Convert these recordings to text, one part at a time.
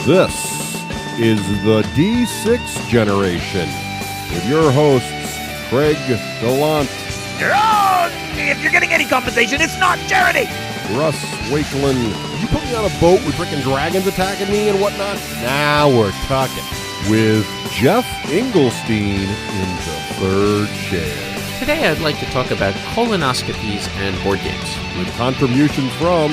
This is the D6 generation with your hosts, Craig Gallant. You're wrong! If you're getting any compensation, it's not charity! Russ Wakeland. Did you put me on a boat with frickin' dragons attacking me and whatnot? Now we're talking. With Geoff Engelstein in the third chair. Today I'd like to talk about colonoscopies and board games. With contributions from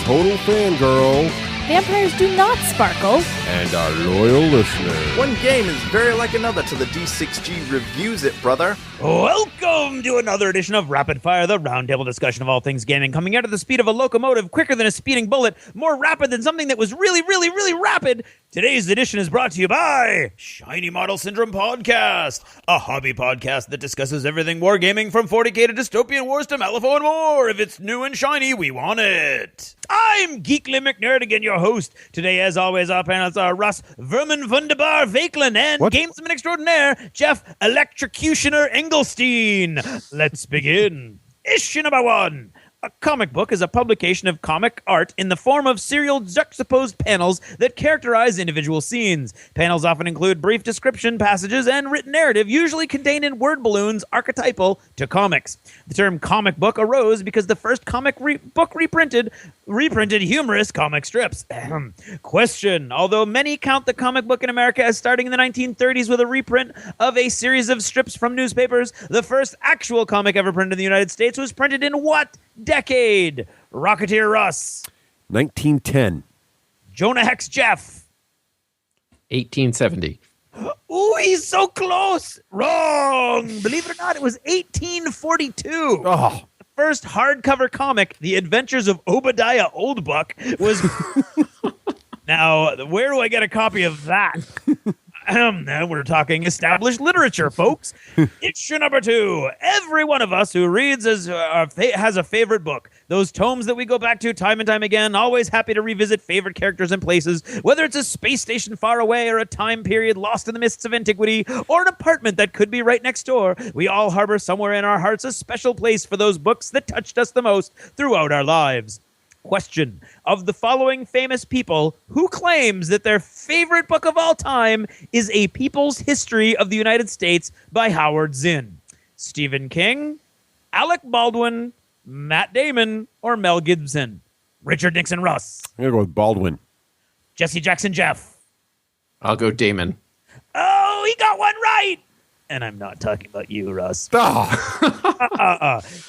Total Fangirl Vampires do not sparkle. and our loyal listeners. One game is very like another till the D6G reviews it, brother. Welcome to another edition of Rapid Fire, the roundtable discussion of all things gaming, coming out at the speed of a locomotive, quicker than a speeding bullet, more rapid than something that was really, really, really rapid. Today's edition is brought to you by Shiny Model Syndrome Podcast, a hobby podcast that discusses everything wargaming from 40k to dystopian wars to Malifaux and more. If it's new and shiny, we want it. I'm Geekly McNerdigan, your host. Today, as always, our panelists are Russ Vermin Wunderbar Vakeland and gamesman extraordinaire Geoff Electrocutioner Engelstein. Let's begin. Issue number 1. A comic book is a publication of comic art in the form of serial juxtaposed panels that characterize individual scenes. Panels often include brief description passages and written narrative, usually contained in word balloons archetypal to comics. The term comic book arose because the first comic book reprinted humorous comic strips. Question. Although many count the comic book in America as starting in the 1930s with a reprint of a series of strips from newspapers, the first actual comic ever printed in the United States was printed in what decade? Rocketeer Russ. 1910. Jonah Hex Jeff. 1870. Ooh, he's so close. Wrong. Believe it or not, it was 1842. Oh, The first hardcover comic, The Adventures of Obadiah Oldbuck, was... Now, where do I get a copy of that? We're talking established literature, folks. Issue number 2. Every one of us who reads has a favorite book. Those tomes that we go back to time and time again, always happy to revisit favorite characters and places, whether it's a space station far away or a time period lost in the mists of antiquity or an apartment that could be right next door. We all harbor somewhere in our hearts a special place for those books that touched us the most throughout our lives. Question. Of the following famous people, who claims that their favorite book of all time is A People's History of the United States by Howard Zinn? Stephen King, Alec Baldwin, Matt Damon, or Mel Gibson? Richard Nixon Russ. I'm going to go with Baldwin. Jesse Jackson Jeff. I'll go Damon. Oh, he got one right! And I'm not talking about you, Russ.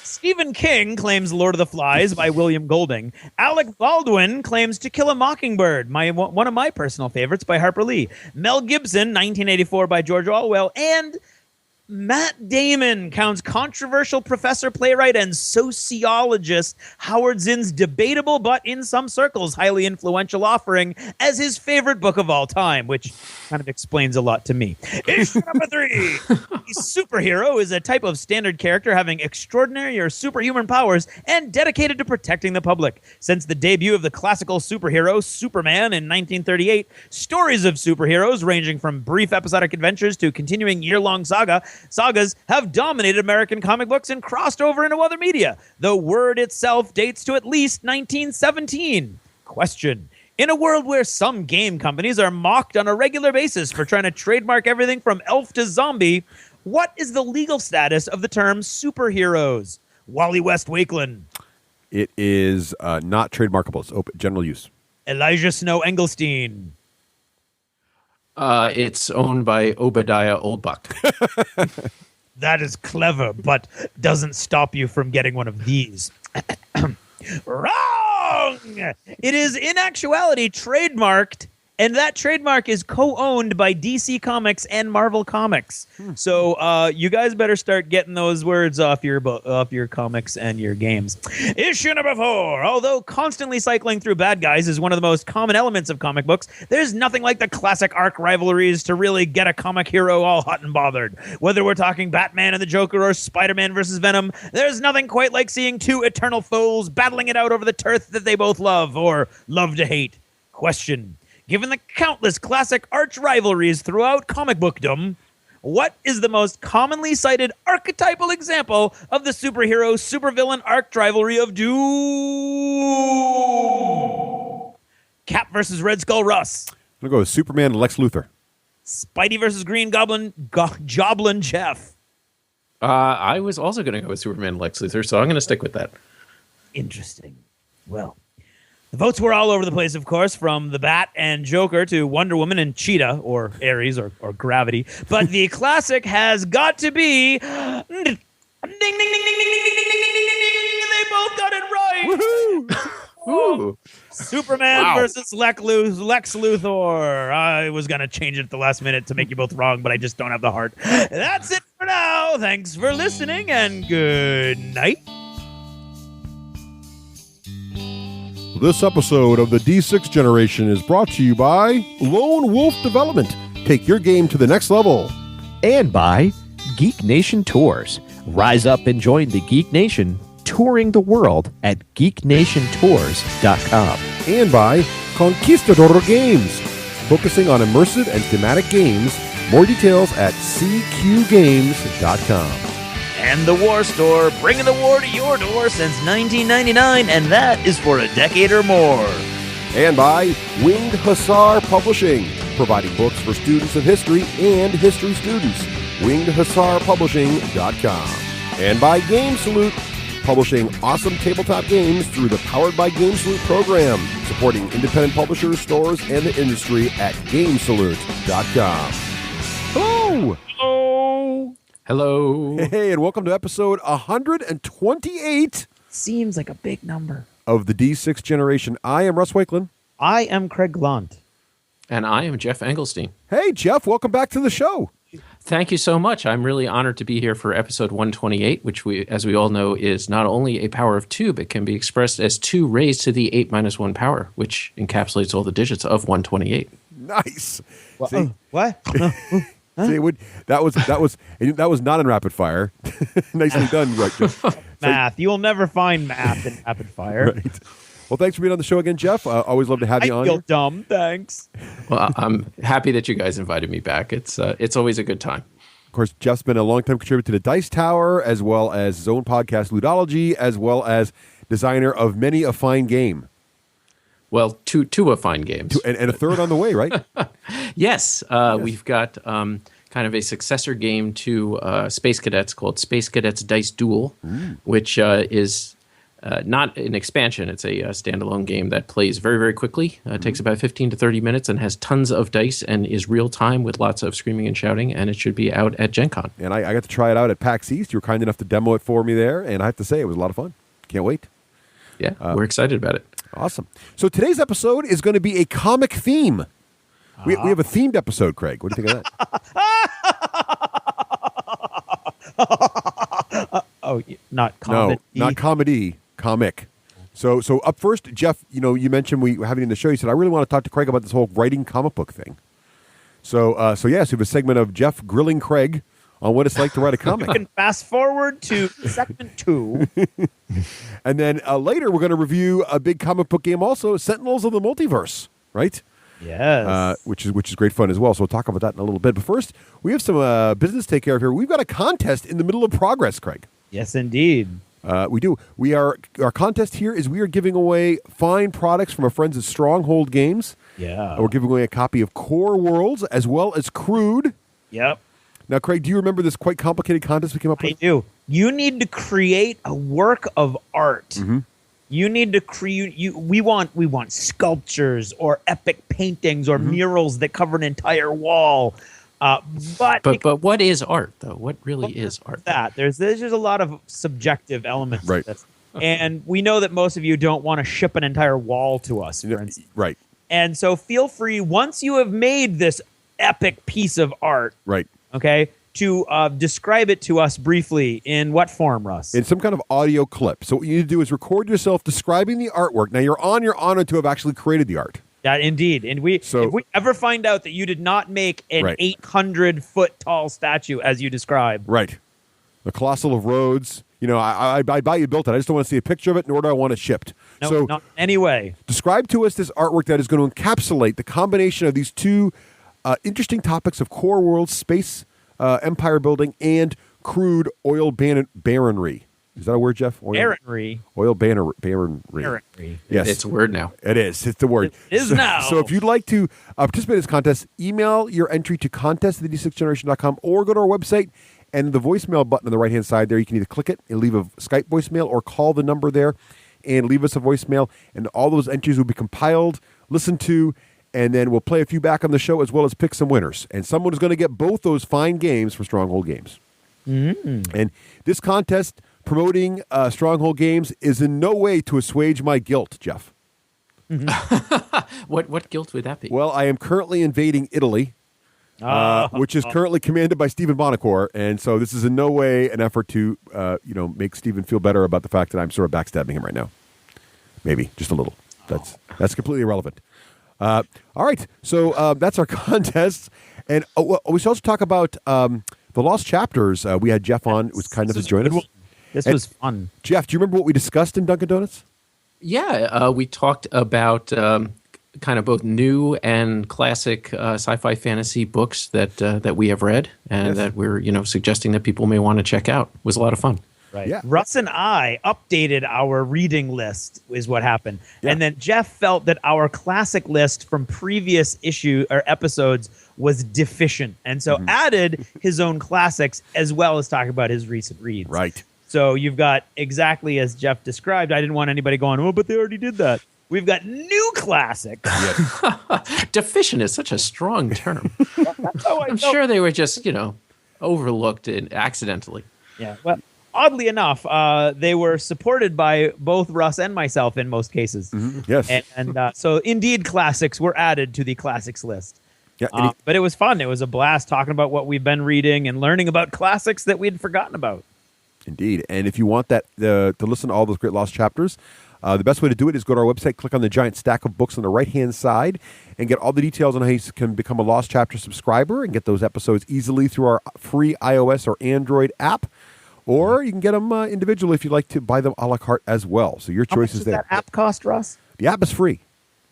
Stephen King claims Lord of the Flies by William Golding. Alec Baldwin claims To Kill a Mockingbird, one of my personal favorites, by Harper Lee. Mel Gibson, 1984 by George Orwell. And Matt Damon counts controversial professor, playwright, and sociologist Howard Zinn's debatable but in some circles highly influential offering as his favorite book of all time, which kind of explains a lot to me. Issue number 3. A superhero is a type of standard character having extraordinary or superhuman powers and dedicated to protecting the public. Since the debut of the classical superhero Superman in 1938, stories of superheroes ranging from brief episodic adventures to continuing year-long sagas have dominated American comic books and crossed over into other media. The word itself dates to at least 1917. Question. In a world where some game companies are mocked on a regular basis for trying to trademark everything from elf to zombie, what is the legal status of the term superheroes? Wally West Wakeland. It is not trademarkable. It's open, general use. Elijah Snow Engelstein. It's owned by Obadiah Oldbuck. That is clever, but doesn't stop you from getting one of these. Wrong! It is in actuality trademarked, and that trademark is co-owned by DC Comics and Marvel Comics. So you guys better start getting those words off your comics and your games. Issue number 4. Although constantly cycling through bad guys is one of the most common elements of comic books, there's nothing like the classic arc rivalries to really get a comic hero all hot and bothered. Whether we're talking Batman and the Joker or Spider-Man versus Venom, there's nothing quite like seeing two eternal foes battling it out over the turf that they both love or love to hate. Question. Given the countless classic arch rivalries throughout comic bookdom, what is the most commonly cited archetypal example of the superhero-supervillain arc rivalry of Doom? Cap versus Red Skull Russ. I'm going to go with Superman and Lex Luthor. Spidey versus Green Goblin, Joblin Jeff. I was also going to go with Superman and Lex Luthor, so I'm going to stick with that. Interesting. Well, the votes were all over the place, of course, from the Bat and Joker to Wonder Woman and Cheetah, or Ares, or Gravity. But the classic has got to be... Ding, ding, ding, ding, ding, ding, ding, ding, ding, ding, ding, ding. They both got it right. Woohoo! Ooh. Superman versus Lex Luthor. I was going to change it at the last minute to make you both wrong, but I just don't have the heart. That's it for now. Thanks for listening, and good night. This episode of the D6 Generation is brought to you by Lone Wolf Development. Take your game to the next level. And by Geek Nation Tours. Rise up and join the Geek Nation, touring the world at geeknationtours.com. And by Conquistador Games, focusing on immersive and thematic games. More details at cqgames.com. And the War Store, bringing the war to your door since 1999, and that is for a decade or more. And by Winged Hussar Publishing, providing books for students of history and history students. wingedhussarpublishing.com. And by Game Salute, publishing awesome tabletop games through the Powered by Game Salute program, supporting independent publishers, stores, and the industry at gamesalute.com. Hello! Oh, Hello. Hey, and welcome to episode 128 seems like a big number. of the D6 Generation. I am Russ Wakelin. I am Craig Glant. And I am Geoff Engelstein. Hey, Jeff, welcome back to the show. Thank you so much. I'm really honored to be here for episode 128, which as we all know, is not only a power of 2, but can be expressed as 2 raised to the 8 minus 1 power, which encapsulates all the digits of 128. Nice. What? See? What? See, that was not in rapid fire. Nicely done, right, Jeff? Math. You will never find math in rapid fire. Right. Well, thanks for being on the show again, Jeff. Always love to have you on. I feel here. dumb. Thanks. Well, I'm happy that you guys invited me back. It's always a good time. Of course, Jeff's been a long-time contributor to the Dice Tower, as well as his own podcast, Ludology, as well as designer of many a fine game. Well, two of fine games. And a third on the way, right? Yes. We've got kind of a successor game to Space Cadets called Space Cadets Dice Duel, which is not an expansion. It's a standalone game that plays very, very quickly. Takes about 15 to 30 minutes and has tons of dice and is real-time with lots of screaming and shouting, and it should be out at Gen Con. And I got to try it out at PAX East. You were kind enough to demo it for me there, and I have to say it was a lot of fun. Can't wait. Yeah, we're excited about it. Awesome. So today's episode is going to be a comic theme. We have a themed episode, Craig. What do you think of that? Oh, not comedy. No, not comedy, comic. So up first, Jeff, you mentioned we were having in the show, you said, I really want to talk to Craig about this whole writing comic book thing. So yes, we have a segment of Jeff grilling Craig on what it's like to write a comic. You can fast forward to segment 2. And then later, we're going to review a big comic book game also, Sentinels of the Multiverse, right? Yes. Which is great fun as well. So we'll talk about that in a little bit. But first, we have some business to take care of here. We've got a contest in the middle of progress, Craig. Yes, indeed. We do. Our contest here is we are giving away fine products from our friends at Stronghold Games. Yeah. We're giving away a copy of Core Worlds as well as Crude. Yep. Now, Craig, do you remember this quite complicated contest we came up with? I do. You need to create a work of art. Mm-hmm. You need to create. We want sculptures or epic paintings or murals that cover an entire wall. But what is art, though? What really is art? There's just a lot of subjective elements. Right. To this. And we know that most of you don't want to ship an entire wall to us, for instance. Right. And so feel free, once you have made this epic piece of art, Right. okay, to describe it to us briefly in what form, Russ? In some kind of audio clip. So what you need to do is record yourself describing the artwork. Now, you're on your honor to have actually created the art. Yeah, indeed. And if we ever find out that you did not make an 800-foot tall statue as you described. Right. The Colossal of Rhodes. I buy you built it. I just don't want to see a picture of it, nor do I want it shipped. No, so not anyway. Describe to us this artwork that is going to encapsulate the combination of these two interesting topics of Core World, space empire building, and crude oil baronry. Is that a word, Jeff? Baronry. Oil baronry. Baronry. Yes. It's a word now. It is. It's the word. It is now. So if you'd like to participate in this contest, email your entry to contest@d6generation.com or go to our website, and the voicemail button on the right-hand side there, you can either click it and leave a Skype voicemail or call the number there and leave us a voicemail, and all those entries will be compiled, listened to, and then we'll play a few back on the show as well as pick some winners. And someone is going to get both those fine games from Stronghold Games. Mm-hmm. And this contest promoting Stronghold Games is in no way to assuage my guilt, Jeff. Mm-hmm. What guilt would that be? Well, I am currently invading Italy, which is currently commanded by Stephen Bonacore, and so this is in no way an effort to make Stephen feel better about the fact that I'm sort of backstabbing him right now. Maybe just a little. That's completely irrelevant. All right, so that's our contest, and we should also talk about the Lost Chapters. We had Jeff on; it was kind of to join us. This was fun. Jeff, do you remember what we discussed in Dunkin' Donuts? Yeah, we talked about kind of both new and classic sci-fi fantasy books that we have read and that we're suggesting that people may want to check out. It was a lot of fun. Right. Yeah. Russ and I updated our reading list is what happened. Yeah. And then Jeff felt that our classic list from previous episodes was deficient. And so added his own classics as well as talk about his recent reads. Right. So you've got exactly as Jeff described. I didn't want anybody going, oh, but they already did that. We've got new classics. Yes. Deficient is such a strong term. I'm sure they were just, overlooked accidentally. Yeah. Well, oddly enough, they were supported by both Russ and myself in most cases. Mm-hmm. Yes. And so indeed classics were added to the classics list. Yeah, but it was fun. It was a blast talking about what we've been reading and learning about classics that we'd forgotten about. Indeed. And if you want that to listen to all those great Lost Chapters, the best way to do it is go to our website, click on the giant stack of books on the right-hand side, and get all the details on how you can become a Lost Chapter subscriber and get those episodes easily through our free iOS or Android app. Or you can get them individually if you'd like to buy them a la carte as well. So your choice is there. How much does that app cost, Russ? The app is free.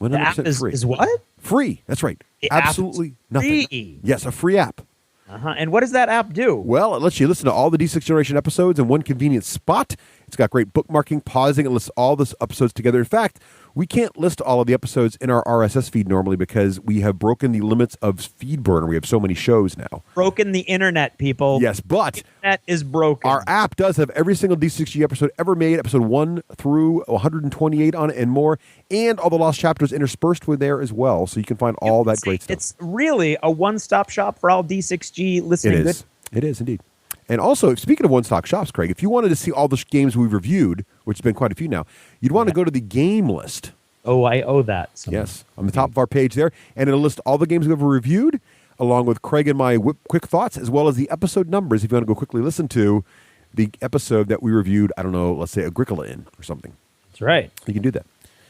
100% the app free. Is what? Free. That's right. The absolutely nothing. Free. Yes, a free app. And what does that app do? Well, it lets you listen to all the D6 Generation episodes in one convenient spot. It's got great bookmarking, pausing. It lists all the episodes together. In fact, we can't list all of the episodes in our RSS feed normally because we have broken the limits of feed burner. We have so many shows now. Broken the internet, people. Yes, but the internet is broken. Our app does have every single D6G episode ever made, episode 1 through 128 on it and more, and all the Lost Chapters interspersed with there as well, so you can find all that great stuff. It's really a one-stop shop for all D6G listening. It is. It is indeed. And also, speaking of one-stop shops, Craig, if you wanted to see all the games we've reviewed, which has been quite a few now, you'd want to go to the game list. Oh, I owe that. Yes, on the top of our page there. And it'll list all the games we've ever reviewed, along with Craig and my quick thoughts, as well as the episode numbers if you want to go quickly listen to the episode that we reviewed, I don't know, let's say Agricola in or something. That's right. You can do that.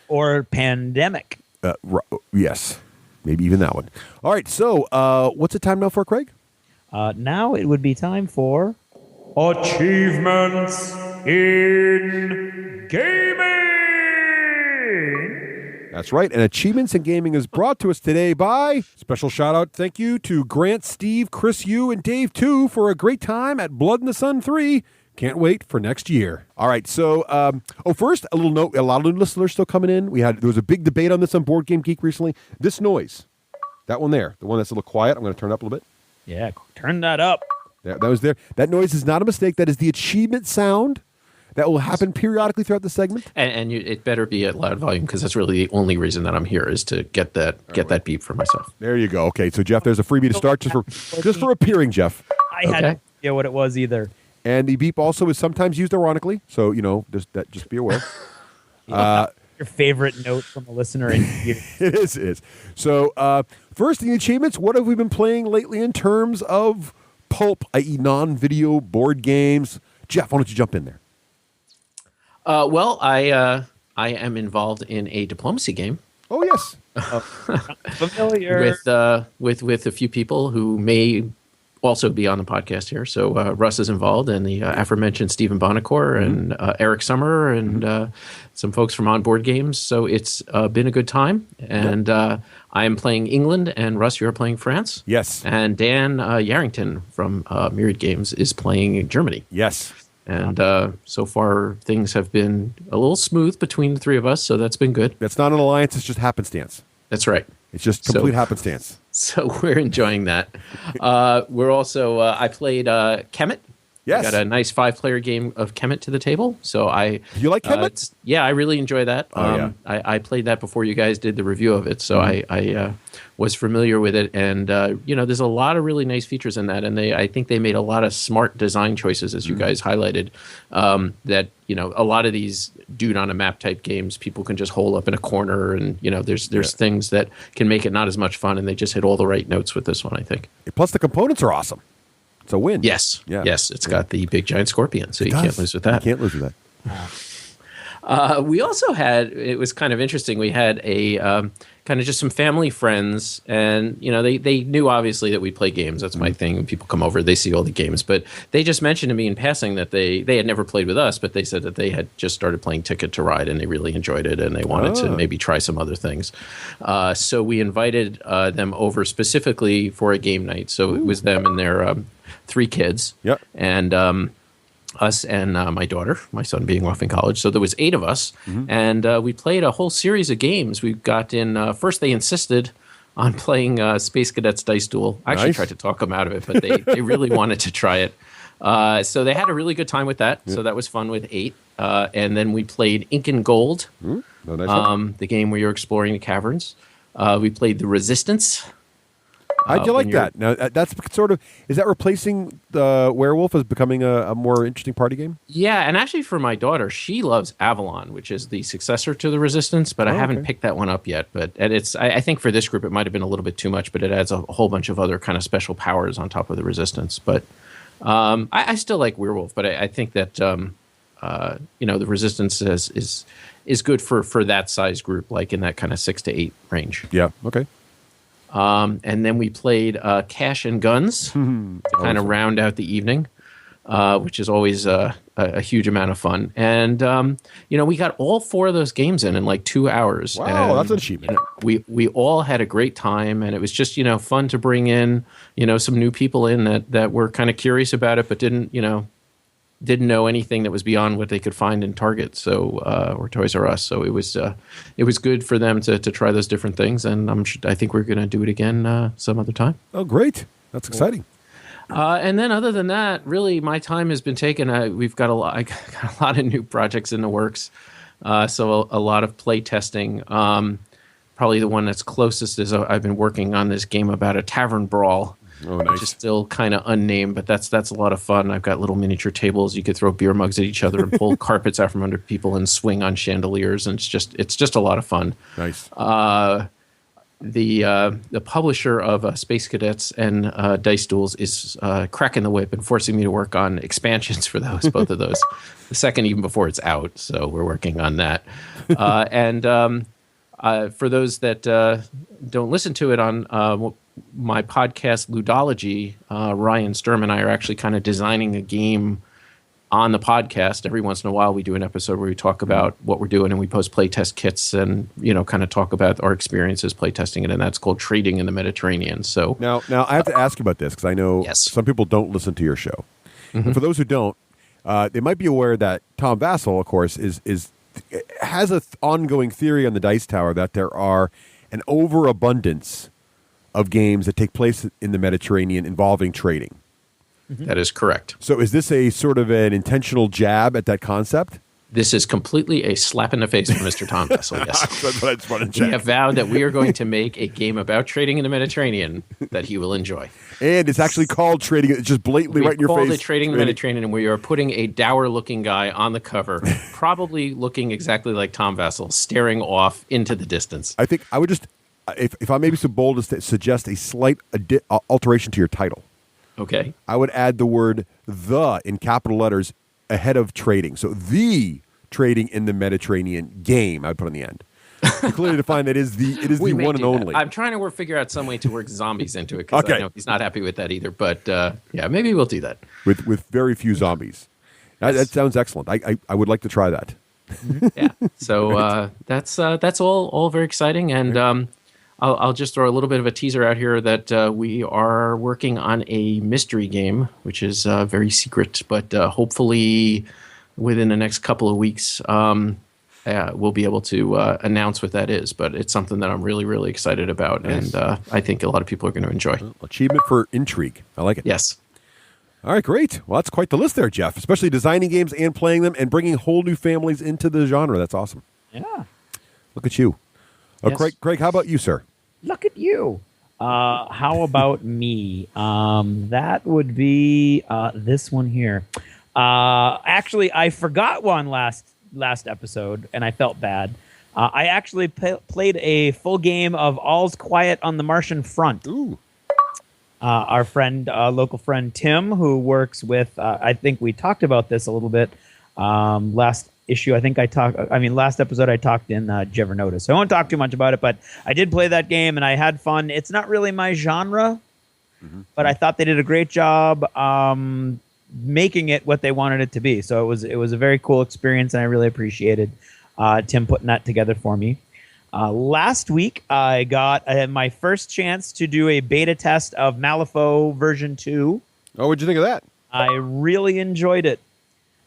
Or Pandemic. Yes, maybe even that one. All right, so what's the time now for, Craig? Now it would be time for Achievements in Gaming. That's right, and Achievements in Gaming is brought to us today by special shout out, thank you to Grant, Steve, Chris, you, and Dave too for a great time at Blood in the Sun 3. Can't wait for next year. All right, so first a little note: a lot of new listeners still coming in. There was a big debate on this on Board Game Geek recently. This noise, that one there, the one that's a little quiet. I'm going to turn it up a little bit. Yeah, turn that up. That was there. That noise is not a mistake. That is the achievement sound that will happen periodically throughout the segment. And it better be at loud volume because that's really the only reason that I'm here is to get that beep for myself. There you go. Okay, so Jeff, there's a freebie to start just for appearing, Jeff. I had no idea what it was either. And the beep also is sometimes used ironically, so just be aware. Your favorite note from a listener in here. It is. So first, in the achievements, what have we been playing lately in terms of pulp, i.e. non-video board games? Jeff, why don't you jump in there? Well, I am involved in a diplomacy game. Oh, yes. Familiar. With a few people who may also be on the podcast here. So Russ is involved, and the aforementioned Stephen Bonacore and Eric Summer and some folks from On Board Games. So it's been a good time. And I am playing England, and Russ, you're playing France. Yes. And Dan Yarrington from Myriad Games is playing Germany. Yes. And so far, things have been a little smooth between the three of us, so that's been good. That's not an alliance. It's just happenstance. That's right. It's just complete happenstance. So we're enjoying that. We're also, I played Kemet. Yes. Got a nice 5-player game of Kemet to the table. So You like Kemet? Yeah, I really enjoy that. Yeah. I played that before you guys did the review of it, so I was familiar with it. And there's a lot of really nice features in that, and I think they made a lot of smart design choices, as you guys highlighted. That a lot of these dude on a map type games, people can just hole up in a corner, and there's things that can make it not as much fun, and they just hit all the right notes with this one, I think. Plus, the components are awesome. It's a win. Yes. Yeah. Yes. It's got the big giant scorpion, so you can't lose with that. You can't lose with that. We also had, it was kind of interesting, we had a kind of just some family friends, and they knew obviously that we play games. That's my thing. When people come over, they see all the games, but they just mentioned to me in passing that they had never played with us, but they said that they had just started playing Ticket to Ride, and they really enjoyed it, and they wanted to maybe try some other things. So we invited them over specifically for a game night. So it was them and their 3 kids. Yep. And us and my daughter, my son being off in college. So there was 8 of us, and we played a whole series of games. We got in, first they insisted on playing Space Cadets Dice Duel. I actually tried to talk them out of it, but they really wanted to try it. So they had a really good time with that. So that was fun with 8. And then we played Ink and Gold, the game where you're exploring the caverns. We played The Resistance. How'd you like that? Now, that's sort of, is that replacing the Werewolf as becoming a more interesting party game? Yeah, and actually for my daughter, she loves Avalon, which is the successor to The Resistance, but I haven't picked that one up yet. And I think for this group, it might have been a little bit too much, but it adds a whole bunch of other kind of special powers on top of The Resistance. But I still like Werewolf, but I think that, The Resistance is good for that size group, like in that kind of 6 to 8 range. Yeah, okay. And then we played Cash and Guns to kind of round out the evening, which is always a huge amount of fun. And, we got all 4 of those games in like 2 hours. Wow, and, that's an achievement. We all had a great time, and it was just, fun to bring in, some new people in that were kind of curious about it, but didn't know anything that was beyond what they could find in Target, or Toys R Us. So it was good for them to try those different things, and I think we're going to do it again some other time. Oh, great! That's exciting. And then other than that, really, my time has been taken. I got a lot of new projects in the works, so a lot of play testing. Probably the one that's closest is I've been working on this game about a tavern brawl. Oh, nice. Which is still kind of unnamed, but that's a lot of fun. I've got little miniature tables. You could throw beer mugs at each other and pull carpets out from under people and swing on chandeliers, and it's just a lot of fun. Nice. The publisher of Space Cadets and Dice Duels is cracking the whip and forcing me to work on expansions for both of those. The second even before it's out, so we're working on that. For those that don't listen to it on my podcast Ludology, Ryan Sturm and I are actually kind of designing a game on the podcast. Every once in a while we do an episode where we talk about what we're doing, and we post playtest kits and kind of talk about our experiences playtesting it, and that's called Trading in the Mediterranean. So now I have to ask you about this, because I know some people don't listen to your show. And for those who don't, they might be aware that Tom Vassell, of course, has an ongoing theory on the Dice Tower that there are an overabundance of games that take place in the Mediterranean involving trading. That is correct. So is this a sort of an intentional jab at that concept? This is completely a slap in the face for Mr. Tom Vassell, yes. That's what I just wanted to check. We have vowed that we are going to make a game about trading in the Mediterranean that he will enjoy. And it's actually called Trading. It's just blatantly right in your face. We called it Trading in the Mediterranean, and we are putting a dour-looking guy on the cover, probably looking exactly like Tom Vassell, staring off into the distance. I think I would just, if I may be so bold as to suggest a slight alteration to your title. Okay. I would add the word "the" in capital letters ahead of trading. So the Trading in the Mediterranean game, I would put on the end. To clearly define that it is the one and only. I'm trying to figure out some way to work zombies into it, because I know he's not happy with that either. But maybe we'll do that. With very few zombies. That sounds excellent. I would like to try that. Yeah. So that's all very exciting. And I'll just throw a little bit of a teaser out here that we are working on a mystery game, which is very secret, but hopefully within the next couple of weeks, we'll be able to announce what that is. But it's something that I'm really, really excited about, and I think a lot of people are going to enjoy. Achievement for intrigue. I like it. Yes. All right, great. Well, that's quite the list there, Geoff, especially designing games and playing them and bringing whole new families into the genre. That's awesome. Yeah. Look at you. Yes. Craig, how about you, sir? Look at you. How about me? That would be this one here. Actually, I forgot one last episode, and I felt bad. I actually played a full game of All's Quiet on the Martian Front. Ooh. Our friend, local friend Tim, who works with, I think we talked about this a little bit last issue. Last episode I talked in Jever Notice. So I won't talk too much about it, but I did play that game and I had fun. It's not really my genre, but I thought they did a great job making it what they wanted it to be. So it was a very cool experience, and I really appreciated Tim putting that together for me. Last week, I got my first chance to do a beta test of Malifaux version 2. Oh, what'd you think of that? I really enjoyed it.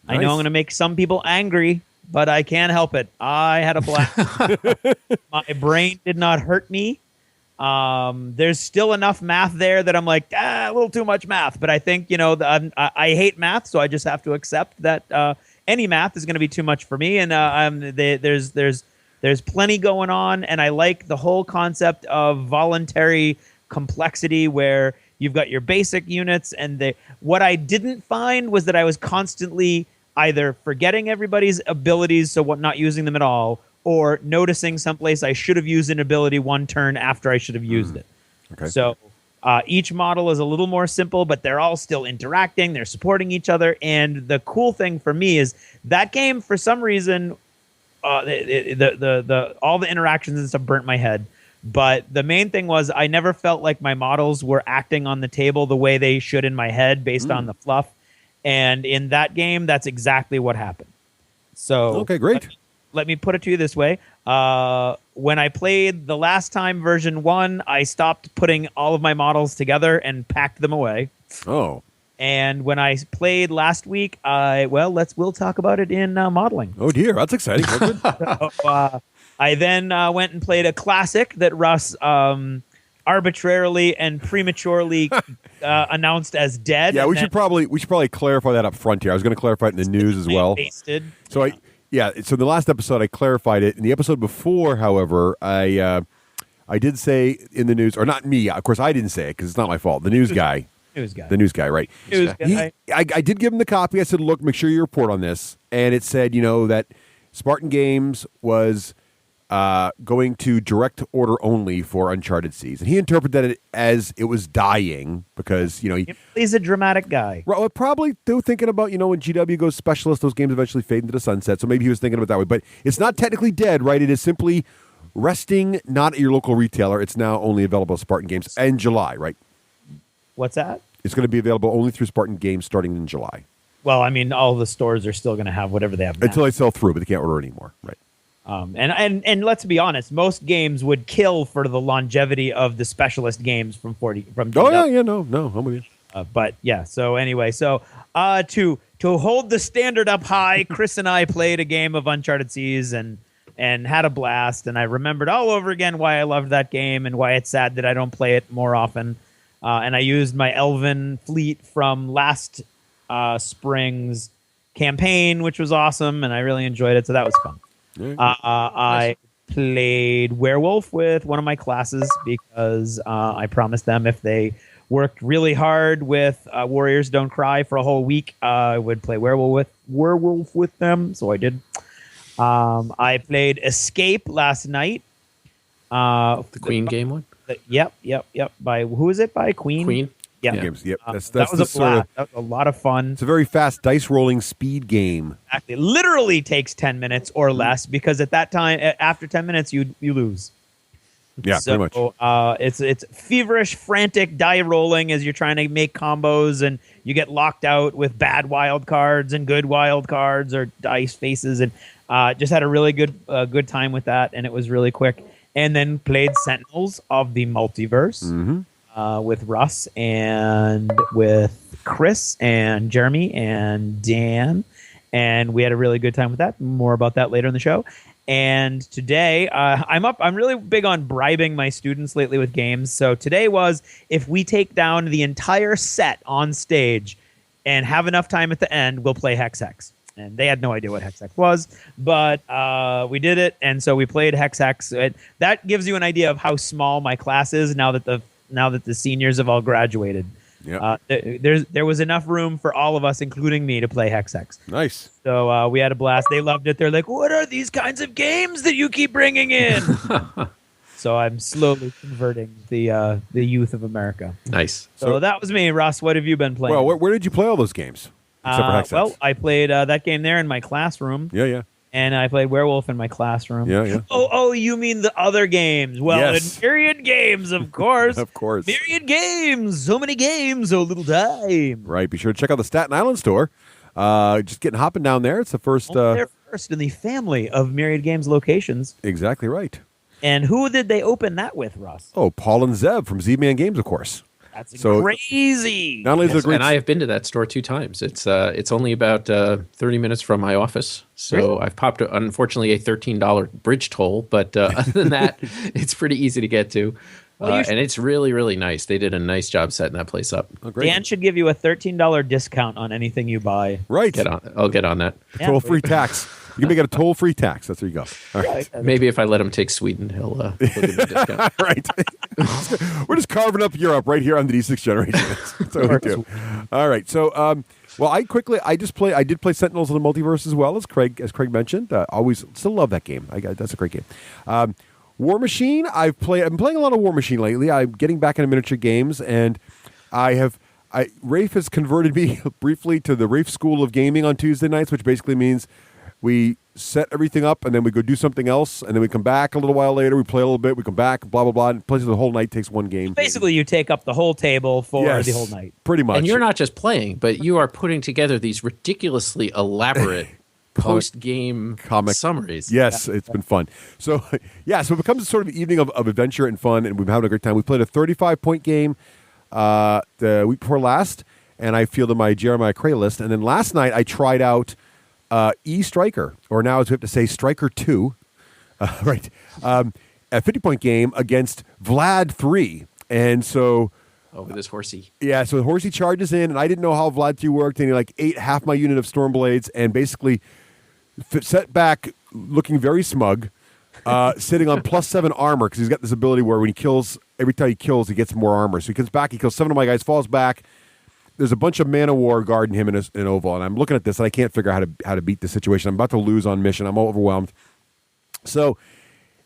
Nice. I know I'm going to make some people angry, but I can't help it. I had a blast. My brain did not hurt me. There's still enough math there that I'm like, a little too much math. But I think, I hate math, so I just have to accept that any math is going to be too much for me. And there's plenty going on, and I like the whole concept of voluntary complexity where you've got your basic units, and what I didn't find was that I was constantly either forgetting everybody's abilities, so not using them at all, or noticing someplace I should have used an ability one turn after I should have used it. Okay. So each model is a little more simple, but they're all still interacting. They're supporting each other, and the cool thing for me is that game, for some reason, all the interactions and stuff burnt my head. But the main thing was I never felt like my models were acting on the table the way they should in my head based on the fluff. And in that game, that's exactly what happened. So okay, great. Let me put it to you this way. When I played the last time version 1, I stopped putting all of my models together and packed them away. Oh. And when I played last week, we'll talk about it in modeling. Oh dear, that's exciting. So, I then went and played a classic that Russ arbitrarily and prematurely announced as dead. Yeah, we should probably clarify that up front here. I was going to clarify it in the news as well. Pasted. So so in the last episode I clarified it. In the episode before, however, I did say in the news, or not me, of course I didn't say it because it's not my fault. The news guy. The news guy, right? I did give him the copy. I said, look, make sure you report on this. And it said, that Spartan Games was going to direct order only for Uncharted Seas. And he interpreted it as it was dying because, he's a dramatic guy. Well, probably still thinking about, when GW goes specialist, those games eventually fade into the sunset. So maybe he was thinking about it that way. But it's not technically dead, right? It is simply resting, not at your local retailer. It's now only available at Spartan Games in July, right? What's that? It's going to be available only through Spartan Games starting in July. Well, I mean, all the stores are still going to have whatever they have now. Until they sell through, but they can't order anymore, right? And let's be honest, most games would kill for the longevity of the specialist games from GW. Oh yeah, no, I'm with you. But yeah, so anyway, to hold the standard up high, Chris and I played a game of Uncharted Seas and had a blast, and I remembered all over again why I loved that game and why it's sad that I don't play it more often. And I used my Elven fleet from last spring's campaign, which was awesome, and I really enjoyed it, so that was fun. I played Werewolf with one of my classes because I promised them if they worked really hard with Warriors Don't Cry for a whole week, I would play Werewolf with them, so I did. I played Escape last night. The Queen game one? Yep. By who is it? By Queen. Yeah. Games. Yep. That was a blast. That was a lot of fun. It's a very fast dice rolling speed game. Exactly. It literally takes 10 minutes or less because at that time, after 10 minutes, you lose. Yeah, pretty much. It's feverish, frantic die rolling as you're trying to make combos, and you get locked out with bad wild cards and good wild cards or dice faces, and just had a really good time with that, and it was really quick. and then played Sentinels of the Multiverse with Russ and with Chris and Jeremy and Dan, and we had a really good time with that. More about that later in the show. And today, I'm really big on bribing my students lately with games. So today was, if we take down the entire set on stage and have enough time at the end, we'll play Hex Hex. And they had no idea what Hex Hex was, but we did it, and so we played Hex Hex. That gives you an idea of how small my class is now that the seniors have all graduated. Yeah. There was enough room for all of us, including me, to play Hex Hex. Nice. So we had a blast. They loved it. They're like, "What are these kinds of games that you keep bringing in?" So I'm slowly converting the youth of America. Nice. So that was me, Russ. What have you been playing? Well, where did you play all those games? Except for Hex Hex. Well, I played that game there in my classroom. Yeah. And I played Werewolf in my classroom. Yeah. Oh, you mean the other games? Well, Yes. in Myriad Games, of course. Of course. Myriad Games. So many games, so little time. Right. Be sure to check out the Staten Island store. Just hopping down there. It's the first. They're first in the family of Myriad Games locations. Exactly right. And who did they open that with, Russ? Oh, Paul and Zeb from Z-Man Games, of course. That's So- crazy. Not only is it a great. And I have been to that store 2 times. It's only about 30 minutes from my office. So Really? I've popped, unfortunately, a $13 bridge toll. But other than that, it's pretty easy to get to. Well, you should- And it's really, really nice. They did a nice job setting that place up. Oh, great. Dan should give you a $13 discount on anything you buy. Right. I'll get on that. Yeah, Toll-free tax. You can make it a toll-free tax. That's where you go. All right. Maybe if I let him take Sweden, he'll give me a discount. Right. We're just carving up Europe right here on the D6 generation. That's what we do. All right. So, I did play Sentinels of the Multiverse as well as Craig mentioned. Always still love that game. That's a great game. War Machine. I've been playing a lot of War Machine lately. I'm getting back into miniature games, and Rafe has converted me briefly to the Rafe School of Gaming on Tuesday nights, which basically means we set everything up, and then we go do something else, and then we come back a little while later, we play a little bit, we come back, blah, blah, blah, and plays the whole night, takes one game. Basically, you take up the whole table for Yes, the whole night. Pretty much. And you're not just playing, but you are putting together these ridiculously elaborate post-game comic summaries. Yes, it's been fun. So, so it becomes a sort of evening of adventure and fun, and we've been having a great time. We played a 35-point game the week before last, and I fielded my Jeremiah Cray list. And then last night, I tried out E-Striker, or now as we have to say, Striker 2, right? A 50-point game against Vlad 3. And so... Oh, with this horsey. Yeah, so Horsey charges in, and I didn't know how Vlad 3 worked, and he ate half my unit of Stormblades, and basically set back looking very smug, sitting on +7 armor, because he's got this ability where when he kills, every time he kills, he gets more armor. So he comes back, he kills 7 of my guys, falls back. There's a bunch of Man of War guarding him in an oval, and I'm looking at this, and I can't figure out how to beat the situation. I'm about to lose on mission. I'm overwhelmed. So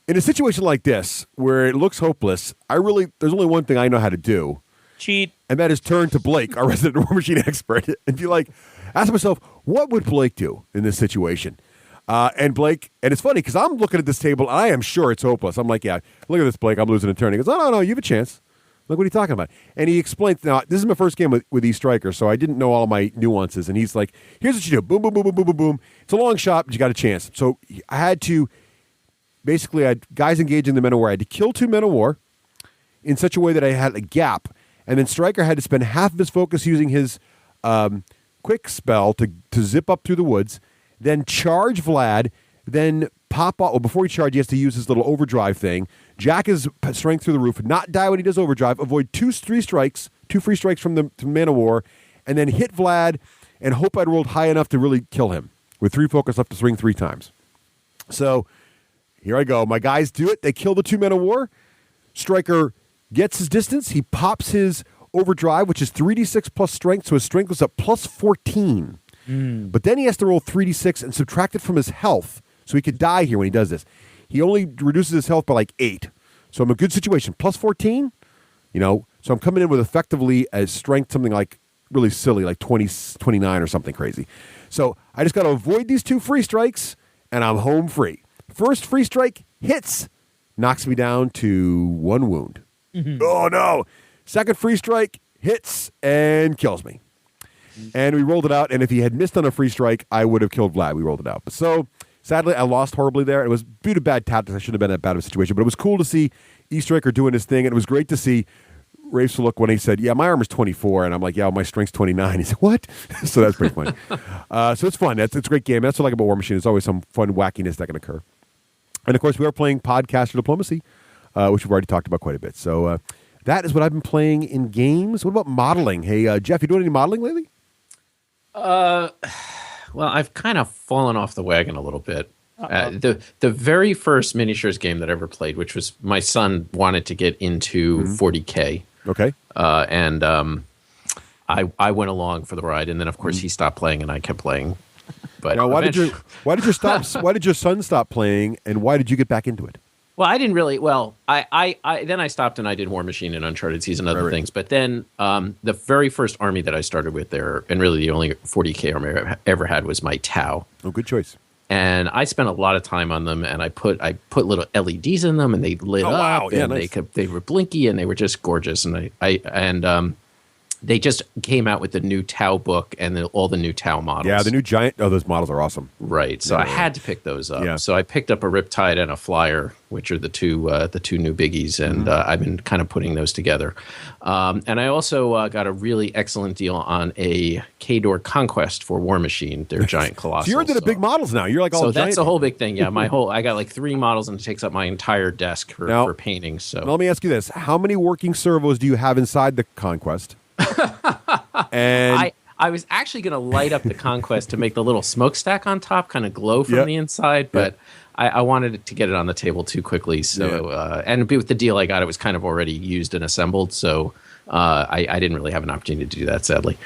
in a situation like this, where it looks hopeless, there's only one thing I know how to do. Cheat. And that is turn to Blake, our resident War Machine expert, and be like, ask myself, what would Blake do in this situation? And it's funny because I'm looking at this table, and I am sure it's hopeless. I'm like, yeah, look at this, Blake. I'm losing a turn. He goes, no, you have a chance. Look what are you talking about? And he explains, now, this is my first game with E-Striker, so I didn't know all my nuances. And he's like, here's what you do. Boom, boom, boom, boom, boom, boom, boom. It's a long shot, but you got a chance. So I had to, basically, I had guys engaging the Men of War. I had to kill 2 Men of War in such a way that I had a gap. And then Stryker had to spend half of his focus using his quick spell to zip up through the woods, then charge Vlad, then pop off. Well, before he charges, he has to use his little overdrive thing. Jack his strength through the roof, not die when he does overdrive, avoid 2 free strikes from Man of War, and then hit Vlad and hope I'd rolled high enough to really kill him with 3 focus left to swing 3 times. So here I go. My guys do it. They kill the 2 Men of War. Stryker gets his distance. He pops his overdrive, which is 3d6 plus strength, so his strength was up plus 14. But then he has to roll 3d6 and subtract it from his health, so he could die here when he does this. He only reduces his health by 8. So I'm in a good situation. Plus 14, so I'm coming in with effectively a strength, something like really silly, like 20, 29 or something crazy. So I just got to avoid these 2 free strikes, and I'm home free. First free strike hits, knocks me down to 1 wound. Oh, no. Second free strike hits and kills me. And we rolled it out, and if he had missed on a free strike, I would have killed Vlad. We rolled it out. So Sadly, I lost horribly there. It was due to bad tactics. I shouldn't have been in that bad of a situation. But it was cool to see Eastriker doing his thing, and it was great to see Rafe's look when he said, "Yeah, my armor's 24," and I'm like, "Yeah, well, my strength's 29." He said, "What?" So that's pretty funny. So it's fun. It's a great game. That's what I like about War Machine. There's always some fun wackiness that can occur. And of course, we are playing Podcaster Diplomacy, which we've already talked about quite a bit. So that is what I've been playing in games. What about modeling? Hey, Jeff, you doing any modeling lately? Well, I've kind of fallen off the wagon a little bit. The very first miniatures game that I ever played, which was my son wanted to get into 40K. Okay. And I went along for the ride, and then of course he stopped playing, and I kept playing. But now, why did your son stop playing, and why did you get back into it? Well, I didn't really. Well, I then I stopped and I did War Machine and Uncharted Seas and other things. But then the very first army that I started with there, and really the only 40K army I ever had, was my Tau. Oh, good choice. And I spent a lot of time on them, and I put little LEDs in them, and they lit up. Wow. Yeah, and nice. they were blinky, and they were just gorgeous. And they just came out with the new Tau book and all the new Tau models. Yeah, the new giant. Oh, those models are awesome. Right. So I had to pick those up. Yeah. So I picked up a Riptide and a Flyer, which are the two new biggies, and I've been kind of putting those together. And I also got a really excellent deal on a K-Door Conquest for War Machine. They're giant colossal. So you're into the big models now. You're like all so giant. that's a whole big thing. Yeah, I got like 3 models, and it takes up my entire desk for painting. So now let me ask you this: how many working servos do you have inside the Conquest? And I was actually going to light up the Conquest to make the little smokestack on top kind of glow from the inside, but I wanted to get it on the table too quickly. So and with the deal I got, it was kind of already used and assembled, so I didn't really have an opportunity to do that, sadly.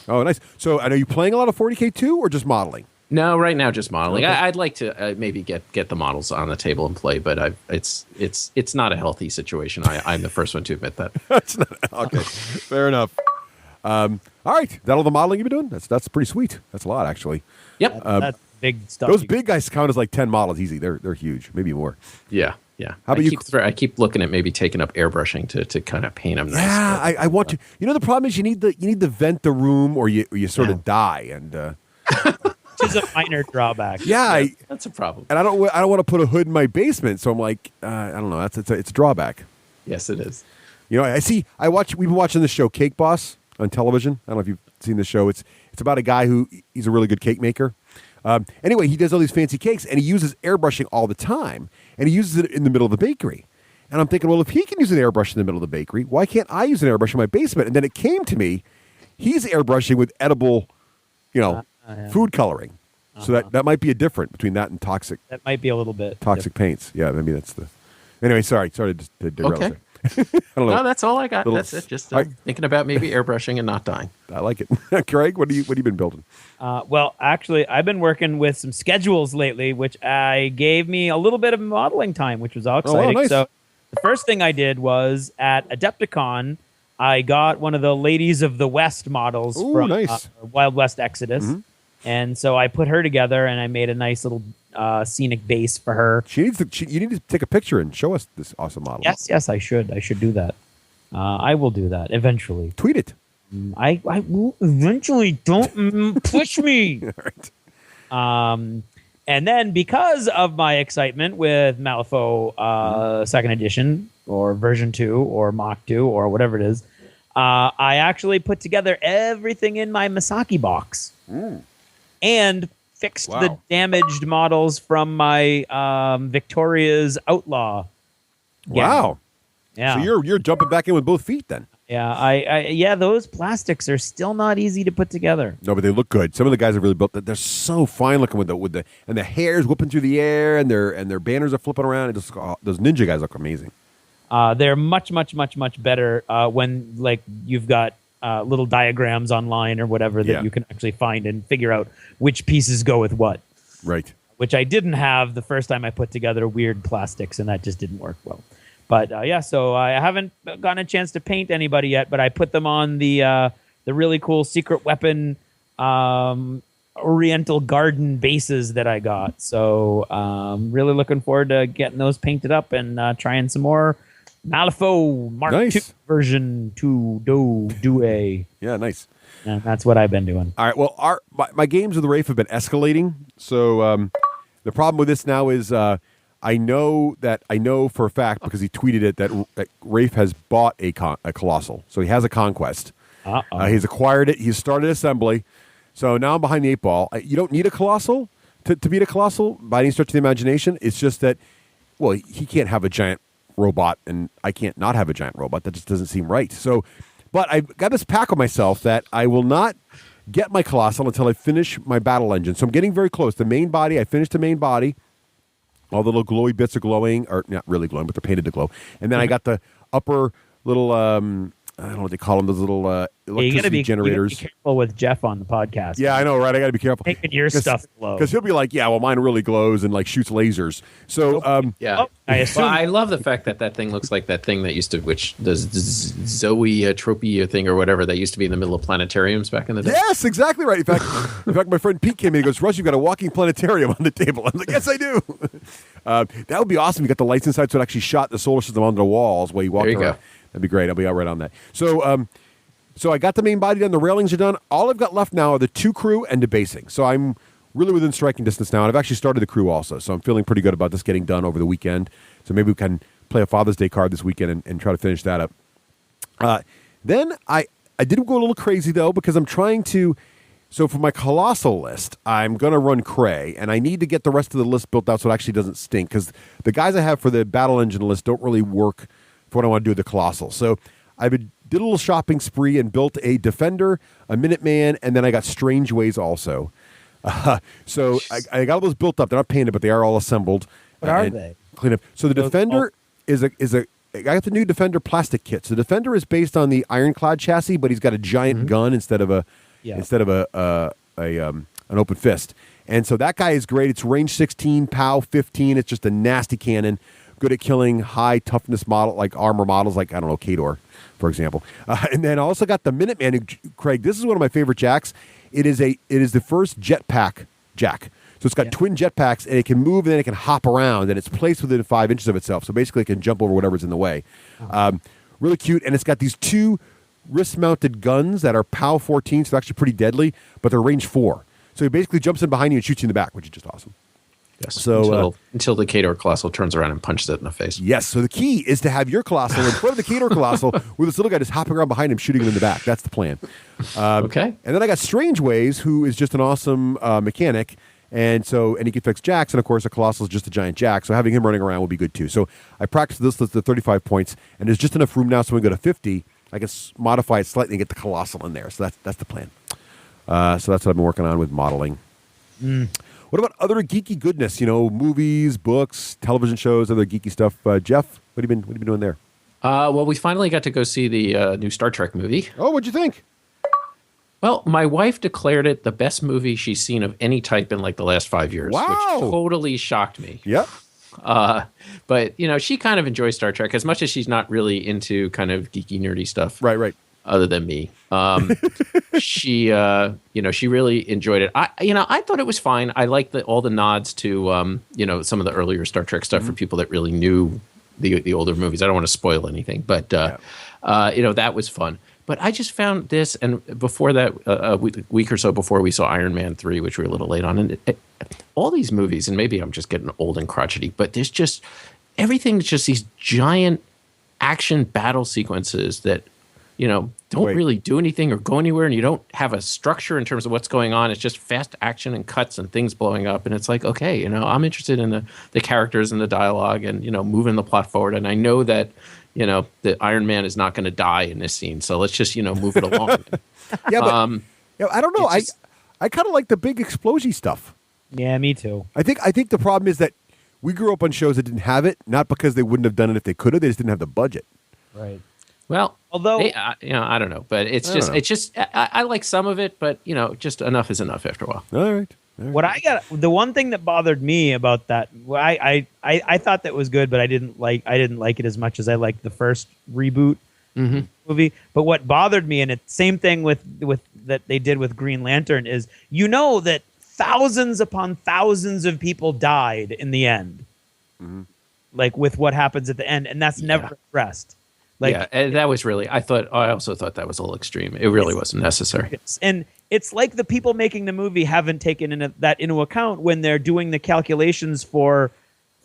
Oh, nice. So are you playing a lot of 40K too, or just modeling? No, right now just modeling. Okay. I'd like to maybe get the models on the table and play, but it's not a healthy situation. I'm the first one to admit that. That's not okay. Fair enough. All right, that all the modeling you've been doing? That's pretty sweet. That's a lot, actually. Yep. That's big stuff. Those big guys count as like 10 models easy. They're huge, maybe more. Yeah. How about you? I keep looking at maybe taking up airbrushing to kind of paint them nice. Yeah, I want to. You know, the problem is you need to vent the room, or you sort of die, and Which is a minor drawback. yeah, That's a problem. and I don't want to put a hood in my basement, so I'm like, I don't know. It's a drawback. Yes, it is. You know, we've been watching the show Cake Boss on television. I don't know if you've seen the show. It's about a guy he's a really good cake maker. Anyway, he does all these fancy cakes, and he uses airbrushing all the time, and he uses it in the middle of the bakery. And I'm thinking, well, if he can use an airbrush in the middle of the bakery, why can't I use an airbrush in my basement? And then it came to me, he's airbrushing with edible, food coloring. So that might be a difference between that and toxic That might be a little bit. paints. Yeah, maybe that's the. Anyway, sorry to derail Okay. there. I don't know. No, that's all I got. Little- That's it. Just I- thinking about maybe airbrushing and not dying. I like it. Craig, what have you been building? Well, actually, I've been working with some schedules lately, which gave me a little bit of modeling time, which was all exciting. nice. So the first thing I did was at Adepticon, I got one of the Ladies of the West models Ooh, from nice. Wild West Exodus. Mm-hmm. And so I put her together, and I made a nice little scenic base for her. You need to take a picture and show us this awesome model. Yes, I should. I should do that. I will do that eventually. Tweet it. I will eventually. Don't push me. All right. And then because of my excitement with Malifaux second edition or version 2 or Mach 2 or whatever it is, I actually put together everything in my Misaki box and fixed the damaged models from my Victoria's Outlaw. Wow. Yeah. So you're jumping back in with both feet then. Yeah, those plastics are still not easy to put together. No, but they look good. Some of the guys have really built that. They're so fine looking with the and the hair's whipping through the air and their banners are flipping around. It just those ninja guys look amazing. They're much better when like you've got little diagrams online or whatever that you can actually find and figure out which pieces go with what. Right. Which I didn't have the first time I put together weird plastics, and that just didn't work well. But so I haven't gotten a chance to paint anybody yet, but I put them on the really cool secret weapon Oriental Garden bases that I got. So really looking forward to getting those painted up and trying some more Malifaux Mark Nice. II version 2 do. Yeah, nice. And that's what I've been doing. All right. Well, my games with Rafe have been escalating. So the problem with this now is I know for a fact because he tweeted it that Rafe has bought a Colossal. So he has a Conquest. He's acquired it. He's started assembly. So now I'm behind the 8 ball. You don't need a Colossal to beat a Colossal by any stretch of the imagination. It's just that, well, he can't have a giant robot, and I can't not have a giant robot. That just doesn't seem right. So, but I've got this pack on myself that I will not get my Colossal until I finish my battle engine. So I'm getting very close. The main body, I finished the main body. All the little glowy bits are glowing, or not really glowing, but they're painted to glow. And then I got the upper little, I don't know what they call them, those little electricity generators. You gotta be careful with Geoff on the podcast. Yeah, I know, right? I got to be careful. Making your stuff glow. Because he'll be like, yeah, well, mine really glows and like shoots lasers. So, Yeah. I assume. Well, I love the fact that thing looks like that thing that used to, which the zoetropy thing or whatever that used to be in the middle of planetariums back in the day. yes, exactly right. In fact, my friend Pete came in and goes, Russ, you've got a walking planetarium on the table. I'm like, yes, I do. That would be awesome. You got the lights inside, so it actually shot the solar system onto the walls while you walk There you around. go. That'd be great. I'll be out right on that. So I got the main body done. The railings are done. All I've got left now are the 2 crew and debasing. So I'm really within striking distance now. And I've actually started the crew also. So I'm feeling pretty good about this getting done over the weekend. So maybe we can play a Father's Day card this weekend and try to finish that up. Then I did go a little crazy, though, because I'm trying to... So for my Colossal list, I'm going to run Cray, and I need to get the rest of the list built out so it actually doesn't stink, because the guys I have for the Battle Engine list don't really work for what I want to do with the Colossal. So I did a little shopping spree and built a Defender, a Minuteman, and then I got Strange Ways also. So I got all those built up. They're not painted, but they are all assembled. What are they? Clean up. So the Defender is a I got the new Defender plastic kit. So the Defender is based on the Ironclad chassis, but he's got a giant gun instead of an open fist. And so that guy is great. It's range 16, POW 15. It's just a nasty cannon, good at killing high toughness model like armor models, like I don't know, Kador, for example. And then I also got the Minuteman. Craig, this is one of my favorite jacks. It is the first jetpack jack. So it's got twin jetpacks, and it can move, and then it can hop around, and it's placed within 5 inches of itself. So basically, it can jump over whatever's in the way. Really cute, and it's got these 2 wrist-mounted guns that are POW 14, so they're actually pretty deadly, but they're range 4. So he basically jumps in behind you and shoots you in the back, which is just awesome. Yes. So until the Kador Colossal turns around and punches it in the face. Yes. So the key is to have your Colossal in front of the Kador Colossal with this little guy just hopping around behind him, shooting him in the back. That's the plan. Okay. And then I got Strange Ways, who is just an awesome mechanic. And he can fix jacks, and of course, a Colossal is just a giant jack, so having him running around will be good too. So I practiced this list at 35 points, and there's just enough room now, so when we go to 50, I can modify it slightly and get the Colossal in there. So that's the plan. So that's what I've been working on with modeling. What about other geeky goodness? Movies, books, television shows, other geeky stuff. Geoff, what have you been doing there? Well, we finally got to go see the new Star Trek movie. Oh, what'd you think? Well, my wife declared it the best movie she's seen of any type in like the last 5 years, Wow. which totally shocked me. Yep. But she kind of enjoys Star Trek as much as she's not really into kind of geeky, nerdy stuff. Right. Other than me, she really enjoyed it. I thought it was fine. I liked all the nods to some of the earlier Star Trek stuff for people that really knew the older movies. I don't want to spoil anything, but that was fun. But I just found this, and before that, a week or so before, we saw Iron Man 3, which we were a little late on. And all these movies, and maybe I'm just getting old and crotchety, but there's just everything's just these giant action battle sequences that don't really do anything or go anywhere, and you don't have a structure in terms of what's going on. It's just fast action and cuts and things blowing up, and it's like, okay, I'm interested in the characters and the dialogue and moving the plot forward. And I know that that Iron Man is not going to die in this scene, so let's just move it along. Yeah, but I don't know. I kind of like the big explosive stuff. Yeah, me too. I think the problem is that we grew up on shows that didn't have it, not because they wouldn't have done it if they could have. They just didn't have the budget. Right. Well, although I don't know, but I like some of it, but just enough is enough after a while. All right. What I got, the one thing that bothered me about that, I thought that was good, but I didn't like it as much as I liked the first reboot movie. But what bothered me, and it's same thing with that they did with Green Lantern, is that thousands upon thousands of people died in the end. like with what happens at the end, and that's never addressed. Like, yeah, and that was really. I also thought that was a little extreme. It really wasn't necessary. And it's like the people making the movie haven't taken that into account when they're doing the calculations for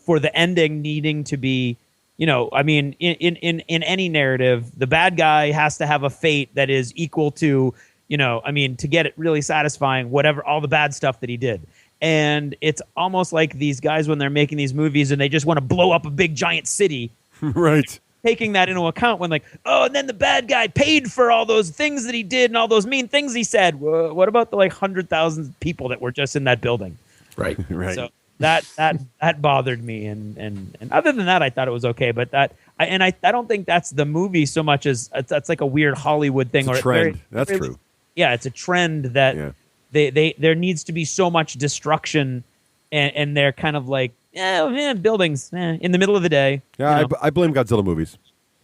the ending needing to be, I mean, in any narrative, the bad guy has to have a fate that is equal to, to get it really satisfying, whatever, all the bad stuff that he did. And it's almost like these guys when they're making these movies and they just want to blow up a big giant city. Right. Taking that into account when and then the bad guy paid for all those things that he did and all those mean things he said. What about the 100,000 people that were just in that building? Right. Right. So that bothered me. And other than that, I thought it was okay. But I don't think that's the movie so much as that's like a weird Hollywood thing. It's a trend. That's true. Yeah, it's a trend that there needs to be so much destruction and they're kind of like, buildings in the middle of the day. Yeah, I blame Godzilla movies.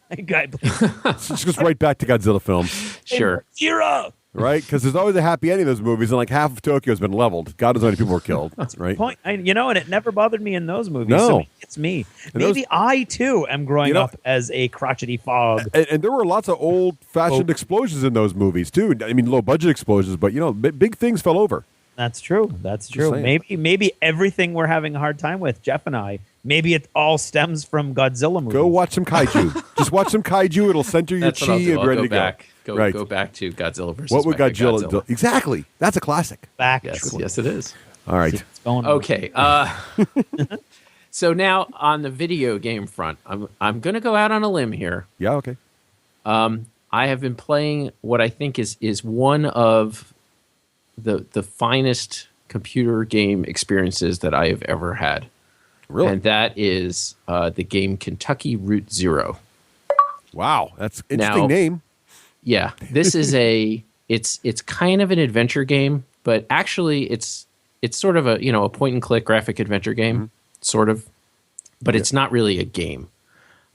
It just goes right back to Godzilla films. Sure. Zero. Right? Because there's always a happy ending in those movies, and like half of Tokyo's been leveled. God knows how many people were killed. Right? Point. And it never bothered me in those movies. No. So it's me. Maybe I, too, am growing up as a crotchety fog. And there were lots of old-fashioned explosions in those movies, too. I mean, low-budget explosions, but, big things fell over. That's true. That's true. Maybe everything we're having a hard time with, Jeff and I, maybe it all stems from Godzilla movies. Go watch some kaiju. Just watch some kaiju. It'll center your chi and ready to go. Go back to Godzilla versus what would Godzilla do? Exactly. That's a classic. Yes, it is. All right. Okay. So now on the video game front, I'm going to go out on a limb here. Yeah. Okay. I have been playing what I think is one of the finest computer game experiences that I have ever had. Really? And that is the game Kentucky Route Zero. Wow, that's an interesting name. Yeah, this is it's kind of an adventure game, but actually it's sort of a point and click graphic adventure game, sort of, but it's not really a game.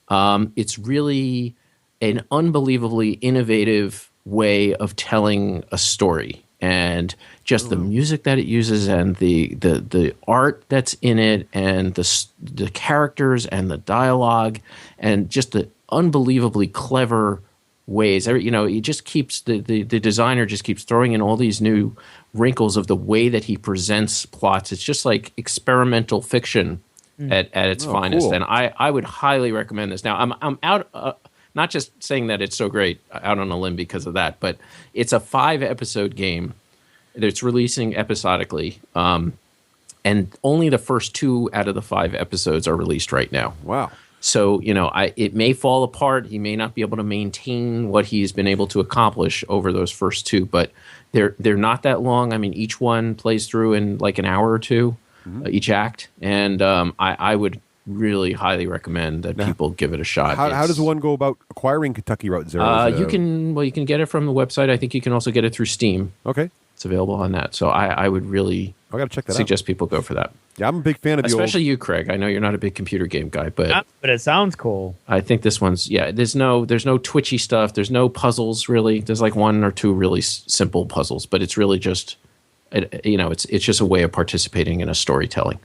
It's really an unbelievably innovative way of telling a story. And just the music that it uses, and the art that's in it, and the characters and the dialogue, and just the unbelievably clever ways. He just keeps the designer just keeps throwing in all these new wrinkles of the way that he presents plots. It's just like experimental fiction at its finest. Cool. And I would highly recommend this. Now I'm out. Not just saying that it's so great out on a limb because of that, but it's a 5-episode game that's releasing episodically, and only the first 2 out of the 5 episodes are released right now. Wow. So, it may fall apart. He may not be able to maintain what he's been able to accomplish over those first 2, but they're not that long. I mean, each one plays through in like an hour or 2, each act, and I would really highly recommend that people give it a shot. How does one go about acquiring Kentucky Route Zero? You can get it from the website. I think you can also get it through Steam. Okay. It's available on that. So I would really suggest people go for that. Yeah, I'm a big fan of especially you, Craig. I know you're not a big computer game guy, but it sounds cool. I think this one's there's no twitchy stuff. There's no puzzles really. There's like 1 or 2 really simple puzzles, but it's really just it's just a way of participating in a storytelling.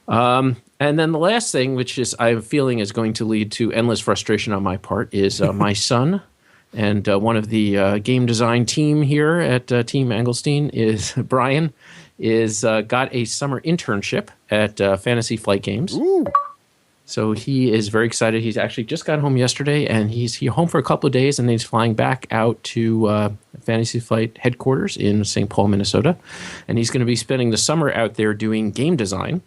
And then the last thing, which is I'm feeling is going to lead to endless frustration on my part, is my son and one of the game design team here at Team Engelstein is Brian is got a summer internship at Fantasy Flight Games. Ooh. So he is very excited. He's actually just got home yesterday, and he's home for a couple of days, and then he's flying back out to Fantasy Flight headquarters in St. Paul, Minnesota. And he's going to be spending the summer out there doing game design.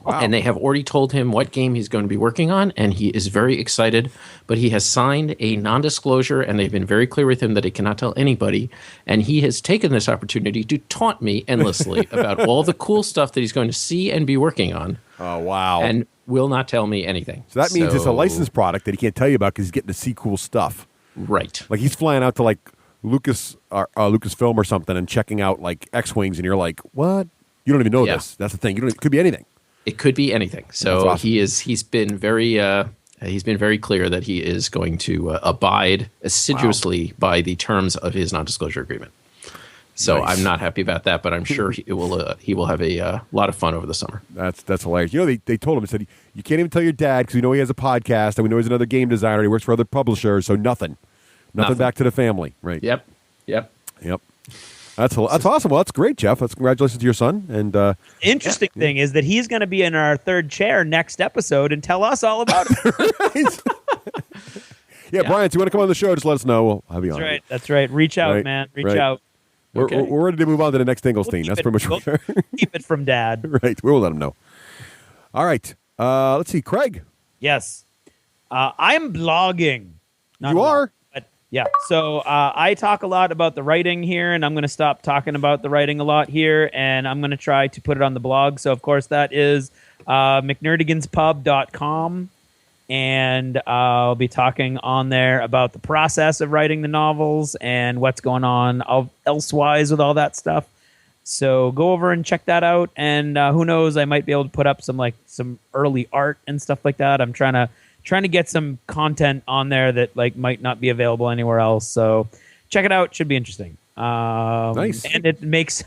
Wow. And they have already told him what game he's going to be working on, and he is very excited. But he has signed a non-disclosure, and they've been very clear with him that he cannot tell anybody. And he has taken this opportunity to taunt me endlessly about all the cool stuff that he's going to see and be working on. Oh, wow. And will not tell me anything. So that means it's a licensed product that he can't tell you about because he's getting to see cool stuff. Right. Like he's flying out to like Lucasfilm or something and checking out like X-Wings, and you're like, what? You don't even know this. That's the thing. It could be anything. It could be anything. So awesome. he's been very clear that he is going to abide assiduously by the terms of his non-disclosure agreement. So Nice. I'm not happy about that, but I'm sure he will have a lot of fun over the summer. That's hilarious. You know, they told him, said, you can't even tell your dad because we know he has a podcast and we know he's another game designer. He works for other publishers, so nothing back to the family, right? Yep. That's awesome. Well, that's great, Jeff. Congratulations to your son. And Interesting thing is that he's going to be in our third chair next episode and tell us all about it. yeah, Brian, if you want to come on the show, just let us know. We'll have you on. That's right. That's right. Reach out, Right, man. Reach right. out. We're ready to move on to the next Engelstein. That's pretty much we'll what we're keep it from Dad. right. We'll let him know. All right. Let's see. Craig. Yes. I'm blogging. Not You a lot, are? but yeah. So I talk a lot about the writing here, and I'm going to stop talking about the writing a lot here, and I'm going to try to put it on the blog. So, of course, that is mcnerdiganspub.com, and I'll be talking on there about the process of writing the novels and what's going on elsewise with all that stuff. So go over and check that out, and who knows, I might be able to put up some early art and stuff like that. I'm trying to get some content on there that might not be available anywhere else. So check it out; should be interesting. Nice, and it makes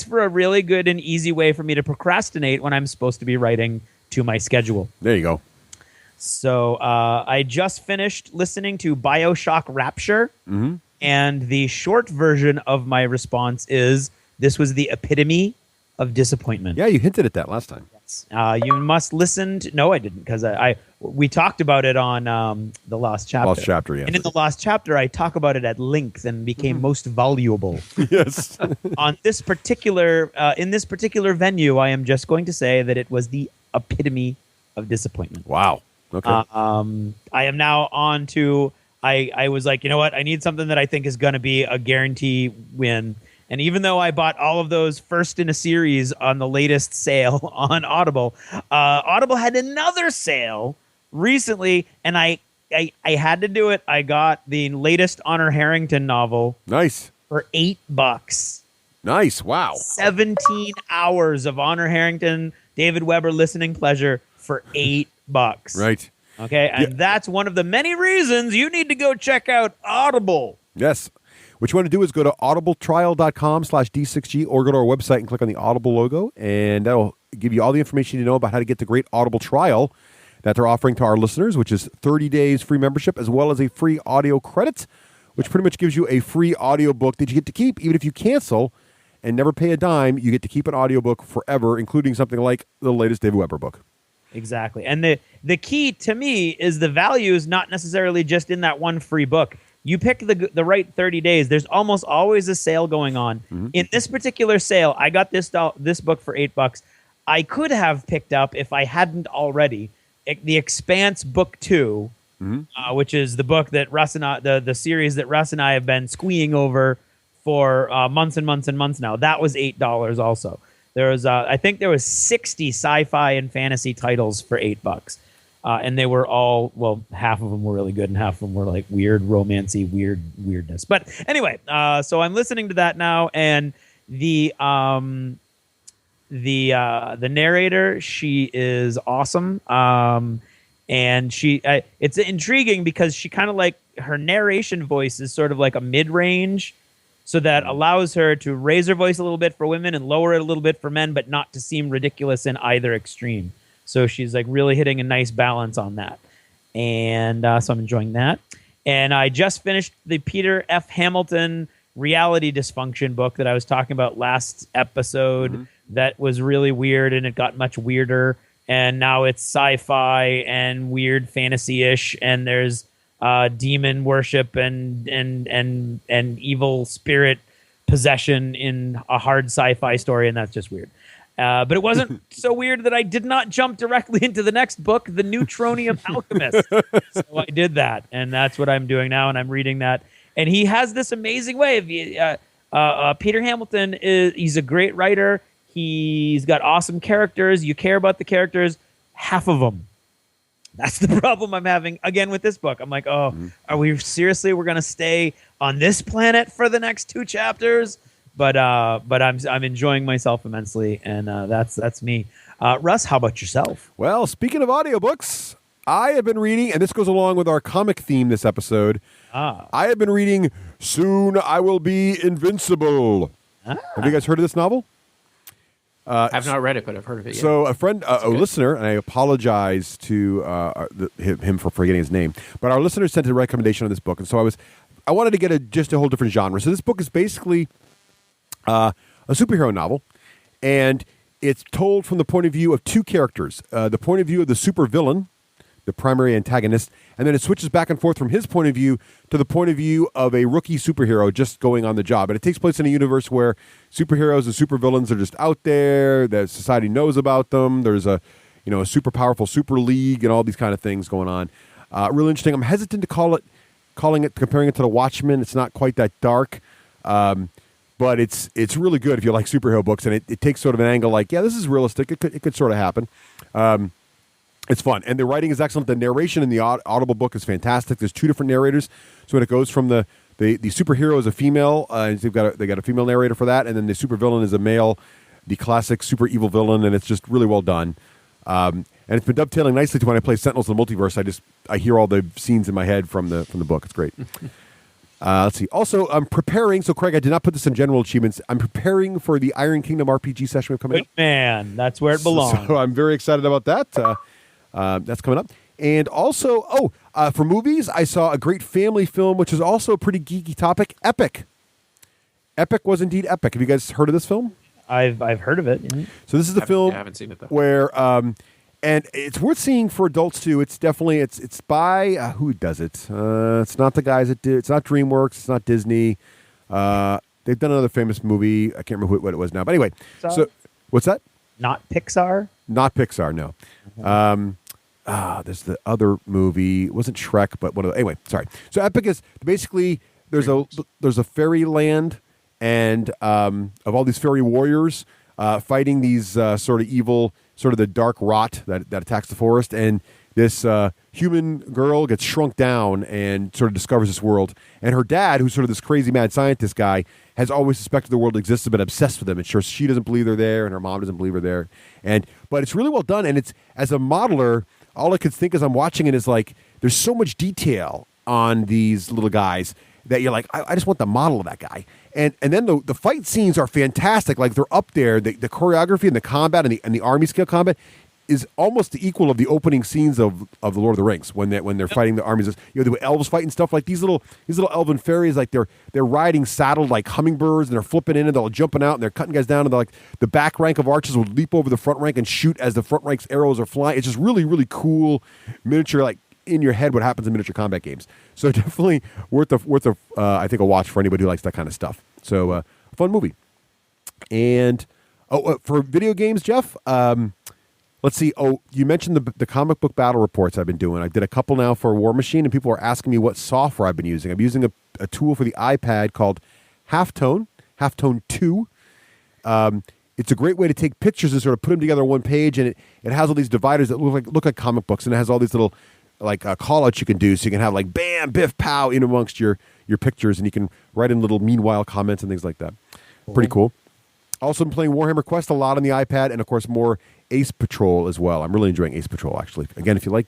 for a really good and easy way for me to procrastinate when I'm supposed to be writing to my schedule. There you go. So I just finished listening to BioShock Rapture, and the short version of my response is, this was the epitome of disappointment. Yeah, you hinted at that last time. You must listen to... No, I didn't, because we talked about it on the Lost Chapter. Lost Chapter, yes. And in the Lost Chapter, I talk about it at length and became most voluble. Yes. On this particular... in this particular venue, I am just going to say that it was the epitome of disappointment. Wow. Okay. I am now on to... I was like, you know what? I need something that I think is going to be a guarantee win. And even though I bought all of those first in a series on the latest sale on Audible, Audible had another sale recently, and I had to do it. I got the latest Honor Harrington novel Nice. for $8. Nice. Wow. 17 hours of Honor Harrington, David Weber listening pleasure for $8. Right. Okay, and that's one of the many reasons you need to go check out Audible. Yes. What you want to do is go to audibletrial.com/D6G or go to our website and click on the Audible logo, and that'll give you all the information you know about how to get the great Audible trial that they're offering to our listeners, which is 30 days free membership as well as a free audio credit, which pretty much gives you a free audiobook that you get to keep. Even if you cancel and never pay a dime, you get to keep an audiobook forever, including something like the latest David Weber book. Exactly. And the key to me is the value is not necessarily just in that one free book. You pick the right 30 days. There's almost always a sale going on. Mm-hmm. In this particular sale, I got this book for $8. I could have picked up, if I hadn't already, The Expanse Book 2, which is the book that Russ and I, the series that Russ and I have been squeeing over for months and months and months now. That was $8 also. There was, I think there was 60 sci-fi and fantasy titles for $8. And they were all, well, half of them were really good and half of them were like weird, romancy, weirdness. But anyway, so I'm listening to that now, and the narrator, she is awesome. And it's intriguing because she kind of like, her narration voice is sort of like a mid-range, so that allows her to raise her voice a little bit for women and lower it a little bit for men, but not to seem ridiculous in either extreme. So she's like really hitting a nice balance on that. And so I'm enjoying that. And I just finished the Peter F. Hamilton reality dysfunction book that I was talking about last episode. That was really weird, and it got much weirder. And now it's sci-fi and weird fantasy-ish, and there's demon worship and evil spirit possession in a hard sci-fi story, and that's just weird. But it wasn't so weird that I did not jump directly into the next book, The Neutronium Alchemist. So I did that, and that's what I'm doing now, and I'm reading that. And he has this amazing way of Peter Hamilton he's a great writer. He's got awesome characters. You care about the characters, half of them. That's the problem I'm having again with this book. I'm like, are we seriously? We're gonna stay on this planet for the next 2 chapters? But I'm enjoying myself immensely, and that's me. Russ, how about yourself? Well, speaking of audiobooks, I have been reading, and this goes along with our comic theme this episode. I have been reading Soon I Will Be Invincible. Have you guys heard of this novel? I've not read it, but I've heard of it. So a friend, a listener, and I apologize to him for forgetting his name, but our listener sent a recommendation on this book, and so I wanted to get just a whole different genre. So this book is basically a superhero novel, and it's told from the point of view of two characters: the point of view of the supervillain, the primary antagonist, and then it switches back and forth from his point of view to the point of view of a rookie superhero just going on the job. And it takes place in a universe where superheroes and supervillains are just out there, that society knows about them. There's a super powerful super league and all these kind of things going on. Really interesting. I'm hesitant to comparing it to The Watchmen. It's not quite that dark. But it's really good if you like superhero books, and it takes sort of an angle like, yeah, this is realistic. It could sort of happen. It's fun, and the writing is excellent. The narration in the Audible book is fantastic. There's two different narrators, so when it goes from the superhero is a female, they got a female narrator for that, and then the supervillain is a male, the classic super evil villain, and it's just really well done. And it's been dovetailing nicely to when I play Sentinels in the Multiverse. I hear all the scenes in my head from the book. It's great. Let's see. Also, I'm preparing. So, Craig, I did not put this in general achievements. I'm preparing for the Iron Kingdom RPG session we have coming up. Man, that's where it belongs. So I'm very excited about that. That's coming up. And also, for movies, I saw a great family film, which is also a pretty geeky topic, Epic. Epic was indeed epic. Have you guys heard of this film? I've heard of it. Yeah. So this is the film I haven't seen it, though. Where, and it's worth seeing for adults, too. It's definitely, it's by, who does it? It's not the guys that did, it's not DreamWorks, it's not Disney. They've done another famous movie. I can't remember what it was now. But anyway, so what's that? Not Pixar? Not Pixar, no. There's the other movie. It wasn't Shrek, but one of the, anyway, sorry. So Epic is basically there's a fairyland and of all these fairy warriors fighting these sort of evil, sort of the dark rot that attacks the forest, and this human girl gets shrunk down and sort of discovers this world. And her dad, who's sort of this crazy mad scientist guy, has always suspected the world exists, been obsessed with them. And sure, she doesn't believe they're there, and her mom doesn't believe her there. But it's really well done. And it's, as a modeler, all I could think as I'm watching it is like, there's so much detail on these little guys that you're like, I just want the model of that guy. And then the fight scenes are fantastic. Like, they're up there. The choreography and the combat and the army scale combat is almost the equal of the opening scenes of the Lord of the Rings when they're fighting the armies. The elves fighting stuff, like these little elven fairies, like they're riding saddled like hummingbirds, and they're flipping in and they're jumping out and they're cutting guys down, and they're like, the back rank of archers will leap over the front rank and shoot as the front rank's arrows are flying. It's just really, really cool miniature, like in your head what happens in miniature combat games. So definitely worth a I think a watch for anybody who likes that kind of stuff. So a fun movie. And for video games, Jeff. Let's see. Oh, you mentioned the comic book battle reports I've been doing. I did a couple now for War Machine, and people are asking me what software I've been using. I'm using a tool for the iPad called Halftone 2. It's a great way to take pictures and sort of put them together on one page, and it has all these dividers that look like comic books, and it has all these little call-outs you can do, so you can have like bam, biff, pow in amongst your pictures, and you can write in little meanwhile comments and things like that. Pretty cool. Also, I'm playing Warhammer Quest a lot on the iPad, and of course more Ace Patrol as well. I'm really enjoying Ace Patrol, actually. Again, if you like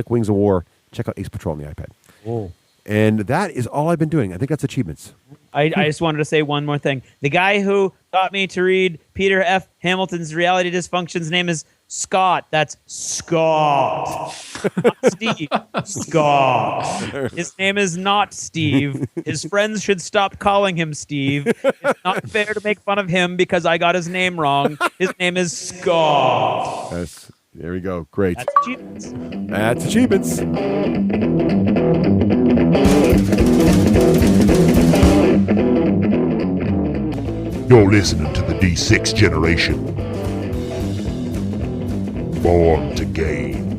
Wings of War, check out Ace Patrol on the iPad. Whoa. And that is all I've been doing. I think that's achievements. I just wanted to say one more thing. The guy who taught me to read Peter F. Hamilton's Reality Dysfunction's name is Scott. That's Scott. Not Steve. Scott. His name is not Steve. His friends should stop calling him Steve. It's not fair to make fun of him because I got his name wrong. His name is Scott. Yes. There we go. Great. That's achievements. That's achievements. You're listening to the D6 generation. Born to gain.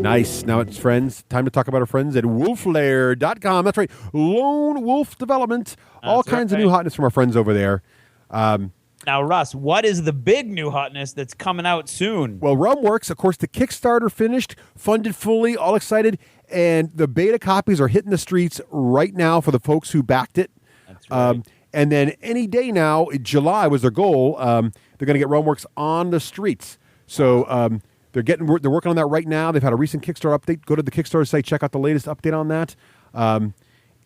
Nice. Now it's friends. Time to talk about our friends at wolflair.com. That's right. Lone Wolf Development. All kinds of new hotness from our friends over there. Now, Russ, what is the big new hotness that's coming out soon? Well, Realmworks, of course, the Kickstarter finished, funded fully, all excited, and the beta copies are hitting the streets right now for the folks who backed it. That's right. And then any day now, July was their goal. They're going to get Realmworks on the streets. So they're working on that right now. They've had a recent Kickstarter update. Go to the Kickstarter site, check out the latest update on that.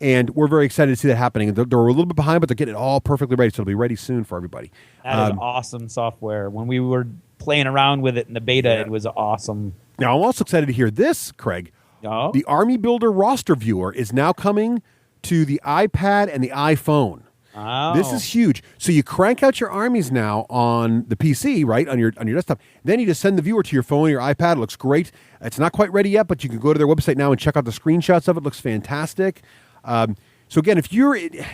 And we're very excited to see that happening. They're a little bit behind, but they're getting it all perfectly ready. So it'll be ready soon for everybody. That is awesome software. When we were playing around with it in the beta, it was awesome. Now, I'm also excited to hear this, Craig. Oh? The Army Builder roster viewer is now coming to the iPad and the iPhone. Oh. This is huge. So you crank out your armies now on the PC, right, on your desktop. Then you just send the viewer to your phone or your iPad. It looks great. It's not quite ready yet, but you can go to their website now and check out the screenshots of it. It looks fantastic. So again,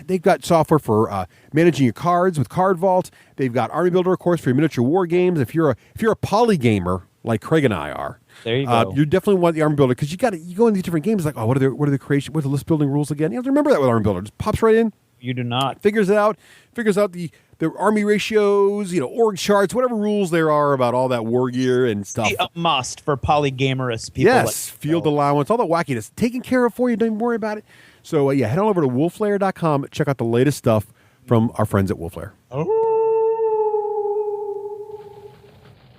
they've got software for managing your cards with Card Vault. They've got Army Builder, of course, for your miniature war games. If you're a poly gamer like Craig and I are, there you go. You definitely want the Army Builder because you go in these different games like, oh, what are the list building rules again? You have to remember that with Army Builder. It just pops right in. You do not. Figures it out. Figures out the army ratios, org charts, whatever rules there are about all that war gear and stuff. A must for polygamorous people. Yes, field allowance, all that wackiness taken care of for you. Don't even worry about it. So head on over to wolflair.com. Check out the latest stuff from our friends at Wolflair.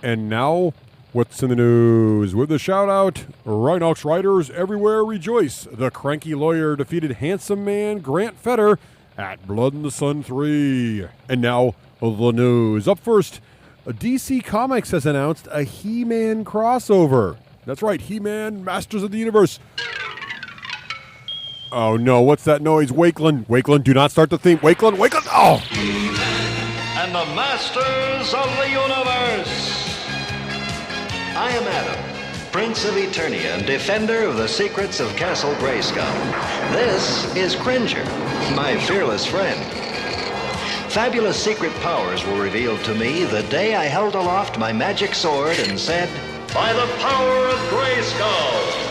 And now, what's in the news? With a shout out, Rhinox Riders everywhere rejoice. The cranky lawyer defeated handsome man Grant Fetter at Blood in the Sun 3. And now, the news. Up first, DC Comics has announced a He-Man crossover. That's right, He-Man, Masters of the Universe. Oh no, what's that noise? Wakeland, do not start the theme. Wakeland, oh! And the Masters of the Universe. I am Adam, Prince of Eternia and defender of the secrets of Castle Grayskull. This is Cringer, my fearless friend. Fabulous secret powers were revealed to me the day I held aloft my magic sword and said, "By the power of Grayskull!"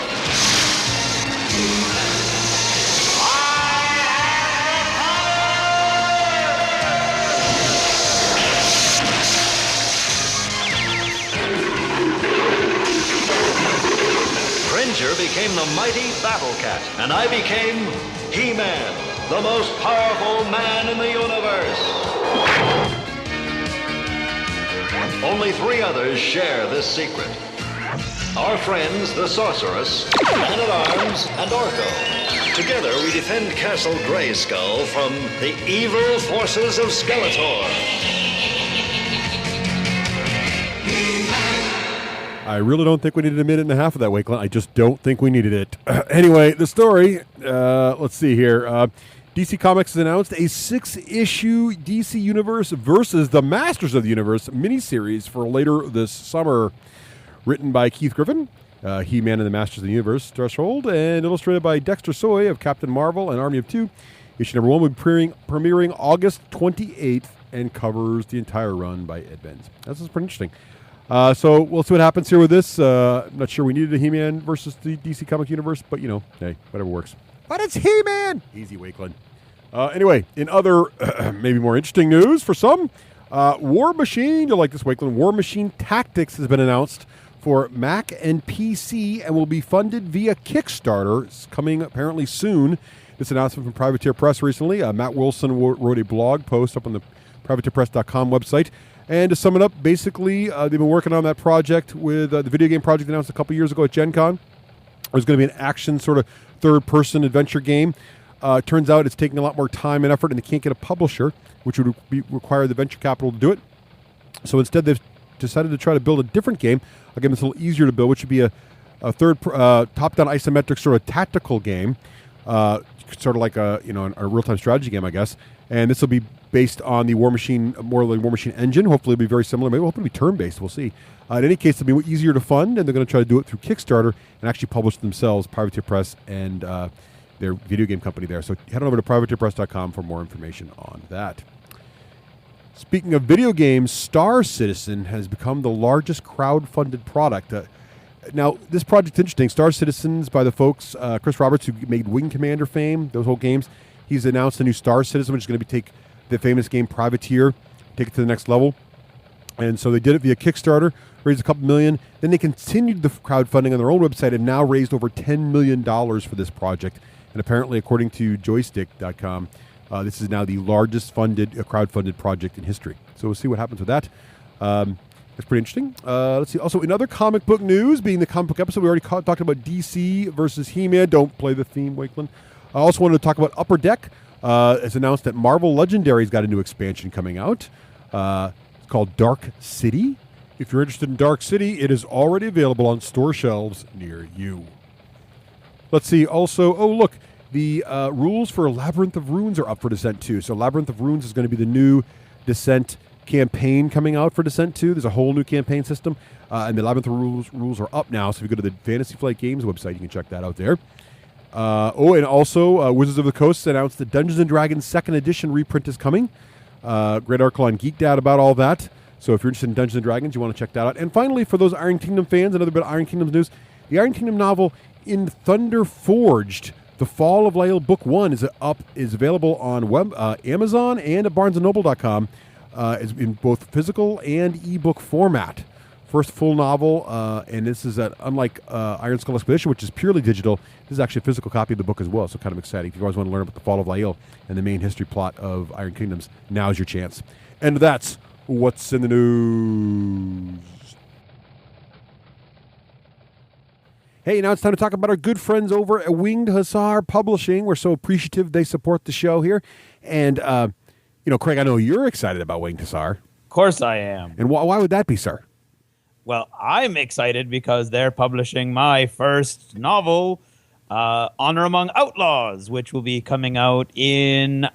Cringer became the mighty Battle Cat, and I became He-Man, the most powerful man in the universe. Only 3 others share this secret. Our friends, the Sorceress, Man-at-Arms, and Orko. Together we defend Castle Grayskull from the evil forces of Skeletor. I really don't think we needed a minute and a half of that, Wakeland. I just don't think we needed it. Anyway, the story, let's see here. DC Comics has announced a 6-issue DC Universe versus the Masters of the Universe miniseries for later this summer. Written by Keith Griffin, He-Man and the Masters of the Universe Threshold, and illustrated by Dexter Soy of Captain Marvel and Army of Two. Issue number 1 will be premiering August 28th and covers the entire run by Ed Benz. This is pretty interesting. So we'll see what happens here with this. I'm not sure we needed a He-Man versus the DC Comics universe, but hey, whatever works. But it's He-Man! Easy, Wakeland. Anyway, in other maybe more interesting news for some, War Machine, you'll like this, Wakeland, War Machine Tactics has been announced for Mac and PC and will be funded via Kickstarter. It's coming apparently soon. This announcement from Privateer Press recently. Matt Wilson wrote a blog post up on the privateerpress.com website. And to sum it up, basically, they've been working on that project with the video game project announced a couple years ago at Gen Con. It was going to be an action sort of third-person adventure game. Turns out it's taking a lot more time and effort, and they can't get a publisher, which would require the venture capital to do it. So instead, they've decided to try to build a different game, a game that's a little easier to build, which would be a third top-down isometric sort of tactical game, sort of like a real-time strategy game, I guess. And this will be based on the War Machine engine. Hopefully, it'll be very similar. Maybe hopefully it'll be turn-based. We'll see. In any case, it'll be easier to fund, and they're going to try to do it through Kickstarter and actually publish themselves, Privateer Press and their video game company there. So head on over to privateerpress.com for more information on that. Speaking of video games, Star Citizen has become the largest crowd-funded product. Now, this project's interesting. Star Citizen's by the folks, Chris Roberts, who made Wing Commander fame, those whole games. He's announced a new Star Citizen, which is going to take the famous game Privateer, take it to the next level. And so they did it via Kickstarter, raised a couple million. Then they continued the crowdfunding on their own website and now raised over $10 million for this project. And apparently, according to joystick.com, This is now the largest crowdfunded project in history. So we'll see what happens with that. It's pretty interesting. Let's see. Also, in other comic book news, being the comic book episode, we already talked about DC versus He-Man. Don't play the theme, Wakeland. I also wanted to talk about Upper Deck. It's announced that Marvel Legendary's got a new expansion coming out. It's called Dark City. If you're interested in Dark City, it is already available on store shelves near you. Let's see. Also, look, the rules for Labyrinth of Runes are up for Descent 2. So Labyrinth of Runes is going to be the new Descent campaign coming out for Descent 2. There's a whole new campaign system, and the Labyrinth of rules are up now. So if you go to the Fantasy Flight Games website, you can check that out there. And also, Wizards of the Coast announced that Dungeons & Dragons 2nd Edition reprint is coming. Great article on Geeked Out about all that. So if you're interested in Dungeons & Dragons, you want to check that out. And finally, for those Iron Kingdom fans, another bit of Iron Kingdom news, the Iron Kingdom novel In Thunder Forged, The Fall of Lael Book 1 is available on Amazon and at BarnesandNoble.com. Is in both physical and ebook format. First full novel, and this is unlike Iron Skull Expedition, which is purely digital. This is actually a physical copy of the book as well, so kind of exciting. If you guys want to learn about the fall of Lael and the main history plot of Iron Kingdoms, now's your chance. And that's what's in the news. Hey, now it's time to talk about our good friends over at Winged Hussar Publishing. We're so appreciative they support the show here. And, Craig, I know you're excited about Winged Hussar. Of course I am. And why would that be, sir? Well, I'm excited because they're publishing my first novel, Honor Among Outlaws, which will be coming out in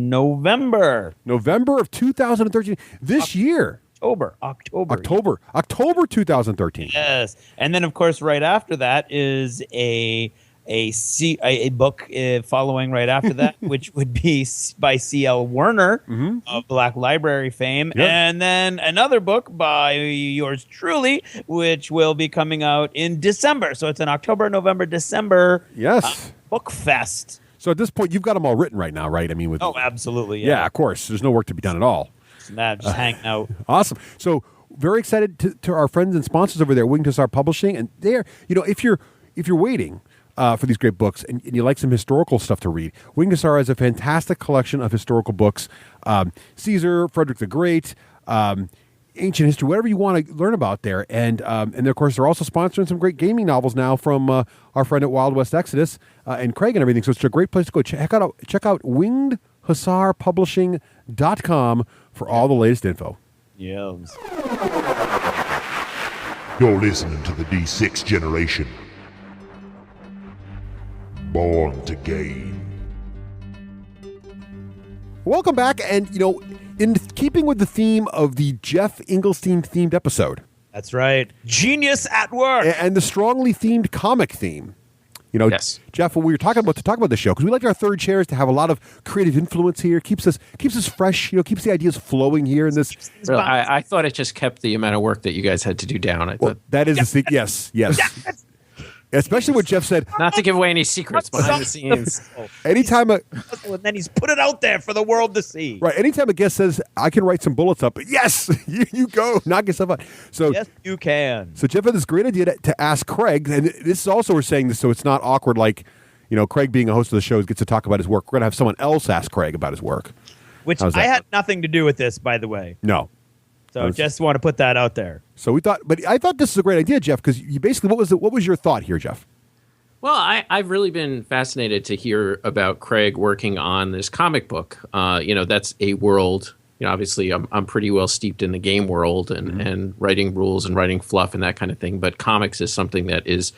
November. November of 2013. This year. October 2013. Yes. And then, of course, right after that is a book following right after that, which would be by C.L. Werner of Black Library fame. Yep. And then another book by yours truly, which will be coming out in December. So it's an October, November, December book fest. So at this point, you've got them all written right now, right? I mean, absolutely. Yeah, of course. There's no work to be done at all. Just hanging out. Awesome. So very excited to our friends and sponsors over there, Winged Hussar Publishing. And there, if you're waiting for these great books and you like some historical stuff to read, Winged Hussar has a fantastic collection of historical books. Caesar, Frederick the Great, ancient history, whatever you want to learn about there. And of course, they're also sponsoring some great gaming novels now from our friend at Wild West Exodus and Craig and everything. So it's a great place to go. Check out wingedhussarpublishing.com for all the latest info. Yes. You're listening to the D6 generation. Born to Game. Welcome back, and in keeping with the theme of the Geoff Engelstein themed episode. That's right. Genius at work. And the strongly themed comic theme. Yes. Jeff, what we were talking about to talk about the show, because we like our third chairs to have a lot of creative influence here, keeps us fresh, keeps the ideas flowing here in this. Really, I thought it just kept the amount of work that you guys had to do down. I thought that is yes. Especially what Jeff said. Not to give away any secrets behind the scenes. Anytime and then he's put it out there for the world to see. Right. Anytime a guest says, I can write some bullets up, yes, you go, knock yourself out. So yes, you can. So Jeff had this great idea to ask Craig, and this is also, we're saying this so it's not awkward, like, Craig being a host of the show gets to talk about his work. We're going to have someone else ask Craig about his work. Which I had nothing to do with this, by the way. No. So just want to put that out there. So I thought this was a great idea, Jeff, because you basically, what was your thought here, Jeff? Well, I've really been fascinated to hear about Craig working on this comic book. That's a world. Obviously, I'm pretty well steeped in the game world and writing rules and writing fluff and that kind of thing. But comics is something that is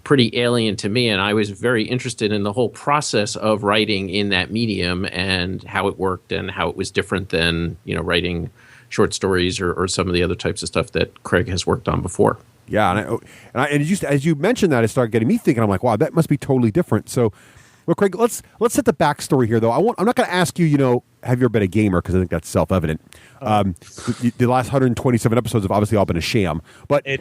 pretty alien to me, and I was very interested in the whole process of writing in that medium and how it worked and how it was different than writing short stories or some of the other types of stuff that Craig has worked on before. Yeah, and as you mentioned that, it started getting me thinking. I'm like, wow, that must be totally different. So, well, Craig, let's set the backstory here, though. I'm not going to ask you, have you ever been a gamer? Because I think that's self-evident. The last 127 episodes have obviously all been a sham. But I'm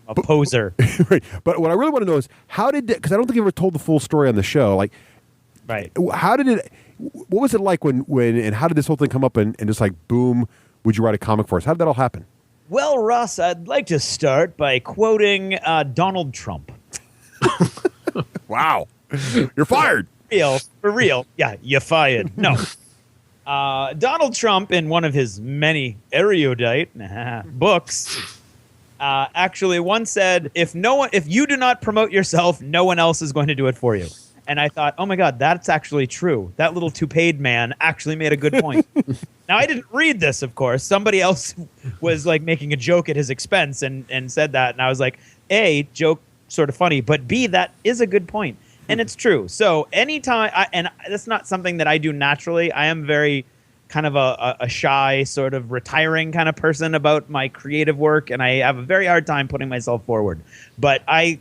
a poser. Right. But what I really want to know is because I don't think you ever told the full story on the show. Like, right? What was it like when and how did this whole thing come up and just like boom? Would you write a comic for us? How did that all happen? Well, Russ, I'd like to start by quoting Donald Trump. Wow. You're fired. For real. Yeah, you fired. No. Donald Trump, in one of his many erudite books, actually once said, if you do not promote yourself, no one else is going to do it for you. And I thought, oh my God, that's actually true. That little toupeed man actually made a good point. Now, I didn't read this, of course. Somebody else was like making a joke at his expense and said that. And I was like, A, joke sort of funny, but B, that is a good point. And it's true. So anytime, and that's not something that I do naturally. I am very kind of a shy, sort of retiring kind of person about my creative work, and I have a very hard time putting myself forward. But I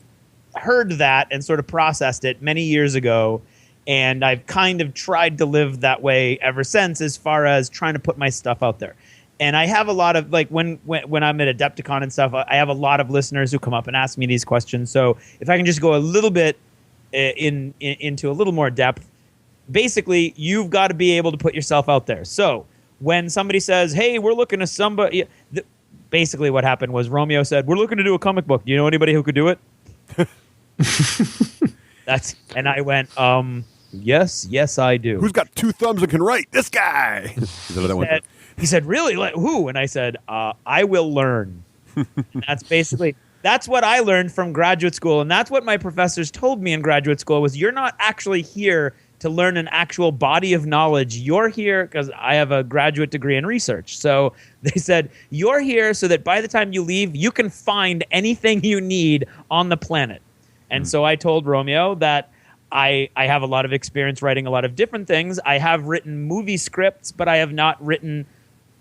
heard that and sort of processed it many years ago, and I've kind of tried to live that way ever since, as far as trying to put my stuff out there. And I have a lot of, like, when I'm at Adepticon and stuff, I have a lot of listeners who come up and ask me these questions. So if I can just go a little bit into a little more depth, basically, you've got to be able to put yourself out there. So when somebody says, hey, we're looking to somebody, basically what happened was Romeo said, we're looking to do a comic book. Do you know anybody who could do it? And I went, yes, I do. Who's got 2 thumbs and can write? This guy. He said, really? Like, who? And I said, I will learn. And that's what I learned from graduate school. And that's what my professors told me in graduate school was, you're not actually here to learn an actual body of knowledge. You're here because I have a graduate degree in research. So they said, you're here so that by the time you leave, you can find anything you need on the planet. And so I told Romeo that I have a lot of experience writing a lot of different things. I have written movie scripts, but I have not written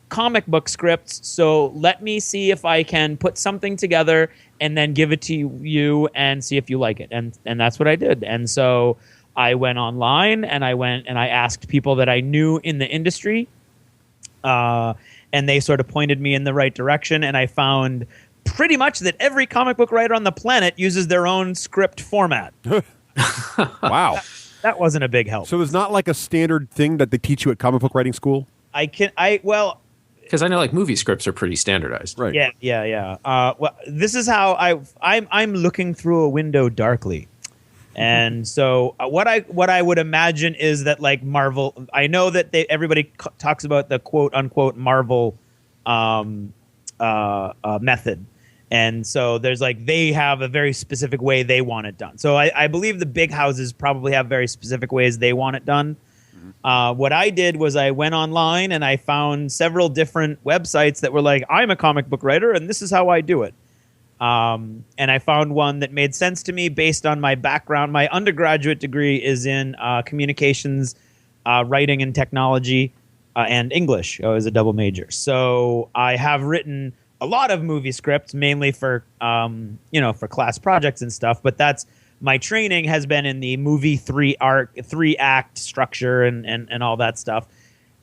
comic book scripts. So let me see if I can put something together and then give it to you and see if you like it. And that's what I did. And so I went online and I asked people that I knew in the industry, and they sort of pointed me in the right direction. And I found pretty much that every comic book writer on the planet uses their own script format. Wow. That wasn't a big help. So there's not like a standard thing that they teach you at comic book writing school? Because I know like movie scripts are pretty standardized. Right. Yeah. Well, this is how I'm looking through a window darkly. And so what I would imagine is that, like, Marvel, I know that everybody talks about the quote unquote Marvel method. And so there's like, they have a very specific way they want it done. So I believe the big houses probably have very specific ways they want it done. What I did was I went online and I found several different websites that were like, I'm a comic book writer and this is how I do it. And I found one that made sense to me based on my background. My undergraduate degree is in communications, writing and technology, and English. I was a double major. So I have written a lot of movie scripts, mainly for for class projects and stuff. But my training has been in the movie 3-act structure and all that stuff.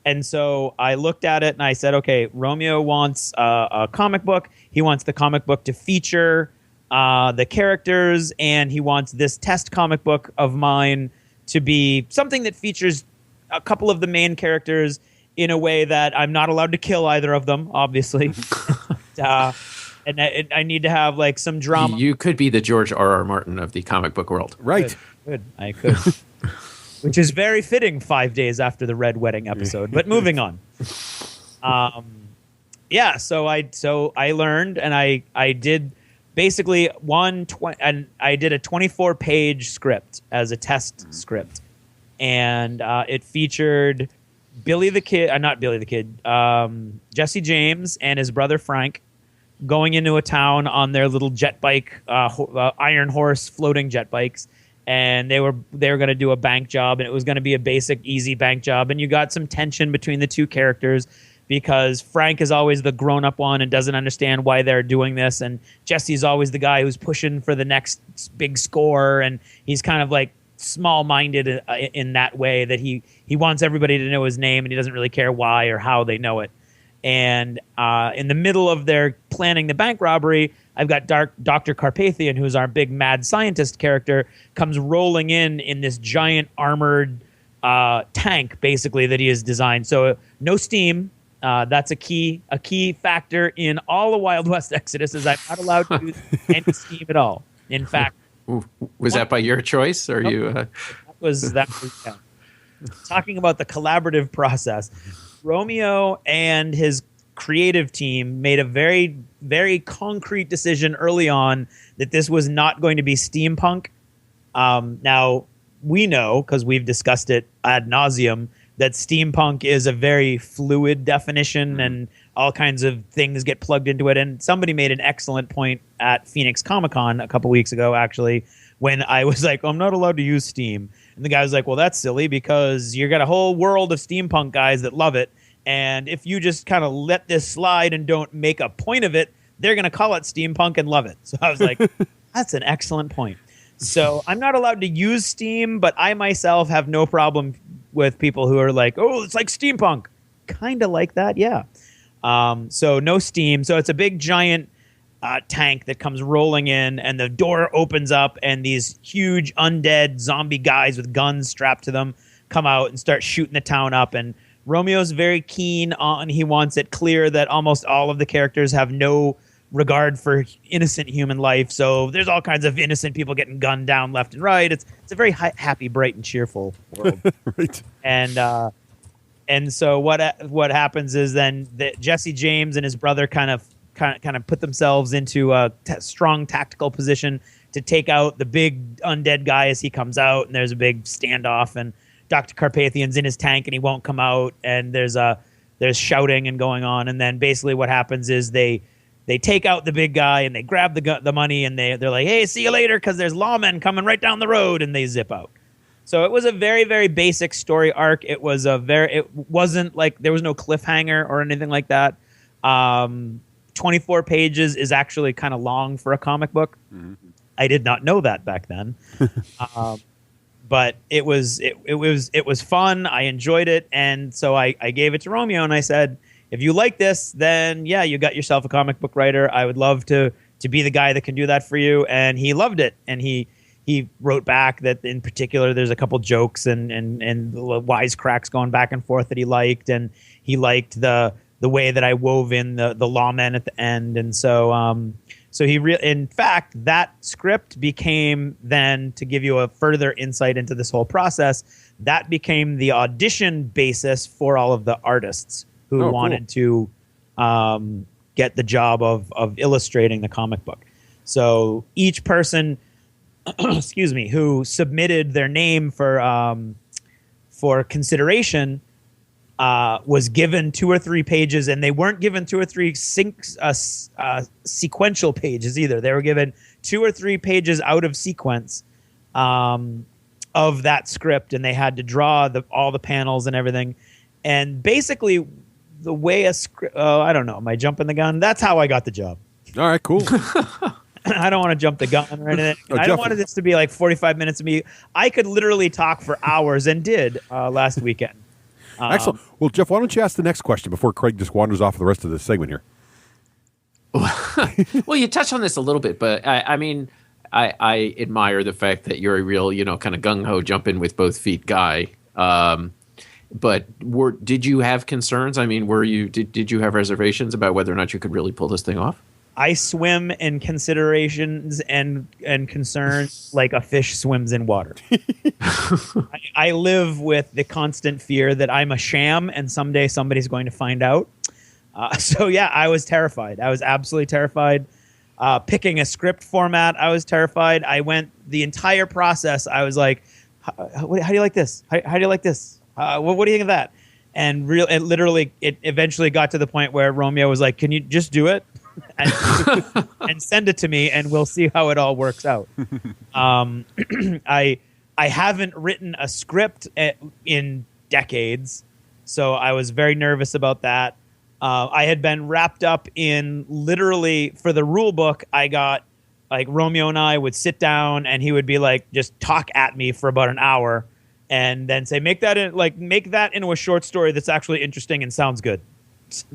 And so I looked at it and I said, okay, Romeo wants a comic book. He wants the comic book to feature the characters, and he wants this test comic book of mine to be something that features a couple of the main characters in a way that I'm not allowed to kill either of them, obviously. And I need to have like some drama. You could be the George R.R. Martin of the comic book world. Right. Good. I could. Which is very fitting 5 days after the Red Wedding episode. But moving on. So I learned, and I did basically and I did a 24-page script as a test script. And it featured Jesse James and his brother Frank going into a town on their little jet bike, Iron Horse floating jet bikes. And they were going to do a bank job, and it was going to be a basic, easy bank job. And you got some tension between the two characters because Frank is always the grown-up one and doesn't understand why they're doing this. And Jesse's always the guy who's pushing for the next big score. And he's kind of like small-minded in that way that he wants everybody to know his name, and he doesn't really care why or how they know it. And in the middle of their planning the bank robbery, I've got Dr. Carpathian, who's our big mad scientist character, comes rolling in this giant armored tank, basically, that he has designed. So no steam. That's a key factor in all the Wild West Exodus, is I'm not allowed to use any steam at all. In fact, was that by your choice, or you? was yeah. Talking about the collaborative process. Romeo and his creative team made a very, very concrete decision early on that this was not going to be steampunk. Now, we know, because we've discussed it ad nauseum, that steampunk is a very fluid definition and all kinds of things get plugged into it. And somebody made an excellent point at Phoenix Comic-Con a couple weeks ago, actually, when I was like, I'm not allowed to use Steam. And the guy was like, well, that's silly because you got a whole world of steampunk guys that love it. And if you just kind of let this slide and don't make a point of it, they're going to call it steampunk and love it. So I was like, that's an excellent point. So I'm not allowed to use Steam, but I myself have no problem with people who are like, oh, it's like steampunk. Kind of like that, yeah. So no Steam. So it's a big giant tank that comes rolling in, and the door opens up, and these huge undead zombie guys with guns strapped to them come out and start shooting the town up. And Romeo's very keen on, he wants it clear that almost all of the characters have no regard for innocent human life. So there's all kinds of innocent people getting gunned down left and right. It's a very happy, bright, and cheerful world. Right. And so what happens is then Jesse James and his brother kind of put themselves into a strong tactical position to take out the big undead guy as he comes out, and there's a big standoff, and Dr. Carpathian's in his tank and he won't come out, and there's shouting and going on, and then basically what happens is they take out the big guy and they grab the money, and they're like, hey, see you later, because there's lawmen coming right down the road, and they zip out. So it was a very, very basic story arc. It wasn't like there was no cliffhanger or anything like that. 24 pages is actually kind of long for a comic book. Mm-hmm. I did not know that back then. But it was fun. I enjoyed it. And so I gave it to Romeo and I said, if you like this, then yeah, you got yourself a comic book writer. I would love to be the guy that can do that for you. And he loved it. And he wrote back that in particular, there's a couple jokes and wisecracks going back and forth that he liked. And he liked the way that I wove in the lawmen at the end. And so, in fact, that script became then, to give you a further insight into this whole process, that became the audition basis for all of the artists who wanted to get the job of illustrating the comic book. So each person, excuse me, who submitted their name for consideration was given 2 or 3 pages, and they weren't given 2 or 3 sequential pages either. They were given 2 or 3 pages out of sequence of that script, and they had to draw all the panels and everything. And basically, the way a script, I don't know, am I jumping the gun? That's how I got the job. All right, cool. I don't want to jump the gun or anything. I don't want this to be like 45 minutes of me. I could literally talk for hours, and did last weekend. Excellent. Well, Geoff, why don't you ask the next question before Craig just wanders off the rest of this segment here? Well, you touched on this a little bit, but I mean, I admire the fact that you're a real, kind of gung-ho, jump in with both feet guy. But did you have concerns? I mean, did you have reservations about whether or not you could really pull this thing off? I swim in considerations and concerns like a fish swims in water. I live with the constant fear that I'm a sham and someday somebody's going to find out. So yeah, I was terrified. I was absolutely terrified. Picking a script format, I was terrified. I went the entire process. I was like, how do you like this? How do you like this? What do you think of that? And it eventually got to the point where Romeo was like, can you just do it? and send it to me, and we'll see how it all works out. I haven't written a script in decades, so I was very nervous about that. I had been wrapped up in, literally, for the rule book, I got, like, Romeo and I would sit down, and he would be like, just talk at me for about an hour, and then say, make that into a short story that's actually interesting and sounds good.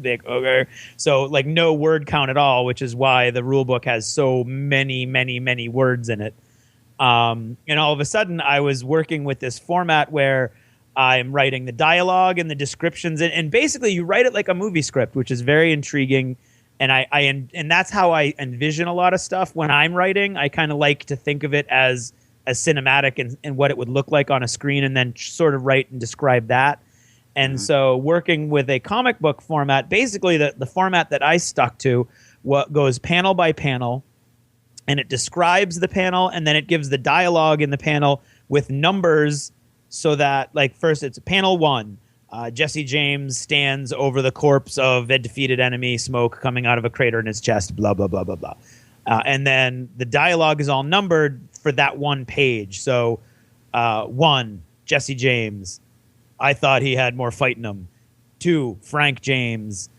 Big, okay. So like no word count at all, which is why the rule book has so many, many, many words in it. And all of a sudden I was working with this format where I'm writing the dialogue and the descriptions, and basically you write it like a movie script, which is very intriguing. And and that's how I envision a lot of stuff when I'm writing. I kind of like to think of it as cinematic and what it would look like on a screen, and then sort of write and describe that. And so working with a comic book format, basically the format that I stuck to goes panel by panel, and it describes the panel, and then it gives the dialogue in the panel with numbers, so that, like, first it's panel 1. Jesse James stands over the corpse of a defeated enemy, smoke coming out of a crater in his chest, blah, blah, blah, blah, blah. And then the dialogue is all numbered for that one page. So 1, Jesse James, I thought he had more fight in him. 2, Frank James,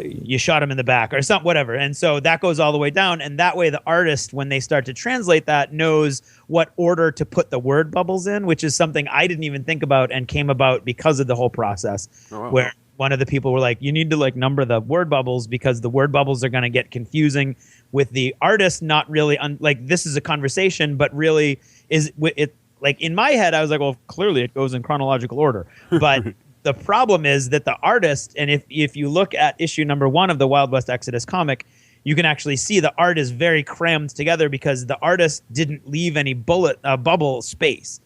you shot him in the back, or something, whatever. And so that goes all the way down. And that way the artist, when they start to translate that, knows what order to put the word bubbles in, which is something I didn't even think about and came about because of the whole process. Oh, wow. Where one of the people were like, you need to like number the word bubbles, because the word bubbles are going to get confusing with the artist not really like, this is a conversation, but really is it, like, in my head, I was like, well, clearly it goes in chronological order. But the problem is that the artist, and if you look at issue number 1 of the Wild West Exodus comic, you can actually see the art is very crammed together because the artist didn't leave any bubble space.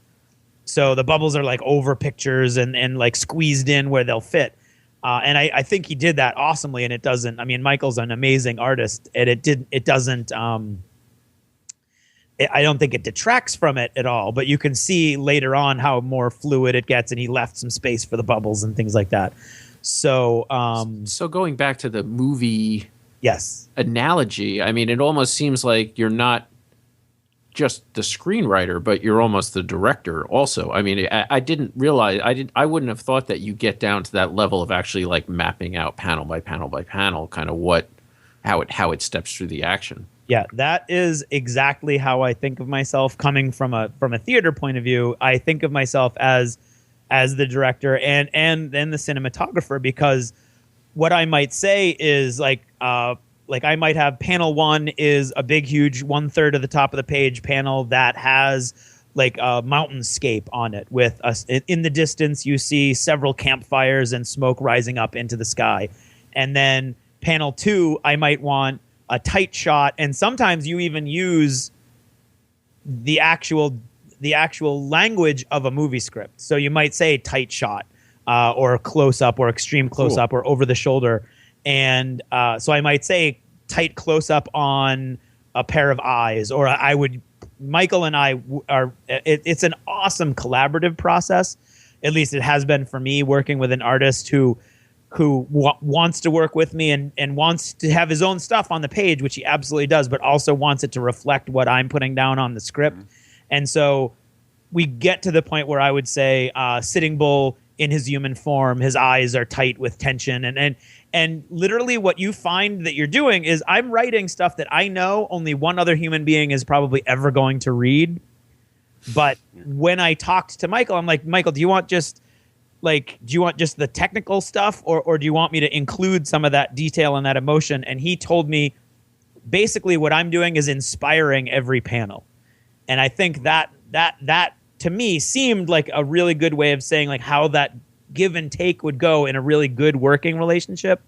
So the bubbles are like over pictures and like squeezed in where they'll fit. And I think he did that awesomely, and it doesn't. I mean, Michael's an amazing artist, and it doesn't. I don't think it detracts from it at all, but you can see later on how more fluid it gets, and he left some space for the bubbles and things like that. So, so going back to the movie, yes, analogy, I mean, it almost seems like you're not just the screenwriter, but you're almost the director also. I mean, I didn't realize, I wouldn't have thought that you get down to that level of actually like mapping out panel by panel by panel, kind of how it steps through the action. Yeah, that is exactly how I think of myself. Coming from a theater point of view, I think of myself as the director and then the cinematographer, because what I might say is like I might have panel 1 is a big, huge 1/3 of the top of the page panel that has like a mountainscape on it with us in the distance. You see several campfires and smoke rising up into the sky, and then panel 2, I might want a tight shot, and sometimes you even use the actual language of a movie script. So you might say tight shot, or close up, or extreme close up, or over the shoulder, and so I might say tight close up on a pair of eyes, or Michael and I are. It's an awesome collaborative process. At least it has been for me, working with an artist who wants to work with me and wants to have his own stuff on the page, which he absolutely does, but also wants it to reflect what I'm putting down on the script. And so we get to the point where I would say Sitting Bull in his human form, his eyes are tight with tension. And literally what you find that you're doing is I'm writing stuff that I know only one other human being is probably ever going to read. But when I talked to Michael, I'm like, Michael, do you want just the technical stuff, or do you want me to include some of that detail and that emotion? And he told me basically what I'm doing is inspiring every panel. And I think that to me seemed like a really good way of saying like how that give and take would go in a really good working relationship,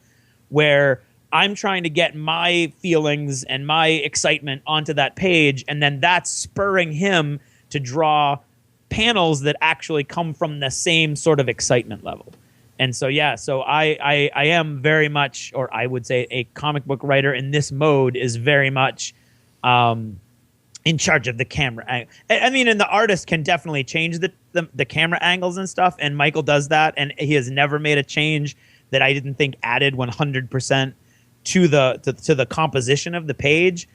where I'm trying to get my feelings and my excitement onto that page, and then that's spurring him to draw panels that actually come from the same sort of excitement level. And so, yeah, so I am very much, or I would say a comic book writer in this mode is very much in charge of the camera. I mean, and the artist can definitely change the camera angles and stuff, and Michael does that, and he has never made a change that I didn't think added 100% to the composition of the page.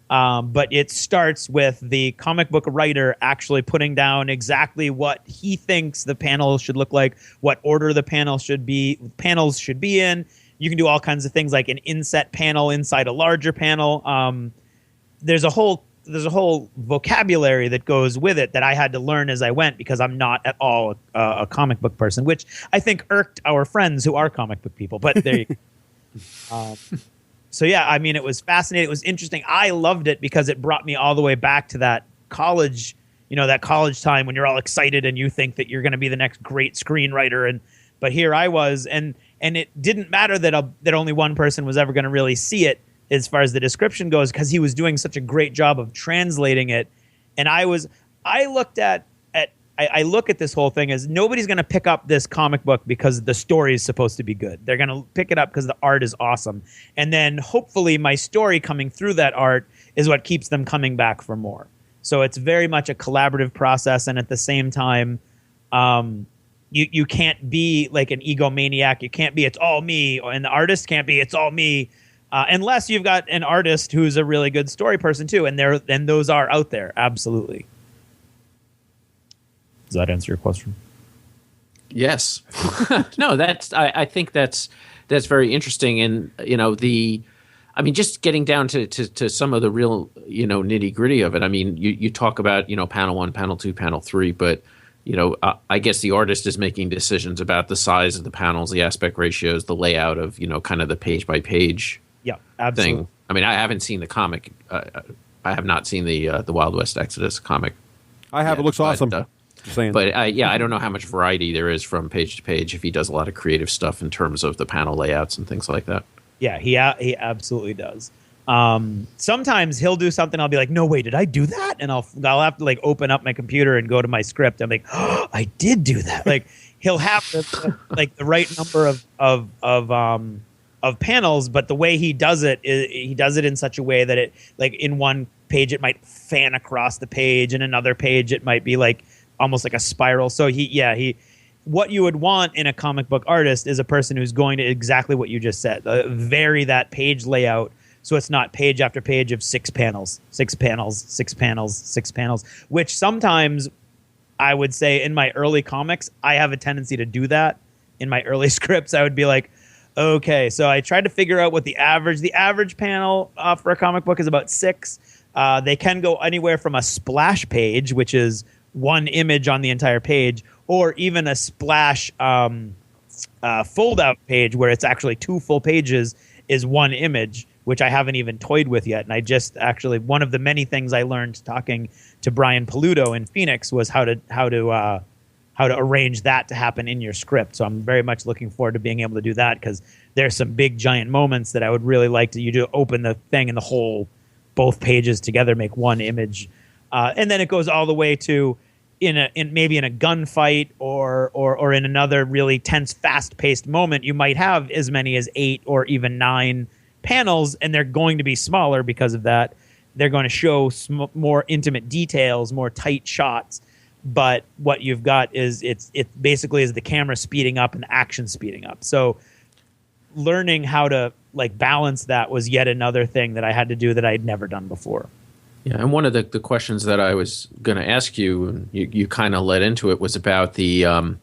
But it starts with the comic book writer actually putting down exactly what he thinks the panel should look like, what order the panels should be in. You can do all kinds of things like an inset panel inside a larger panel. There's a whole vocabulary that goes with it that I had to learn as I went, because I'm not at all a comic book person, which I think irked our friends who are comic book people. But there you go. So, yeah, I mean, it was fascinating. It was interesting. I loved it because it brought me all the way back to that college, that college time when you're all excited and you think that you're going to be the next great screenwriter. But here I was, and it didn't matter that only one person was ever going to really see it as far as the description goes, because he was doing such a great job of translating it. And I was I looked at I look at this whole thing as nobody's going to pick up this comic book because the story is supposed to be good. They're going to pick it up because the art is awesome. And then hopefully my story coming through that art is what keeps them coming back for more. So it's very much a collaborative process. And at the same time, you can't be like an egomaniac. You can't be, it's all me. And the artist can't be, it's all me. Unless you've got an artist who's a really good story person too. And those are out there. Absolutely. Does that answer your question? Yes. No, I think that's very interesting. And, just getting down to some of the real, nitty gritty of it. I mean, you talk about, panel 1, panel 2, panel 3, but, I guess the artist is making decisions about the size of the panels, the aspect ratios, the layout of, kind of the page by page absolutely. thing. I mean, I haven't seen the comic. I have not seen the Wild West Exodus comic. I have. It looks awesome. Just saying. But I don't know how much variety there is from page to page if he does a lot of creative stuff in terms of the panel layouts and things like that. Yeah, he absolutely does. Sometimes he'll do something. I'll be like, no, wait, did I do that? And I'll have to like open up my computer and go to my script. I'm like, oh, I did do that. Like he'll have the right number of panels, but the way he does it is he does it in such a way that it like in one page it might fan across the page, and another page it might be like almost like a spiral. So what you would want in a comic book artist is a person who's going to exactly what you just said, vary that page layout so it's not page after page of 6 panels, 6 panels, 6 panels, 6 panels, which sometimes I would say in my early comics, I have a tendency to do that. In my early scripts, I would be like, okay, so I tried to figure out what the average panel for a comic book is about 6. They can go anywhere from a splash page, which is one image on the entire page, or even a splash fold-out page where it's actually 2 full pages is one image, which I haven't even toyed with yet. And I just actually, one of the many things I learned talking to Brian Paluto in Phoenix was how to arrange that to happen in your script. So I'm very much looking forward to being able to do that, because there's some big giant moments that I would really like you to open the thing and the whole, both pages together make one image. And then it goes all the way to maybe in a gunfight or in another really tense, fast-paced moment, you might have as many as 8 or even 9 panels, and they're going to be smaller because of that. They're going to show more intimate details, more tight shots. But what you've got is it basically is the camera speeding up and the action speeding up. So learning how to like balance that was yet another thing that I had to do that I'd never done before. Yeah, and one of the questions that I was going to ask you, and you kind of led into it, was about the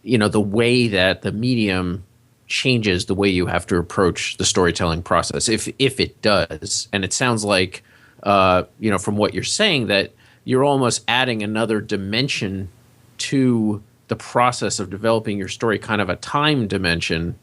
the way that the medium changes the way you have to approach the storytelling process, if it does. And it sounds like, from what you're saying, that you're almost adding another dimension to the process of developing your story, kind of a time dimension,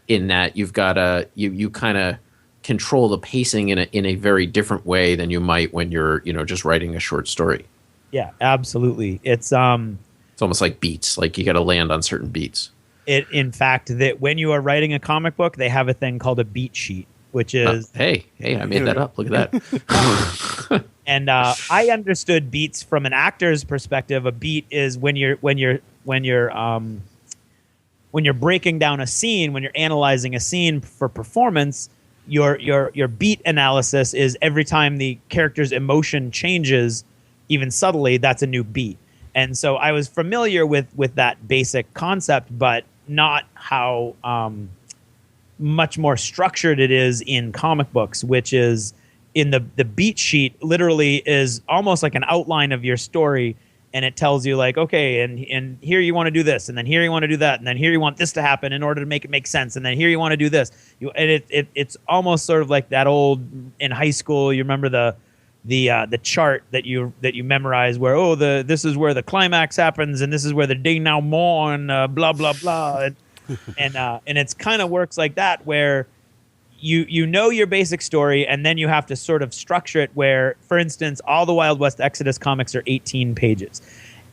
in that you've got you kind of control the pacing in a very different way than you might when you're just writing a short story. Yeah, absolutely. It's almost like beats, like you got to land on certain beats. In fact, that when you are writing a comic book, they have a thing called a beat sheet, which is hey, I made that up. Look at that. And I understood beats from an actor's perspective. A beat is when you're breaking down a scene, when you're analyzing a scene for performance. Your beat analysis is every time the character's emotion changes, even subtly, that's a new beat. And so I was familiar with that basic concept, but not how much more structured it is in comic books, which is in the beat sheet literally is almost like an outline of your story. And it tells you like, okay, and here you want to do this, and then here you want to do that, and then here you want this to happen in order to make it make sense, and then here you want to do this. It's almost sort of like that old in high school. You remember the chart that you memorize where this is where the climax happens, and this is where the denouement and blah blah blah, and it's kind of works like that where you know your basic story, and then you have to sort of structure it where, for instance, all the Wild West Exodus comics are 18 pages.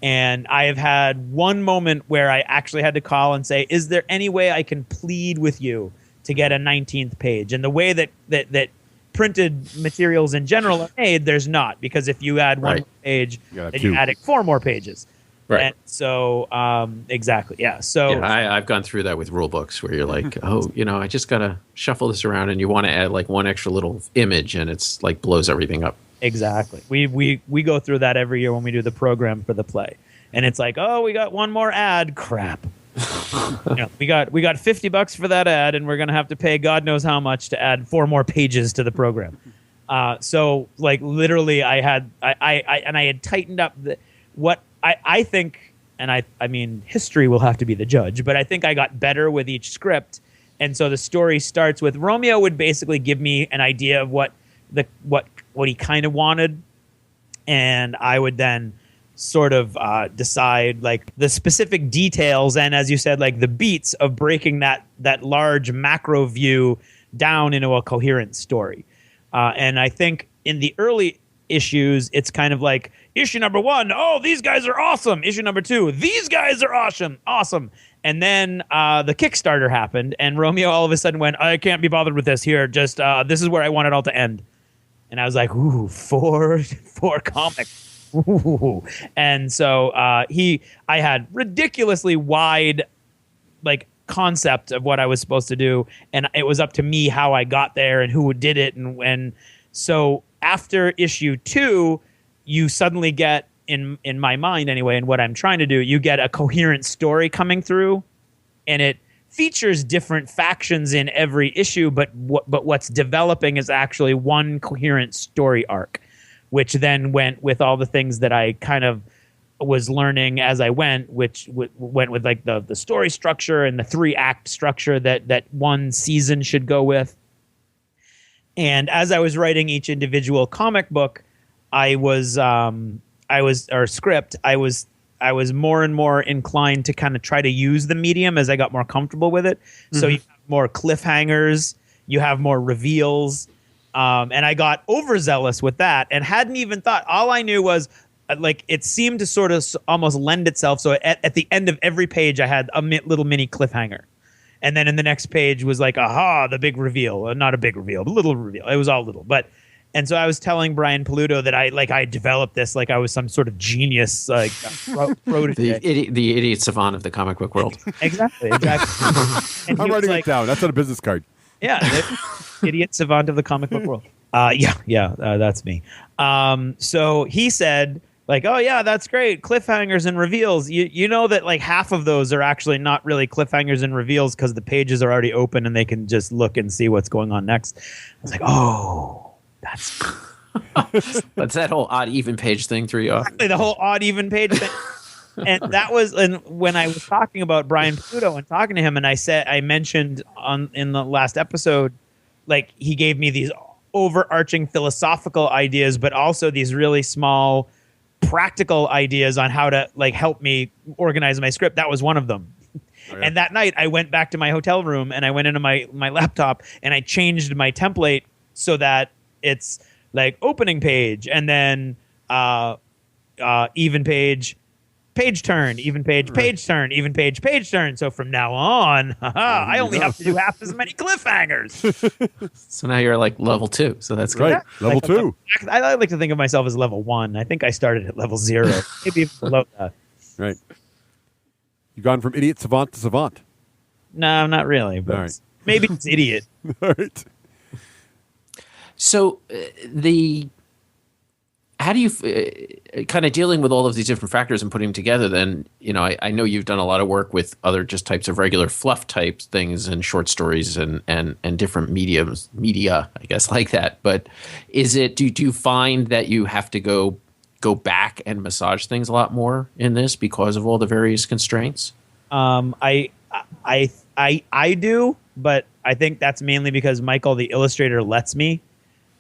And I have had one moment where I actually had to call and say, is there any way I can plead with you to get a 19th page? And the way that printed materials in general are made, there's not, because if you add one Right. more page, Yeah, then two. you're adding 4 more pages. Right. And so, exactly, yeah. So, Yeah, I've gone through that with rule books where you're like, oh, I just gotta shuffle this around, and you want to add like one extra little image, and it's like blows everything up. exactly. We go through that every year when we do the program for the play, and it's like, oh, we got one more ad. Crap. We got $50 for that ad, and we're gonna have to pay God knows how much to add 4 more pages to the program. So like literally, I had tightened up what I think, and I mean history will have to be the judge, but I think I got better with each script, and so the story starts with Romeo would basically give me an idea of what he kind of wanted, and I would then sort of decide like the specific details and, as you said, like the beats of breaking that large macro view down into a coherent story. And I think in the early issues, it's kind of like issue number 1, oh, these guys are awesome. Issue number 2, these guys are awesome. And then the Kickstarter happened, and Romeo all of a sudden went, I can't be bothered with this here. Just this is where I want it all to end. And I was like, ooh, four comics. Ooh. And so I had ridiculously wide like concept of what I was supposed to do, and it was up to me how I got there and who did it, and so after issue 2, you suddenly get in my mind anyway, and what I'm trying to do, you get a coherent story coming through, and it features different factions in every issue, but what's developing is actually one coherent story arc, which then went with all the things that I kind of was learning as I went, which went with like the story structure and the 3-act structure that one season should go with. And as I was writing each individual comic book, script, I was more and more inclined to kind of try to use the medium as I got more comfortable with it. Mm-hmm. So you have more cliffhangers, you have more reveals, and I got overzealous with that and hadn't even thought. All I knew was like it seemed to sort of almost lend itself. So at the end of every page, I had a little mini cliffhanger. And then in the next page was like, aha, the big reveal. Not a big reveal, but a little reveal. It was all little. And so I was telling Brian Paluto that I developed this like I was some sort of genius, like the idiot savant of the comic book world. Exactly. And I'm writing it down. That's on a business card. Yeah, the idiot savant of the comic book world. That's me. So he said, like, oh yeah, that's great, cliffhangers and reveals. You know that like half of those are actually not really cliffhangers and reveals because the pages are already open and they can just look and see what's going on next. I was like, oh, that's That's that whole odd even page thing threw you off. exactly the whole odd even page thing. And that was, and when I was talking about Brian Pluto and talking to him, and I mentioned in the last episode, like he gave me these overarching philosophical ideas, but also these really small practical ideas on how to like help me organize my script. That was one of them. Oh, yeah. And that night I went back to my hotel room and I went into my laptop and I changed my template so that it's like opening page and then even page, page turn, even page, page turn, even page, page turn. So from now on, I only have to do half as many cliffhangers. So now you're like level 2. So that's good. Right. Level 2. I like to think of myself as level 1. I think I started at level 0, maybe even below that. Right. You've gone from idiot savant to savant. No, not really, but right. Maybe it's idiot. All right. So how do you kind of dealing with all of these different factors and putting them together? Then, I know you've done a lot of work with other just types of regular fluff types things and short stories and different media, I guess, like that. But do you find that you have to go back and massage things a lot more in this because of all the various constraints? I do, but I think that's mainly because Michael, the illustrator, lets me.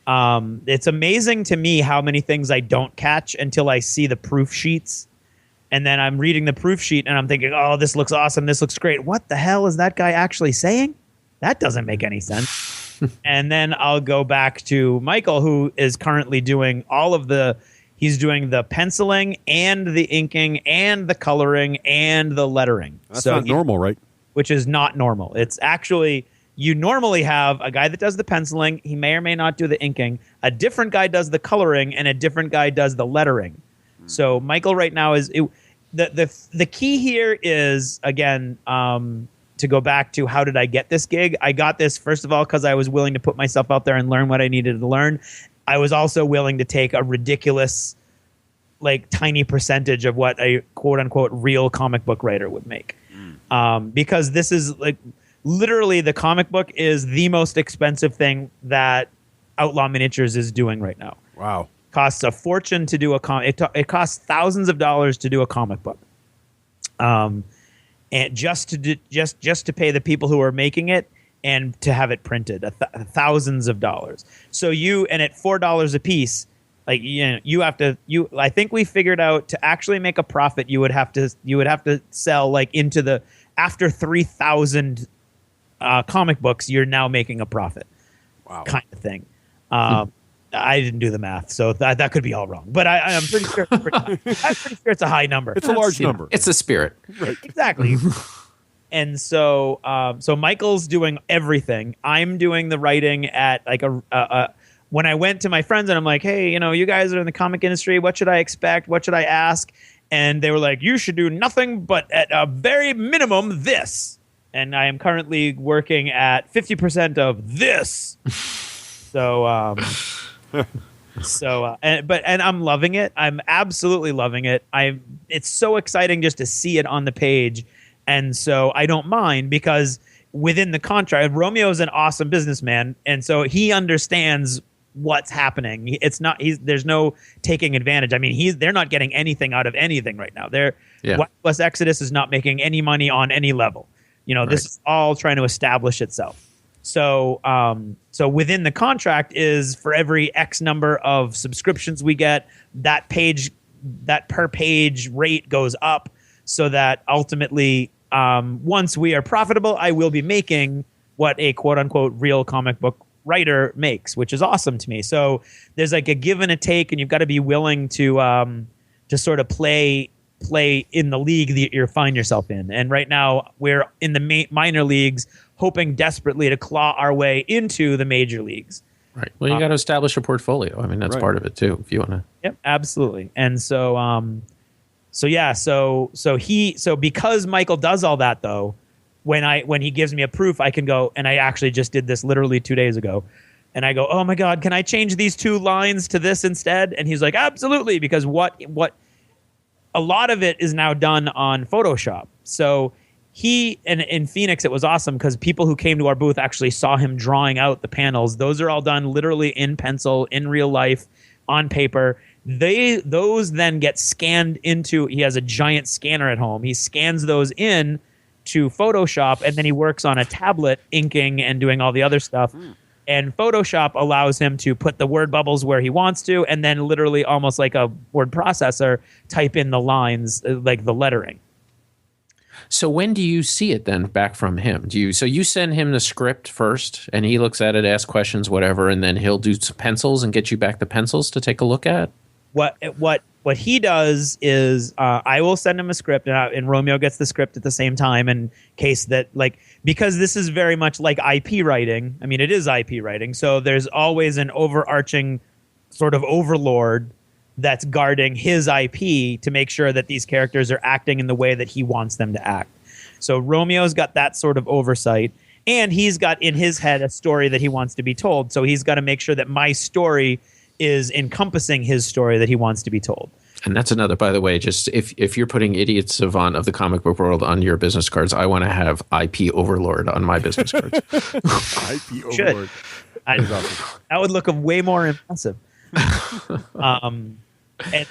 It's amazing to me how many things I don't catch until I see the proof sheets. And then I'm reading the proof sheet and I'm thinking, oh, this looks awesome. This looks great. What the hell is that guy actually saying? That doesn't make any sense. And then I'll go back to Michael, who is currently doing he's doing the penciling and the inking and the coloring and the lettering. That's not normal, right? Which is not normal. It's actually, you normally have a guy that does the penciling. He may or may not do the inking. A different guy does the coloring, and a different guy does the lettering. So Michael right now is the key here is, again, to go back to how did I get this gig? I got this, first of all, because I was willing to put myself out there and learn what I needed to learn. I was also willing to take a ridiculous, like, tiny percentage of what a quote-unquote real comic book writer would make. Because this is, like, literally the comic book is the most expensive thing that Outlaw Miniatures is doing right now. Wow. Costs a fortune to do a comic. It costs thousands of dollars to do a comic book. And just to pay the people who are making it and to have it printed, thousands of dollars. So and at $4 a piece, like, you have to. I think we figured out to actually make a profit, you would have to sell, like, into the after 3,000 comic books, you're now making a profit. Wow. Kind of thing. I didn't do the math, so that could be all wrong. But I'm pretty sure. I'm pretty sure it's a high number. It's a large number. It's a spirit. Right. Exactly. And so Michael's doing everything. I'm doing the writing at, like, when I went to my friends and I'm like, hey, you guys are in the comic industry. What should I expect? What should I ask? And they were like, you should do nothing but at a very minimum this. And I am currently working at 50% of this. So, and I'm loving it. I'm absolutely loving it. It's so exciting just to see it on the page. And so I don't mind, because within the contract, Romeo's an awesome businessman. And so he understands what's happening. There's no taking advantage. I mean, they're not getting anything out of anything right now. West Exodus is not making any money on any level. This is all trying to establish itself. So within the contract is, for every X number of subscriptions we get, that per page rate goes up, so that ultimately, once we are profitable, I will be making what a quote unquote real comic book writer makes, which is awesome to me. So there's, like, a give and a take, and you've got to be willing to sort of play in the league that you find yourself in. And right now we're in the minor leagues, hoping desperately to claw our way into the major leagues. Right. Well, you got to establish a portfolio. I mean, that's part of it too, if you want to. Yep, absolutely. And so because Michael does all that, though, when he gives me a proof, I can go, and I actually just did this literally 2 days ago, and I go, oh my God, can I change these 2 lines to this instead? And he's like, absolutely, because what a lot of it is now done on Photoshop. So and in Phoenix, it was awesome because people who came to our booth actually saw him drawing out the panels. Those are all done literally in pencil, in real life, on paper. Those then get scanned into, he has a giant scanner at home. He scans those in to Photoshop, and then he works on a tablet inking and doing all the other stuff. And Photoshop allows him to put the word bubbles where he wants to, and then literally almost like a word processor, type in the lines, like the lettering. So when do you see it then back from him? So you send him the script first, and he looks at it, asks questions, whatever, and then he'll do some pencils and get you back the pencils to take a look at? What he does is I will send him a script, and Romeo gets the script at the same time, in case that, like, because this is very much like IP writing. I mean, it is IP writing, so there's always an overarching sort of overlord that's guarding his IP to make sure that these characters are acting in the way that he wants them to act. So Romeo's got that sort of oversight, and he's got in his head a story that he wants to be told. So he's got to make sure that my story is encompassing his story that he wants to be told. And that's another, by the way, just if you're putting Idiots of the comic book world on your business cards, I want to have IP Overlord on my business cards. IP Overlord. That would look way more impressive. And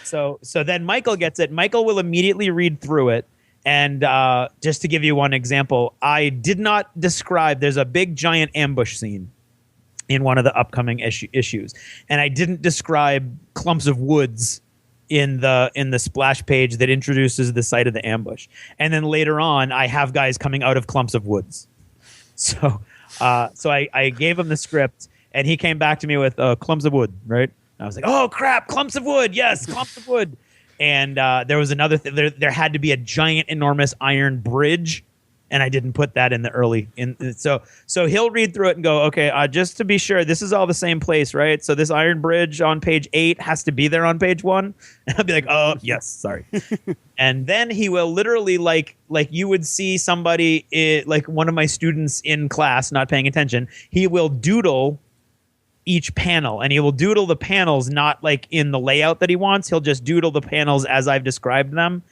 so then Michael gets it. Michael will immediately read through it. And just to give you one example, I did not describe, there's a big giant ambush scene in one of the upcoming issues. And I didn't describe clumps of woods in the splash page that introduces the site of the ambush. And then later on, I have guys coming out of clumps of woods. So I gave him the script, and he came back to me with clumps of wood, right? And I was like, oh, crap, clumps of wood. Yes, clumps of wood. And there was another thing. There had to be a giant, enormous iron bridge. and I didn't put that in the early. So he'll read through it and go, okay, just to be sure, this is all the same place, right? So this iron bridge on page 8 has to be there on page 1. And I'll be like, oh yes, sorry. And then he will literally like you would see somebody, like one of my students in class not paying attention. He will doodle each panel, and he will doodle the panels not like in the layout that he wants. He'll just doodle the panels as I've described them.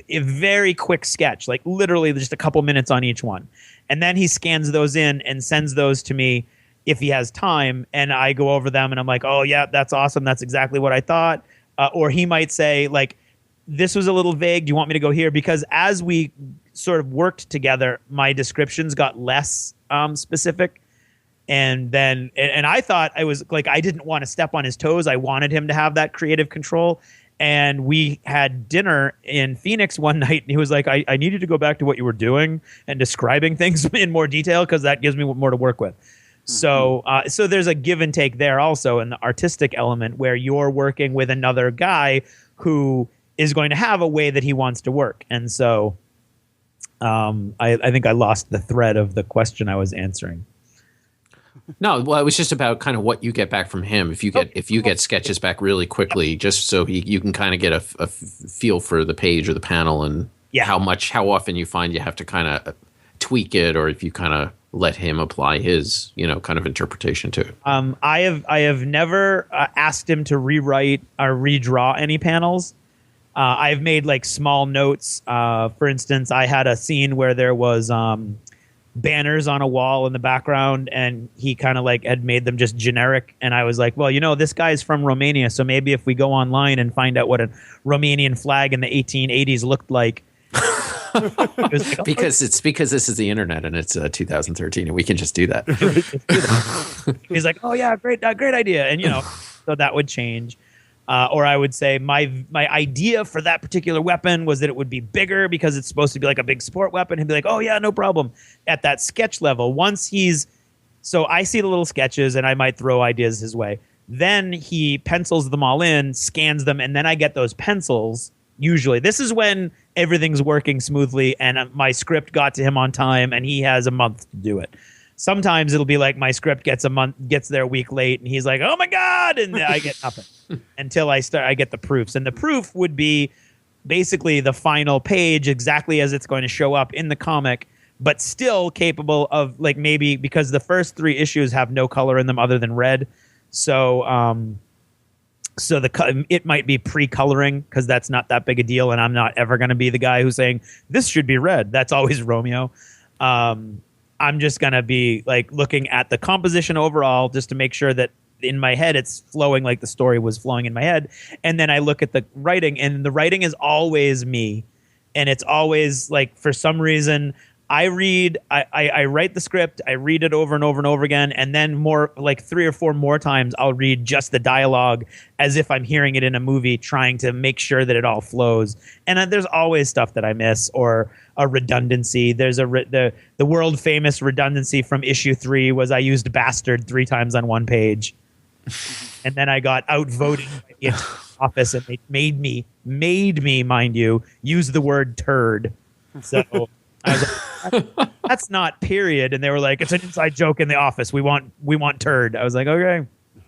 A very quick sketch, like literally just a couple minutes on each one. And then he scans those in and sends those to me if he has time, and I go over them and I'm like, oh yeah, that's awesome, that's exactly what I thought. Or he might say like, this was a little vague, do you want me to go here? Because as we sort of worked together, my descriptions got less specific. And then, and I thought I was like, I didn't want to step on his toes. I wanted him to have that creative control. And we had dinner in Phoenix one night, and he was like, I need you to go back to what you were doing and describing things in more detail, because that gives me more to work with. So there's a give and take there also in the artistic element, where you're working with another guy who is going to have a way that he wants to work. And so I think I lost the thread of the question I was answering. No, well, it was just about kind of what you get back from him. If you get sketches back really quickly, just so you can kind of get a feel for the page or the panel, and how often you find you have to kind of tweak it, or if you kind of let him apply his kind of interpretation to it. I have never asked him to rewrite or redraw any panels. I've made like small notes. For instance, I had a scene where there was banners on a wall in the background, and he kind of like had made them just generic, and I was like, well, this guy's from Romania, so maybe if we go online and find out what a Romanian flag in the 1880s looked like. Like, because this is the internet, and it's 2013, and we can just do that. He's like, oh yeah, great idea. And so that would change. Or I would say my idea for that particular weapon was that it would be bigger because it's supposed to be like a big sport weapon. He'd be like, oh yeah, no problem. At that sketch level, so I see the little sketches and I might throw ideas his way. Then he pencils them all in, scans them, and then I get those pencils. Usually, this is when everything's working smoothly and my script got to him on time and he has a month to do it. Sometimes it'll be like my script gets there a week late, and he's like, oh my God, and I get nothing until I get the proofs. And the proof would be basically the final page exactly as it's going to show up in the comic, but still capable of, like, maybe because the first 3 issues have no color in them other than red. So it might be pre-coloring, because that's not that big a deal, and I'm not ever going to be the guy who's saying this should be red. That's always Romeo. I'm just going to be like looking at the composition overall just to make sure that in my head it's flowing like the story was flowing in my head. And then I look at the writing, and the writing is always me. And it's always like, for some reason, I write the script, I read it over and over and over again, and then more like 3 or 4 more times I'll read just the dialogue as if I'm hearing it in a movie, trying to make sure that it all flows. And there's always stuff that I miss, or a redundancy. There's the world famous redundancy from issue 3 was I used bastard 3 times on one page, and then I got outvoted by the office, and they made me, mind you, use the word turd. So I was like, that's not period. And they were like, it's an inside joke in the office. We want turd. I was like, okay,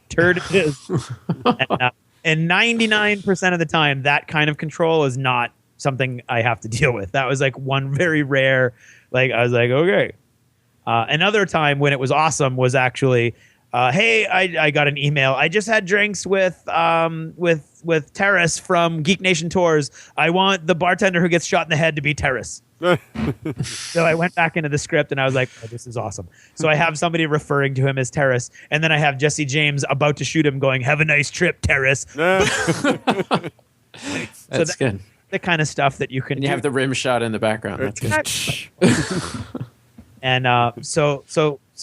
turd it is. And 99% of the time, that kind of control is not something I have to deal with. That was like one very rare, like, I was like, okay. Another time when it was awesome was actually, hey, I got an email. I just had drinks with Terrace from Geek Nation Tours. I want the bartender who gets shot in the head to be Terrace. So I went back into the script and I was like, oh, this is awesome. So I have somebody referring to him as Terrace, and then I have Jesse James about to shoot him going, have a nice trip, Terrace. That's good. The kind of stuff that you can and you have the rim shot in the background. That's good. And so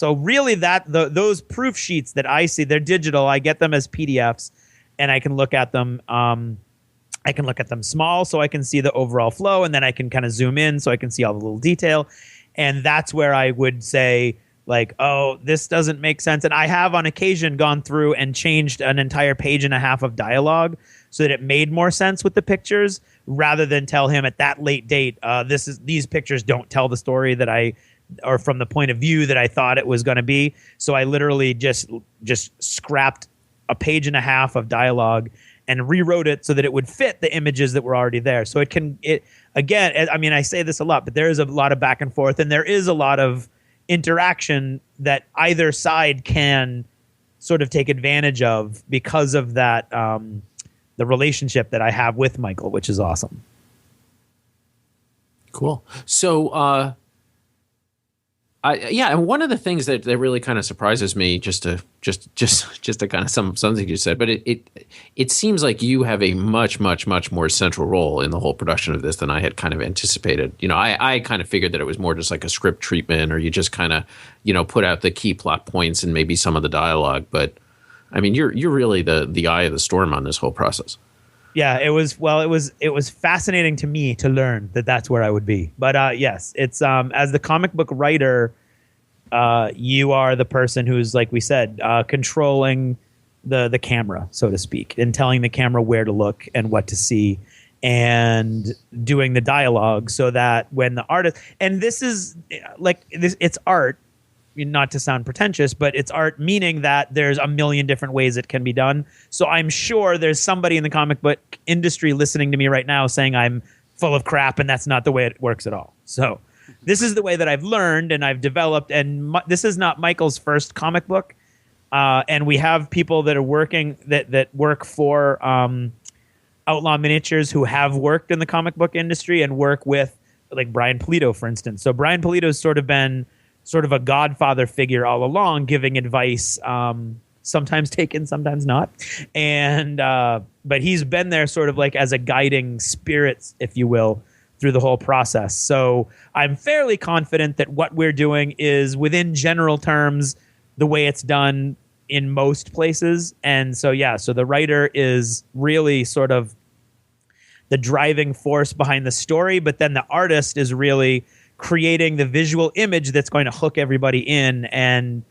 really those proof sheets that I see, they're digital. I get them as PDFs, and I can look at them. I can look at them small so I can see the overall flow, and then I can kind of zoom in so I can see all the little detail. And that's where I would say like, oh, this doesn't make sense. And I have on occasion gone through and changed an entire page and a half of dialogue so that it made more sense with the pictures, rather than tell him at that late date, these pictures don't tell the story or from the point of view that I thought it was going to be. So I literally just scrapped a page and a half of dialogue and rewrote it so that it would fit the images that were already there. So again, I mean, I say this a lot, but there is a lot of back and forth, and there is a lot of interaction that either side can sort of take advantage of because of that, the relationship that I have with Michael, which is awesome. Cool. So, and one of the things that really kind of surprises me, just to kind of something you said, but it seems like you have a much more central role in the whole production of this than I had kind of anticipated. You know, I kind of figured that it was more just like a script treatment, or you just kind of, you know, put out the key plot points and maybe some of the dialogue. But I mean, you're really the eye of the storm on this whole process. Yeah, it was fascinating to me to learn that that's where I would be. But yes, it's as the comic book writer, you are the person who's, like we said, controlling the camera, so to speak, and telling the camera where to look and what to see, and doing the dialogue so that when the artist, and this is like this, it's art. Not to sound pretentious, but it's art, meaning that there's a million different ways it can be done. So I'm sure there's somebody in the comic book industry listening to me right now saying I'm full of crap and that's not the way it works at all. So this is the way that I've learned and I've developed. And this is not Michael's first comic book. And we have people that are working that work for Outlaw Miniatures who have worked in the comic book industry and work with, like, Brian Pulido, for instance. So Brian Pulido's sort of been sort of a godfather figure all along, giving advice, sometimes taken, sometimes not. And but he's been there sort of like as a guiding spirit, if you will, through the whole process. So I'm fairly confident that what we're doing is, within general terms, the way it's done in most places. And so, yeah, so the writer is really sort of the driving force behind the story, but then the artist is really creating the visual image that's going to hook everybody in and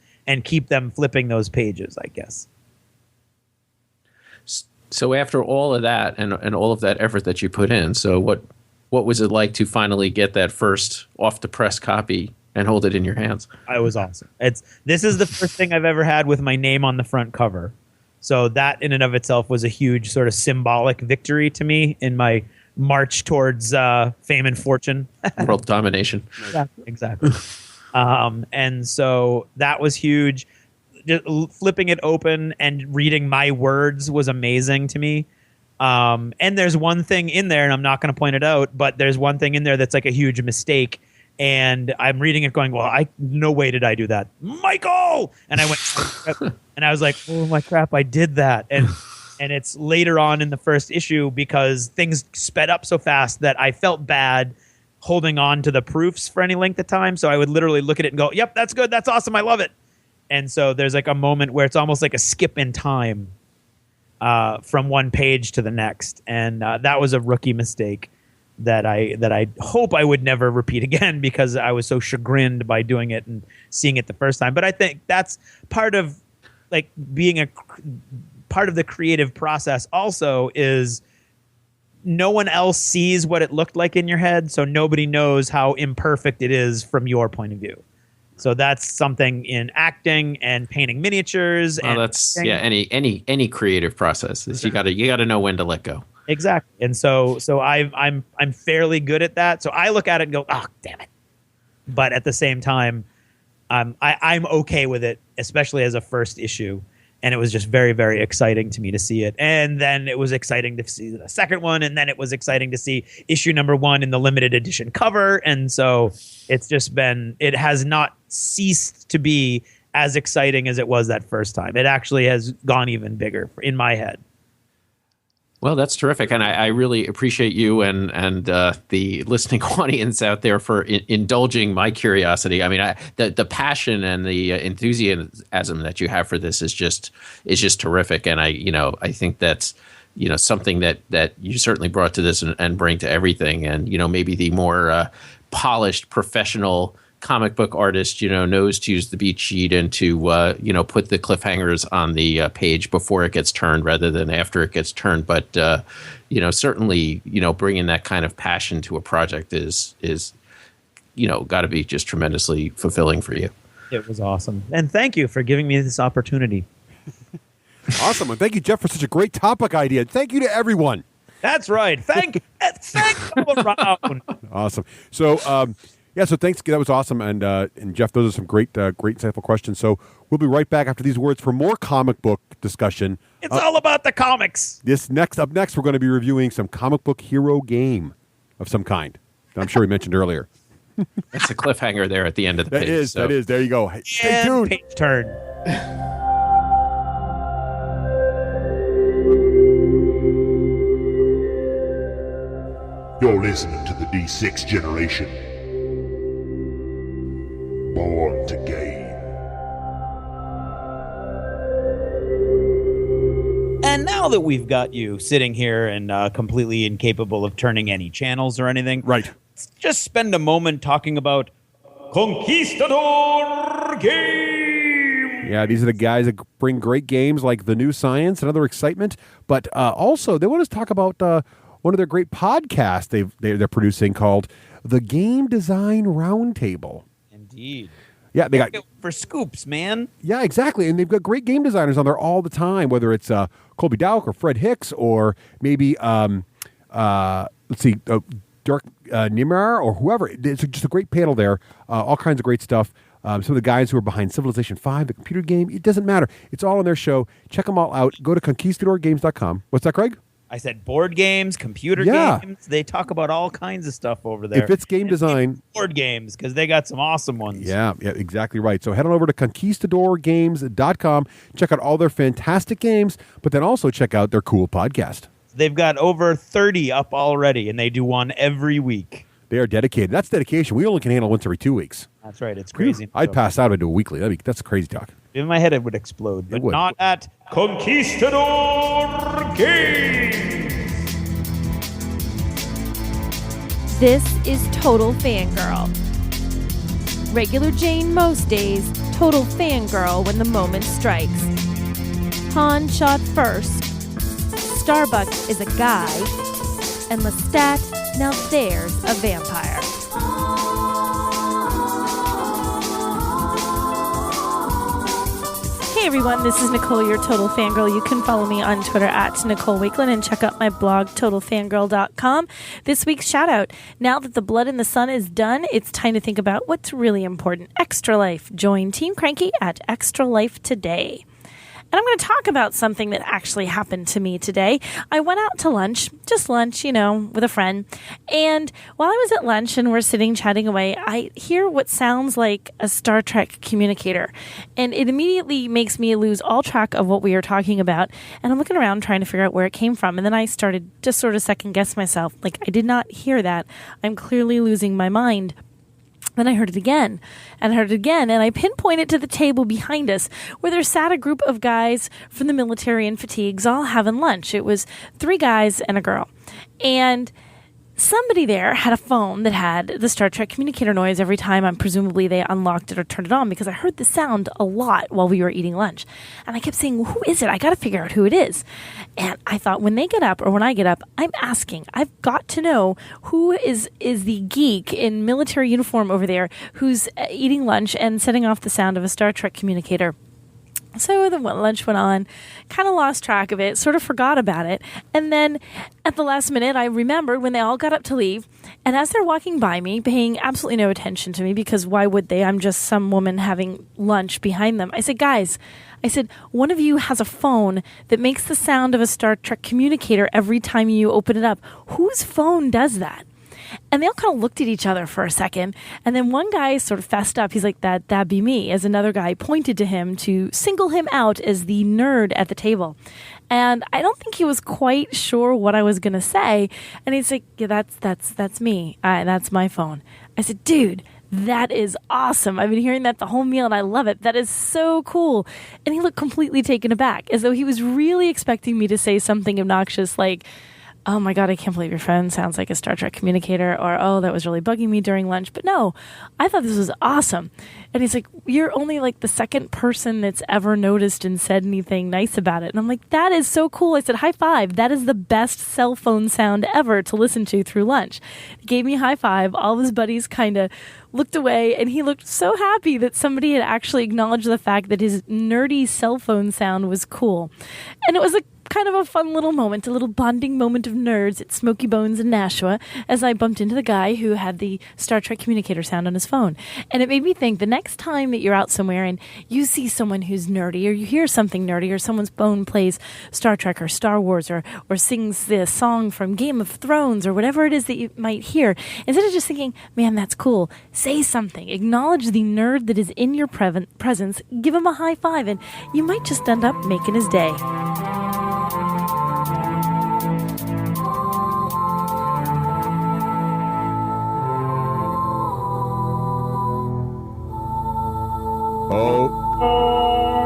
keep them flipping those pages, I guess. So after all of that and all of that effort that you put in, so what was it like to finally get that first off the press copy and hold it in your hands? It was awesome. This is the first thing I've ever had with my name on the front cover. So that in and of itself was a huge sort of symbolic victory to me in my march towards fame and fortune. World domination. Exactly. And so that was huge. Just flipping it open and reading my words was amazing to me. And there's one thing in there, and I'm not going to point it out, but there's one thing in there that's like a huge mistake. And I'm reading it going, well, no way did I do that. Michael! And I went, and I was like, oh my crap, I did that. And it's later on in the first issue because things sped up so fast that I felt bad holding on to the proofs for any length of time. So I would literally look at it and go, yep, that's good. That's awesome. I love it. And so there's like a moment where it's almost like a skip in time from one page to the next. And that was a rookie mistake that I hope I would never repeat again because I was so chagrined by doing it and seeing it the first time. But I think that's part of like being part of the creative process also is no one else sees what it looked like in your head, so nobody knows how imperfect it is from your point of view. So that's something in acting and painting miniatures. Well, that's any creative process is you got to know when to let go. Exactly. And so I'm fairly good at that. So I look at it and go, oh, damn it. But at the same time, I'm okay with it, especially as a first issue. And it was just very, very exciting to me to see it. And then it was exciting to see the second one. And then it was exciting to see issue number 1 in the limited edition cover. And so it's just it has not ceased to be as exciting as it was that first time. It actually has gone even bigger in my head. Well, that's terrific, and I really appreciate you and the listening audience out there for indulging my curiosity. I mean, the passion and the enthusiasm that you have for this is just terrific, and I think that's something that you certainly brought to this and bring to everything, and maybe the more polished professional comic book artist, knows to use the beat sheet and to, put the cliffhangers on the page before it gets turned rather than after it gets turned. But, certainly, bringing that kind of passion to a project is got to be just tremendously fulfilling for you. It was awesome. And thank you for giving me this opportunity. Awesome. And thank you, Jeff, for such a great topic idea. And thank you to everyone. That's right. Thank all around. Awesome. So, so thanks. That was awesome. And Jeff, those are some great insightful questions. So we'll be right back after these words for more comic book discussion. It's all about the comics. Up next, we're going to be reviewing some comic book hero game of some kind that I'm sure we mentioned earlier. That's a cliffhanger there at the end of the page. That is. There you go. Stay tuned. Page turn. You're listening to the D6 generation. Born to gain. And now that we've got you sitting here and completely incapable of turning any channels or anything, Right. let's just spend a moment talking about Conquistador Game. Yeah, these are the guys that bring great games like The New Science and other excitement. But also, they want us to talk about one of their great podcasts they're producing called The Game Design Roundtable. Indeed. Yeah, they got for scoops, man. Yeah, exactly. And they've got great game designers on there all the time, whether it's Colby Dowk or Fred Hicks or maybe, Dirk Nimar or whoever. It's just a great panel there. All kinds of great stuff. Some of the guys who are behind Civilization 5, the computer game, it doesn't matter. It's all on their show. Check them all out. Go to conquistadorgames.com. What's that, Craig? I said board games, computer games. They talk about all kinds of stuff over there. If it's game design. Board games, because they got some awesome ones. Yeah, exactly right. So head on over to conquistadorgames.com. Check out all their fantastic games, but then also check out their cool podcast. They've got over 30 up already, and they do one every week. They are dedicated. That's dedication. We only can handle once every 2 weeks. That's right. It's crazy. I'd pass out into a weekly. That's crazy talk. In my head, it would explode, but would. not at Conquistador Games. This is Total Fangirl. Regular Jane most days, Total Fangirl when the moment strikes. Han shot first. Starbuck is a guy. And Lestat, now there's a vampire. Hey everyone, this is Nicole, your Total Fangirl. You can follow me on Twitter at Nicole Wakelin and check out my blog, TotalFangirl.com. This week's shout out. Now that the blood in the sun is done, it's time to think about what's really important. Extra Life. Join Team Cranky at Extra Life today. And I'm going to talk about something that actually happened to me today. I went out to lunch, just lunch, with a friend. And while I was at lunch and we're sitting chatting away, I hear what sounds like a Star Trek communicator. And it immediately makes me lose all track of what we are talking about. And I'm looking around trying to figure out where it came from. And then I started to sort of second guess myself. Like, I did not hear that. I'm clearly losing my mind. Then I heard it again, and I pinpointed to the table behind us where there sat a group of guys from the military in fatigues all having lunch. It was 3 guys and a girl. And somebody there had a phone that had the Star Trek communicator noise every time, presumably they unlocked it or turned it on, because I heard the sound a lot while we were eating lunch. And I kept saying, well, who is it? I got to figure out who it is. And I thought, when they get up or when I get up, I'm asking. I've got to know who is the geek in military uniform over there who's eating lunch and setting off the sound of a Star Trek communicator. So the lunch went on, kind of lost track of it, sort of forgot about it. And then at the last minute, I remembered when they all got up to leave. And as they're walking by me, paying absolutely no attention to me, because why would they? I'm just some woman having lunch behind them. I said, guys, one of you has a phone that makes the sound of a Star Trek communicator every time you open it up. Whose phone does that? And they all kind of looked at each other for a second. And then one guy sort of fessed up. He's like, that'd be me. As another guy pointed to him to single him out as the nerd at the table. And I don't think he was quite sure what I was going to say. And he's like, yeah, that's me. That's my phone. I said, dude, that is awesome. I've been hearing that the whole meal and I love it. That is so cool. And he looked completely taken aback, as though he was really expecting me to say something obnoxious like, oh my God, I can't believe your phone sounds like a Star Trek communicator, or, oh, that was really bugging me during lunch. But no, I thought this was awesome. And he's like, you're only like the second person that's ever noticed and said anything nice about it. And I'm like, that is so cool. I said, high five. That is the best cell phone sound ever to listen to through lunch. He gave me a high five. All of his buddies kind of looked away, and he looked so happy that somebody had actually acknowledged the fact that his nerdy cell phone sound was cool. And it was kind of a fun little moment, a little bonding moment of nerds at Smoky Bones in Nashua, as I bumped into the guy who had the Star Trek communicator sound on his phone. And it made me think, the next time that you're out somewhere and you see someone who's nerdy, or you hear something nerdy, or someone's phone plays Star Trek or Star Wars, or sings the song from Game of Thrones, or whatever it is that you might hear, instead of just thinking, man, that's cool, say something. Acknowledge the nerd that is in your presence. Give him a high five, and you might just end up making his day. Oh,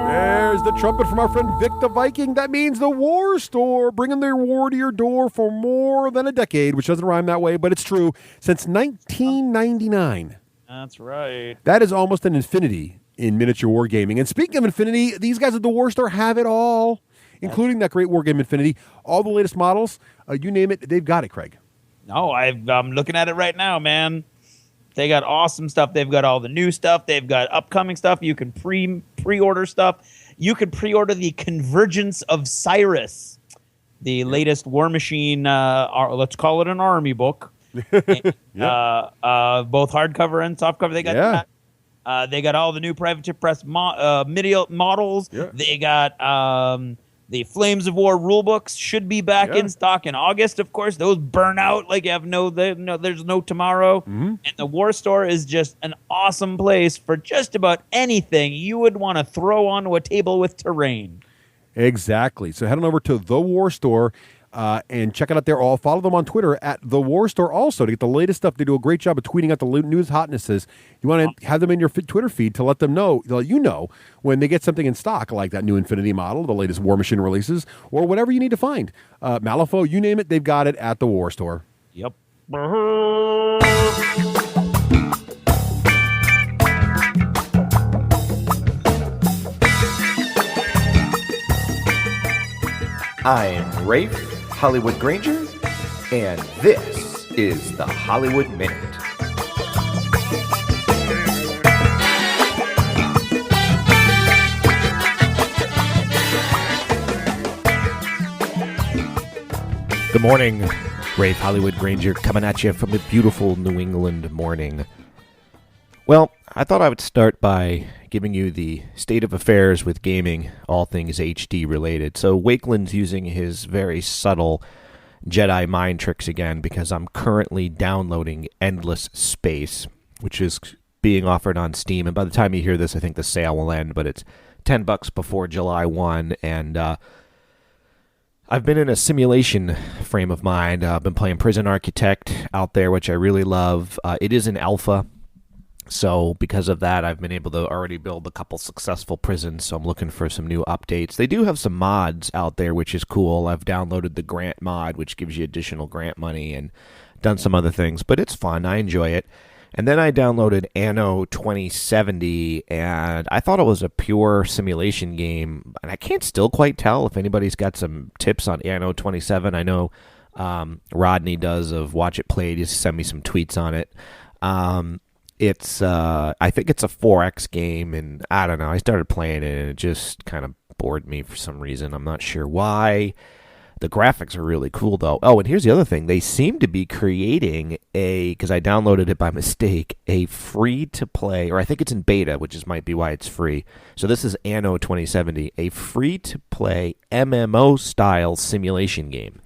there's the trumpet from our friend Vic the Viking. That means the War Store, bringing their war to your door for more than a decade, which doesn't rhyme that way, but it's true, since 1999. That's right. That is almost an infinity in miniature wargaming. And speaking of infinity, these guys at the War Store have it all, including that great wargame Infinity. All the latest models, you name it, they've got it, Craig. No, I'm looking at it right now, man. They got awesome stuff. They've got all the new stuff. They've got upcoming stuff. You can pre-order stuff. You could pre-order the Convergence of Cyrus, the latest War Machine, let's call it an army book. Both hardcover and softcover. They got that. They got all the new Privateer Press models. Yeah. They got the Flames of War rulebooks should be back in stock in August. Of course, those burn out like you have there's no tomorrow. Mm-hmm. And the War Store is just an awesome place for just about anything you would want to throw onto a table with terrain. Exactly. So head on over to the War Store and check it out there. All follow them on Twitter at the War Store also to get the latest stuff. They do a great job of tweeting out the news hotnesses. You want to have them in your Twitter feed to let them know, when they get something in stock, like that new Infinity model, the latest War Machine releases, or whatever you need to find. Malifaux, you name it, they've got it at the War Store. Yep. I'm Rafe Hollywood Granger, and this is the Hollywood Minute. Good morning, Rafe Hollywood Granger, coming at you from a beautiful New England morning. Well, I thought I would start by giving you the state of affairs with gaming, all things HD related. So Wakeland's using his very subtle Jedi mind tricks again, because I'm currently downloading Endless Space, which is being offered on Steam. And by the time you hear this, I think the sale will end, but it's $10 before July 1. And I've been in a simulation frame of mind. I've been playing Prison Architect out there, which I really love. It is an alpha. So because of that, I've been able to already build a couple successful prisons, so I'm looking for some new updates. They do have some mods out there, which is cool. I've downloaded the grant mod, which gives you additional grant money, and done some other things, but it's fun. I enjoy it. And then I downloaded Anno 2070, and I thought it was a pure simulation game, and I can't still quite tell if anybody's got some tips on Anno 27. I know Rodney does of Watch It Played. He sent me some tweets on it. It's I think it's a 4X game, and I don't know. I started playing it, and it just kind of bored me for some reason. I'm not sure why. The graphics are really cool, though. Oh, and here's the other thing. They seem to be creating because I downloaded it by mistake, a free-to-play, or I think it's in beta, which might be why it's free. So this is Anno 2070, a free-to-play MMO-style simulation game.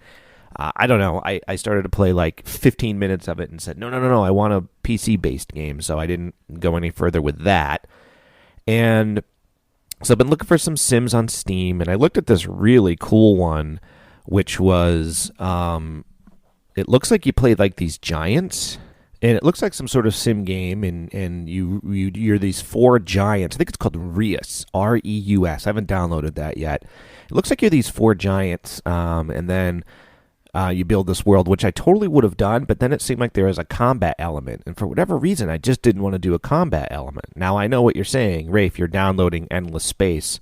I don't know. I started to play like 15 minutes of it and said, no, I want a PC-based game. So I didn't go any further with that. And so I've been looking for some Sims on Steam, and I looked at this really cool one, which was, it looks like you play like these giants, and it looks like some sort of sim game, and you're these four giants. I think it's called Reus, R-E-U-S. I haven't downloaded that yet. It looks like you're these four giants, and then You build this world, which I totally would have done, but then it seemed like there was a combat element. And for whatever reason, I just didn't want to do a combat element. Now, I know what you're saying, Rafe. You're downloading Endless Space,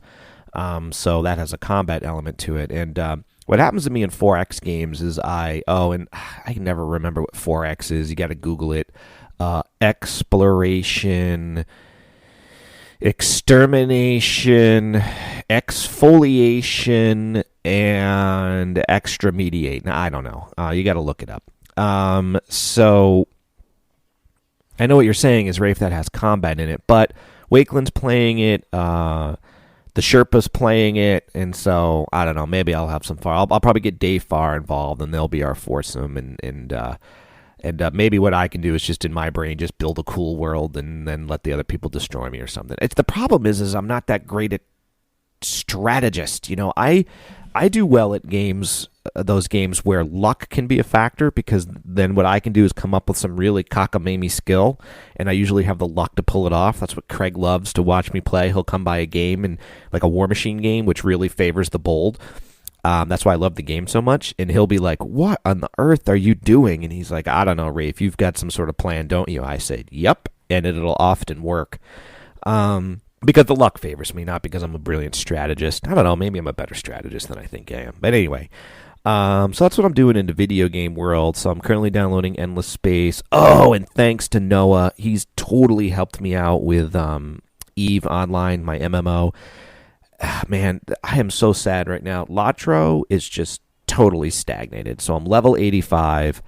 so that has a combat element to it. And what happens to me in 4X games is I can never remember what 4X is. You got to Google it. Exploration, extermination, exfoliation, and extramediate. Now, I don't know. You got to look it up. So I know what you're saying is, Rafe, that has combat in it, but Wakeland's playing it. The Sherpa's playing it, and so I don't know. Maybe I'll have some fun. I'll probably get Dave Farr involved, and they'll be our foursome, and maybe what I can do is just in my brain just build a cool world and then let the other people destroy me or something. It's the problem is I'm not that great at strategist. I do well at games, those games where luck can be a factor, because then what I can do is come up with some really cockamamie skill, and I usually have the luck to pull it off. That's what Craig loves to watch me play. He'll come by a game, and like a War Machine game, which really favors the bold. That's why I love the game so much. And he'll be like, "What on the earth are you doing?" And he's like, "I don't know, Rafe. You've got some sort of plan, don't you?" I said, "Yep," and it'll often work. Because the luck favors me, not because I'm a brilliant strategist. I don't know, maybe I'm a better strategist than I think I am. But anyway, so that's what I'm doing in the video game world. So I'm currently downloading Endless Space. Oh, and thanks to Noah, he's totally helped me out with EVE Online, my MMO. Man, I am so sad right now. Latro is just totally stagnated. So I'm level 85.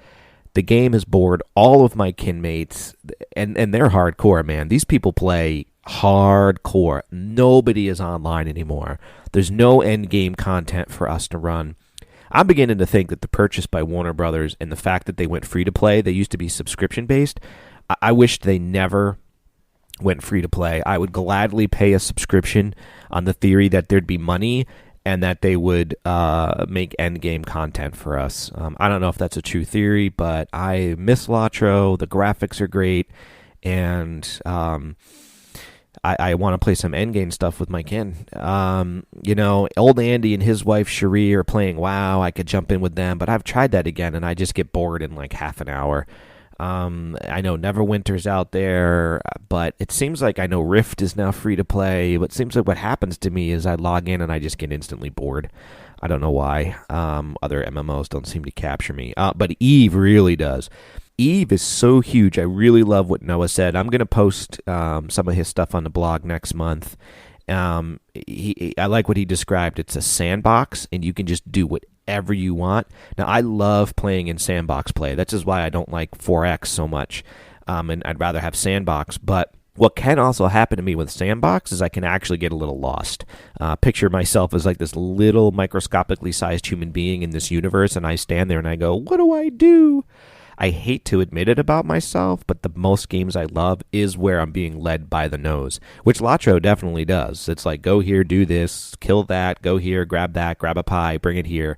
The game has bored all of my kinmates, and they're hardcore, man. These people play hardcore. Nobody is online anymore. There's no end game content for us to run. I'm beginning to think that the purchase by Warner Brothers and the fact that they went free to play, they used to be subscription based. I wish they never went free to play. I would gladly pay a subscription on the theory that there'd be money and that they would make end game content for us. I don't know if that's a true theory, but I miss Latro. The graphics are great, and I want to play some endgame stuff with my kin. Old Andy and his wife Cherie are playing WoW. I could jump in with them, but I've tried that again, and I just get bored in like half an hour. I know Neverwinter's out there, but it seems like I know Rift is now free to play. But it seems like what happens to me is I log in and I just get instantly bored. I don't know why. Other MMOs don't seem to capture me, but EVE really does. EVE is so huge. I really love what Noah said. I'm going to post some of his stuff on the blog next month. I like what he described. It's a sandbox, and you can just do whatever you want. Now, I love playing in sandbox play. That's just why I don't like 4X so much, and I'd rather have sandbox. But what can also happen to me with sandbox is I can actually get a little lost. Picture myself as like this little microscopically sized human being in this universe, and I stand there and I go, what do I do? I hate to admit it about myself, but the most games I love is where I'm being led by the nose, which Latro definitely does. It's like, go here, do this, kill that, go here, grab that, grab a pie, bring it here,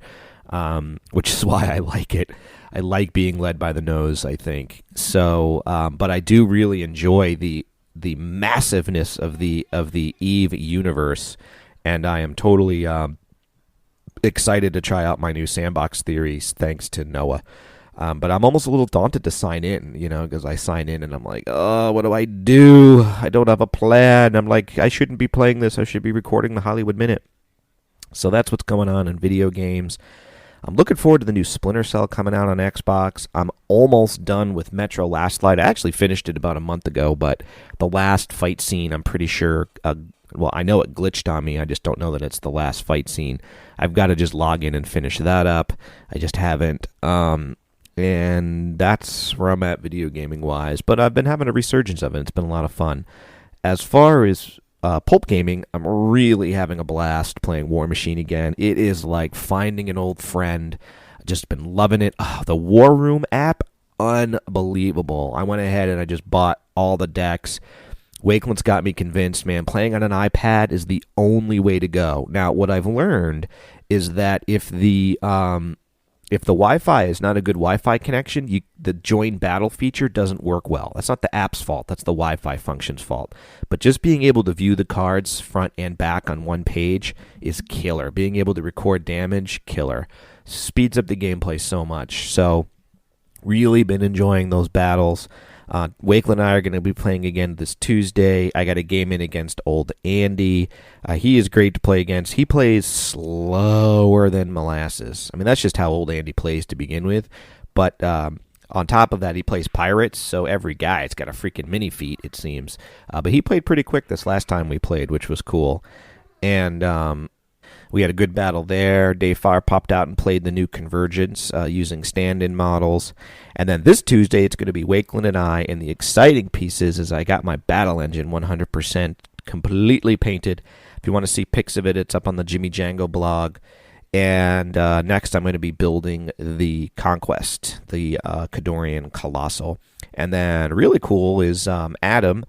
which is why I like it. I like being led by the nose, I think. So, but I do really enjoy the massiveness of the EVE universe, and I am totally excited to try out my new sandbox theories thanks to Noah. But I'm almost a little daunted to sign in, because I sign in and I'm like, oh, what do I do? I don't have a plan. I'm like, I shouldn't be playing this. I should be recording the Hollywood Minute. So that's what's going on in video games. I'm looking forward to the new Splinter Cell coming out on Xbox. I'm almost done with Metro Last Light. I actually finished it about a month ago, but the last fight scene, I'm pretty sure, I know it glitched on me. I just don't know that it's the last fight scene. I've got to just log in and finish that up. I just haven't. And that's where I'm at video gaming wise. But I've been having a resurgence of it. It's been a lot of fun. As far as pulp gaming, I'm really having a blast playing War Machine again. It is like finding an old friend. I've just been loving it. Oh, the War Room app, unbelievable. I went ahead and I just bought all the decks. Wakeland's got me convinced, man. Playing on an iPad is the only way to go. Now, what I've learned is that if the Wi-Fi is not a good Wi-Fi connection, the join battle feature doesn't work well. That's not the app's fault. That's the Wi-Fi function's fault. But just being able to view the cards front and back on one page is killer. Being able to record damage, killer. speeds up the gameplay so much. So really been enjoying those battles. Wakeland and I are going to be playing again this Tuesday. I got a game in against old Andy. He is great to play against. He plays slower than molasses. I mean, that's just how old Andy plays to begin with. But on top of that, he plays pirates, so every guy's got a freaking mini feat, it seems. But he played pretty quick this last time we played, which was cool. And we had a good battle there. Dave Farr popped out and played the new Convergence using stand-in models. And then this Tuesday, it's going to be Wakeland and I. And the exciting piece is I got my battle engine 100% completely painted. If you want to see pics of it, it's up on the Jimmy Django blog. And next, I'm going to be building the Conquest, the Khadorian Colossal. And then really cool is Adam,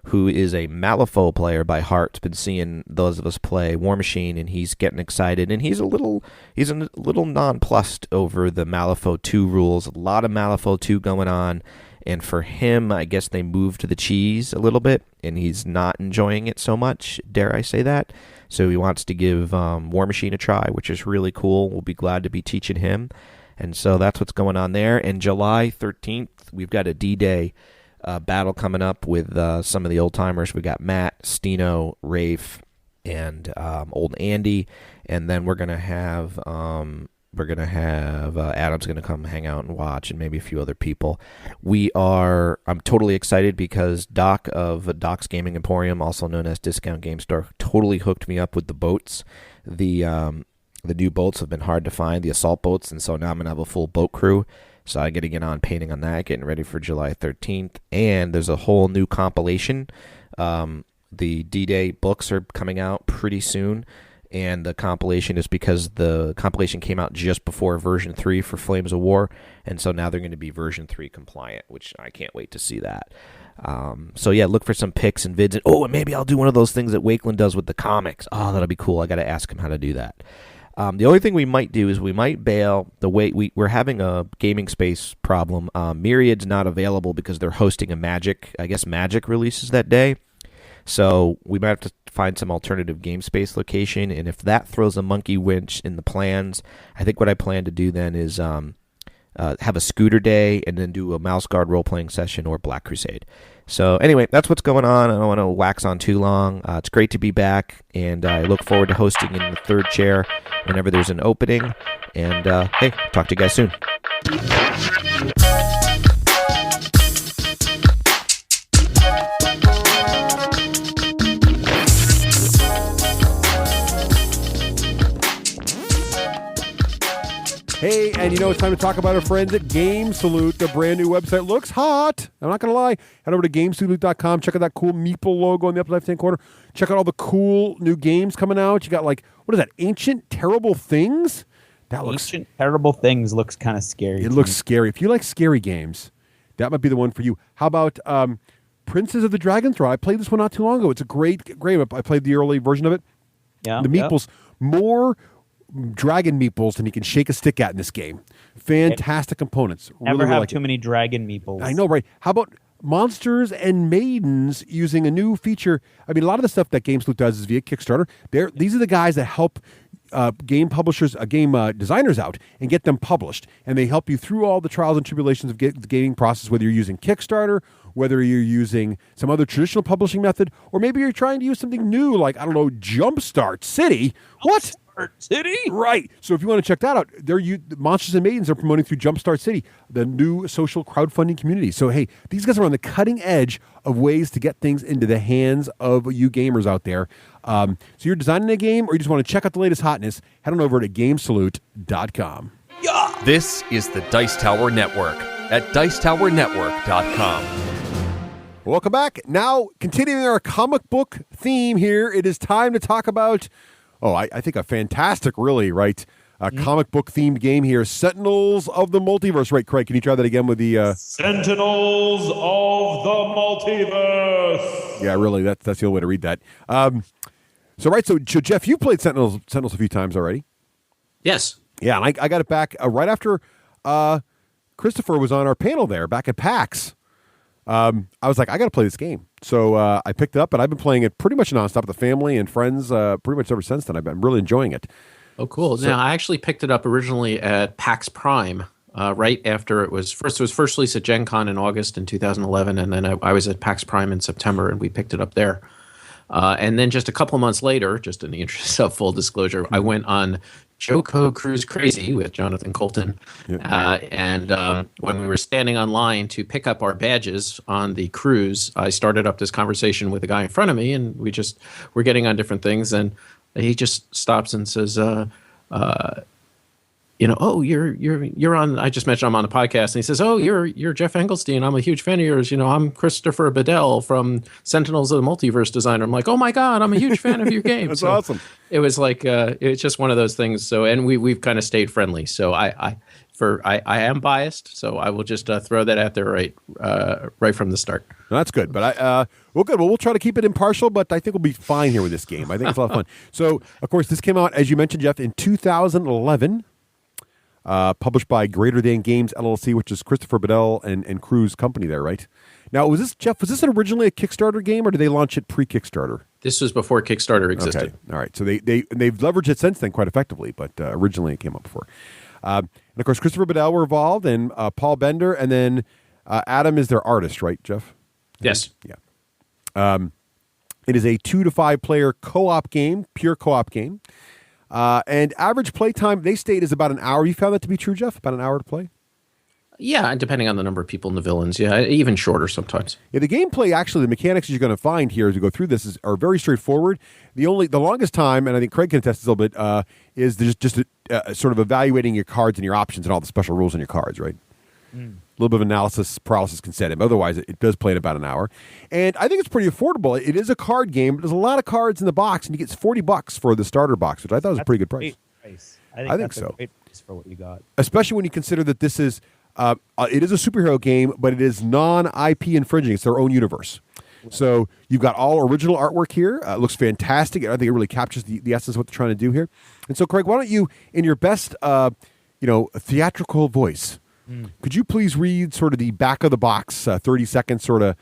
who is a Malifaux player by heart. Has been seeing those of us play War Machine, and he's getting excited. And he's a little nonplussed over the Malifaux 2 rules. A lot of Malifaux 2 going on. And for him, I guess they moved the cheese a little bit, and he's not enjoying it so much, dare I say that. So he wants to give War Machine a try, which is really cool. We'll be glad to be teaching him. And so that's what's going on there. And July 13th, we've got a D-Day battle coming up with some of the old-timers. We got Matt, Stino, Rafe, and old Andy. And then we're going to have... Adam's going to come hang out and watch, and maybe a few other people. I'm totally excited because Doc of Doc's Gaming Emporium, also known as Discount Game Store, totally hooked me up with the boats. The new boats have been hard to find, the assault boats, and so now I'm going to have a full boat crew. So I'm going to get on painting on that, getting ready for July 13th. And there's a whole new compilation. The D-Day books are coming out pretty soon. And the compilation is because the compilation came out just before version 3 for Flames of War, and so now they're going to be version 3 compliant, which I can't wait to see that. So yeah, look for some pics and vids, and maybe I'll do one of those things that Wakeland does with the comics. Oh, that'll be cool. I got to ask him how to do that. The only thing we might do is we might bail. We're having a gaming space problem. Myriad's not available because they're hosting a Magic releases that day. So we might have to find some alternative game space location, and if that throws a monkey wrench in the plans, I think what I plan to do then is have a scooter day and then do a Mouse Guard role-playing session or Black Crusade. So anyway, that's what's going on. I don't want to wax on too long. It's great to be back, and I look forward to hosting in the third chair whenever there's an opening. And hey, talk to you guys soon. Hey, and it's time to talk about our friends at Game Salute. Their brand new website looks hot. I'm not going to lie. Head over to GameSalute.com. Check out that cool meeple logo in the upper left-hand corner. Check out all the cool new games coming out. You got what is that? Ancient Terrible Things? Ancient Terrible Things looks kind of scary. It looks scary. If you like scary games, that might be the one for you. How about Princes of the Dragon Throne? I played this one not too long ago. It's a great game. I played the early version of it. Yeah. The meeples, more dragon meeples than you can shake a stick at in this game. Fantastic components. Never have too many dragon meeples. I know, right? How about Monsters and Maidens using a new feature? I mean, a lot of the stuff that GameSloot does is via Kickstarter. These are the guys that help game publishers, game designers out and get them published. And they help you through all the trials and tribulations of the gaming process, whether you're using Kickstarter, whether you're using some other traditional publishing method, or maybe you're trying to use something new like, Jumpstart City. What? City? Right. So if you want to check that out, Monsters and Maidens are promoting through Jumpstart City, the new social crowdfunding community. So, hey, these guys are on the cutting edge of ways to get things into the hands of you gamers out there. So you're designing a game or you just want to check out the latest hotness, head on over to GameSalute.com. Yeah. This is the Dice Tower Network at DicetowerNetwork.com. Welcome back. Now, continuing our comic book theme here, it is time to talk about... I think a fantastic, really, right, comic book themed game here, Sentinels of the Multiverse. Right, Craig, can you try that again with the... Sentinels of the Multiverse. Yeah, really, that's the only way to read that. So Jeff, you played Sentinels a few times already. Yes. Yeah, and I got it back right after Christopher was on our panel there, back at PAX. I was like, I got to play this game. So I picked it up, and I've been playing it pretty much nonstop with the family and friends pretty much ever since then. I've been really enjoying it. Oh, cool. Now, I actually picked it up originally at PAX Prime, right after it was first. It was first released at Gen Con in August in 2011, and then I was at PAX Prime in September, and we picked it up there. And then just a couple months later, just in the interest of full disclosure, I went on Joko Cruise Crazy with Jonathan Colton. And when we were standing online to pick up our badges on the cruise, I started up this conversation with the guy in front of me, and we're getting on different things. And he just stops and says, oh, you're on. I just mentioned I'm on the podcast, and he says, oh, you're Geoff Engelstein. I'm a huge fan of yours. I'm Christopher Bedell from Sentinels of the Multiverse designer. I'm like, oh my god, I'm a huge fan of your game. That's awesome. It was like it's just one of those things. So, and we've kind of stayed friendly. So I am biased, so I will just throw that out there right from the start. That's good, but good. Well, we'll try to keep it impartial, but I think we'll be fine here with this game. I think it's a lot of fun. So, of course, this came out, as you mentioned, Jeff, in 2011. Published by Greater Than Games LLC, which is Christopher Bedell and Crew's company there, right? Now, was this originally a Kickstarter game, or did they launch it pre-Kickstarter? This was before Kickstarter existed. Okay, all right. So they've leveraged it since then quite effectively, but originally it came up before. And of course, Christopher Bedell were involved, and Paul Bender, and then Adam is their artist, right, Jeff? Yes. Yeah. It is a 2 to 5 player co-op game, pure co-op game. And average playtime, they state, is about an hour. You found that to be true, Jeff? About an hour to play? Yeah, and depending on the number of people and the villains, yeah, even shorter sometimes. Yeah, the gameplay, actually, the mechanics you're going to find here as we go through this are very straightforward. The longest time, and I think Craig can attest this a little bit, is there's just sort of evaluating your cards and your options and all the special rules on your cards, right? A little bit of analysis paralysis can set in. Otherwise, it does play in about an hour. And I think it's pretty affordable. It is a card game, but there's a lot of cards in the box, and you get $40 for the starter box, which I thought was a pretty good price. I think so. A great price for what you got. Especially when you consider that this is, it is a superhero game, but it is non-IP infringing. It's their own universe. Right. So you've got all original artwork here. It looks fantastic. I think it really captures the essence of what they're trying to do here. And so, Craig, why don't you, in your best, theatrical voice, could you please read sort of the back of the box, 30 seconds, sort of,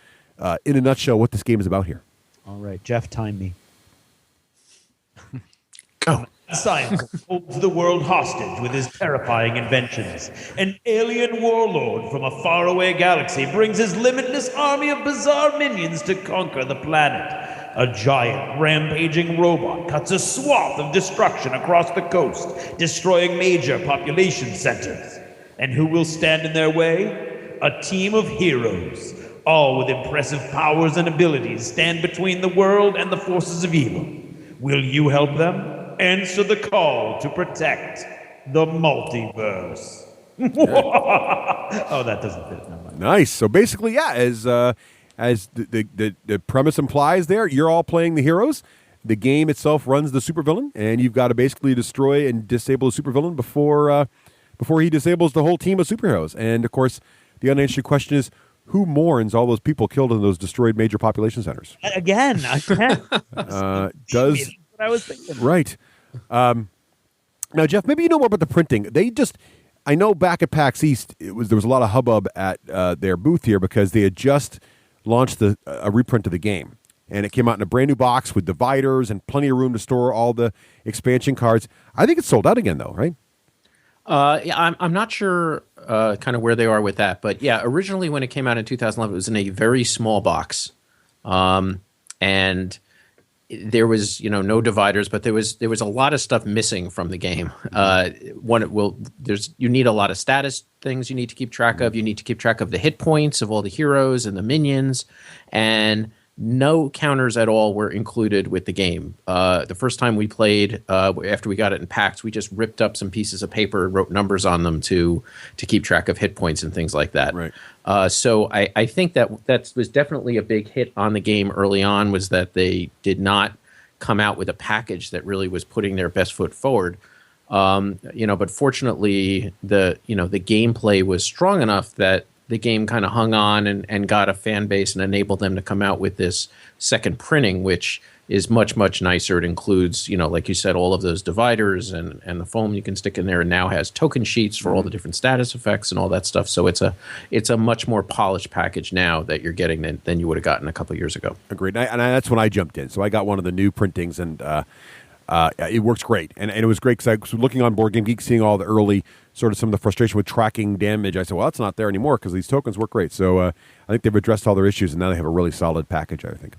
in a nutshell, what this game is about here? All right, Jeff, time me. Go. Science holds the world hostage with his terrifying inventions. An alien warlord from a faraway galaxy brings his limitless army of bizarre minions to conquer the planet. A giant, rampaging robot cuts a swath of destruction across the coast, destroying major population centers. And who will stand in their way? A team of heroes, all with impressive powers and abilities, stand between the world and the forces of evil. Will you help them? Answer the call to protect the multiverse. Oh, that doesn't fit. No, nice. So basically, yeah, as the premise implies there, you're all playing the heroes. The game itself runs the supervillain, and you've got to basically destroy and disable the supervillain before he disables the whole team of superheroes. And, of course, the unanswered question is, who mourns all those people killed in those destroyed major population centers? Again. Does what I was thinking. Right. Now, Jeff, maybe you know more about the printing. I know back at PAX East, there was a lot of hubbub at their booth here because they had just launched a reprint of the game. And it came out in a brand new box with dividers and plenty of room to store all the expansion cards. I think it's sold out again, though, right? Yeah, I'm not sure kind of where they are with that. But, yeah, originally when it came out in 2011, it was in a very small box. And there was, no dividers, but there was a lot of stuff missing from the game. You need a lot of status things you need to keep track of. You need to keep track of the hit points of all the heroes and the minions, and no counters at all were included with the game. The first time we played, after we got it in PAX, we just ripped up some pieces of paper, wrote numbers on them to keep track of hit points and things like that. Right. So I think that was definitely a big hit on the game early on, was that they did not come out with a package that really was putting their best foot forward. But fortunately the gameplay was strong enough that the game kind of hung on and got a fan base and enabled them to come out with this second printing, which is much, much nicer. It includes, like you said, all of those dividers and the foam you can stick in there, and now has token sheets for all the different status effects and all that stuff. So it's a much more polished package now that you're getting than you would have gotten a couple of years ago. Agreed. And that's when I jumped in. So I got one of the new printings, and it works great. And it was great because I was looking on Board Game Geek, seeing all the early sort of some of the frustration with tracking damage. I said, well, that's not there anymore because these tokens work great. So I think they've addressed all their issues, and now they have a really solid package, I think.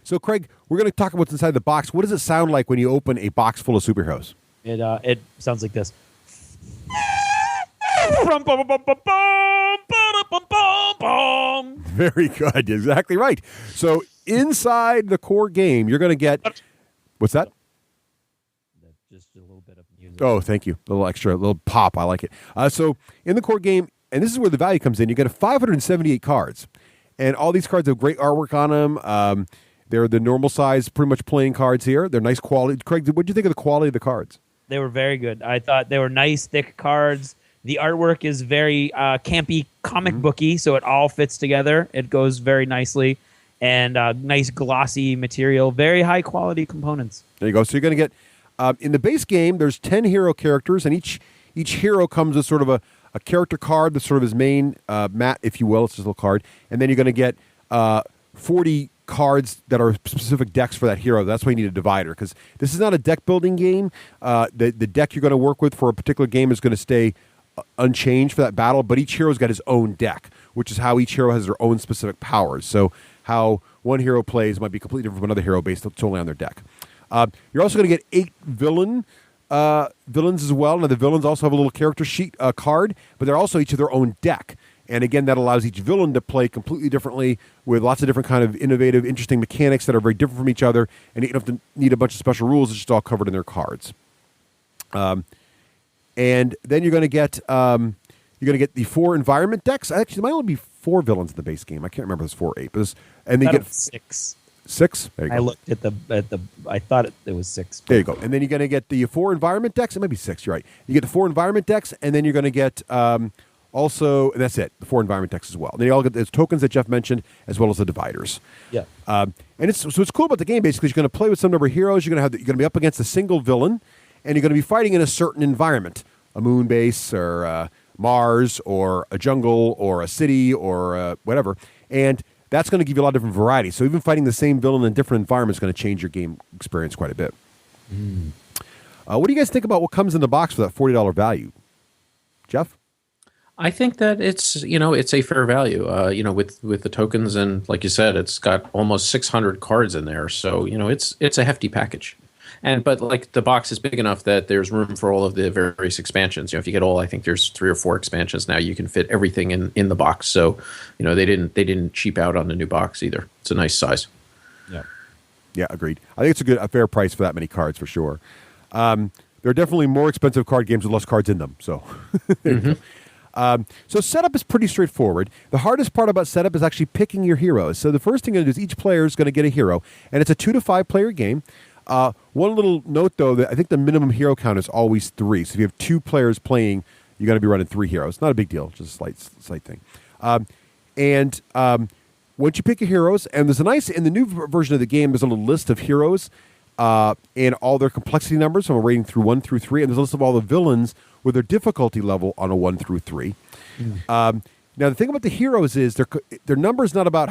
So, Craig, we're going to talk about what's inside the box. What does it sound like when you open a box full of superheroes? It sounds like this. Very good. Exactly right. So inside the core game, you're going to get... What's that? Just a little bit of music. Oh, thank you. A little extra, a little pop. I like it. So in the core game, and this is where the value comes in, you get 578 cards. And all these cards have great artwork on them. They're the normal size, pretty much playing cards here. They're nice quality. Craig, what did you think of the quality of the cards? They were very good. I thought they were nice, thick cards. The artwork is very campy, comic booky, so it all fits together. It goes very nicely. And nice, glossy material. Very high-quality components. There you go. So you're going to get... in the base game, there's 10 hero characters, and each hero comes with sort of a character card that's sort of his main mat, if you will. It's just a little card. And then you're going to get 40 cards that are specific decks for that hero. That's why you need a divider, because this is not a deck-building game. The deck you're going to work with for a particular game is going to stay unchanged for that battle, but each hero's got his own deck, which is how each hero has their own specific powers. So how one hero plays might be completely different from another hero based totally on their deck. You're also going to get 8 villains as well. Now, the villains also have a little character sheet card, but they're also each of their own deck. And again, that allows each villain to play completely differently with lots of different kind of innovative, interesting mechanics that are very different from each other. And you don't have to need a bunch of special rules. It's just all covered in their cards. And then you're going to get the 4 environment decks. Actually, there might only be 4 villains in the base game. I can't remember if it's 4 or 8. But and they get 6. 6? There you go. I looked at the. I thought it was 6. There you go. And then you're going to get the 4 environment decks. It might be 6. You're right. You get the 4 environment decks, and then you're going to get also, and that's it, the 4 environment decks as well. And then you all get those tokens that Geoff mentioned, as well as the dividers. Yeah. And it's cool about the game. Basically, you're going to play with some number of heroes. You're going to be up against a single villain, and you're going to be fighting in a certain environment, a moon base or Mars or a jungle or a city or whatever. And that's going to give you a lot of different variety. So even fighting the same villain in different environments is going to change your game experience quite a bit. What do you guys think about what comes in the box for that $40 value? Geoff? I think that it's a fair value. With the tokens, and like you said, it's got almost 600 cards in there. So it's a hefty package. But like the box is big enough that there's room for all of the various expansions. If you get all, I think there's 3 or 4 expansions now. You can fit everything in the box. So they didn't cheap out on the new box either. It's a nice size. Yeah, agreed. I think it's a fair price for that many cards for sure. There are definitely more expensive card games with less cards in them. So. So setup is pretty straightforward. The hardest part about setup is actually picking your heroes. So the first thing you're going to do is each player is going to get a hero, and it's a 2 to 5 player game. One little note, though, that I think the minimum hero count is always 3. So if you have 2 players playing, you're going to be running 3 heroes. Not a big deal, just a slight thing. Once you pick your heroes, and there's in the new version of the game, there's a little list of heroes and all their complexity numbers. So I'm rating through 1 through 3, and there's a list of all the villains with their difficulty level on a 1 through 3. Now, the thing about the heroes is their number is not about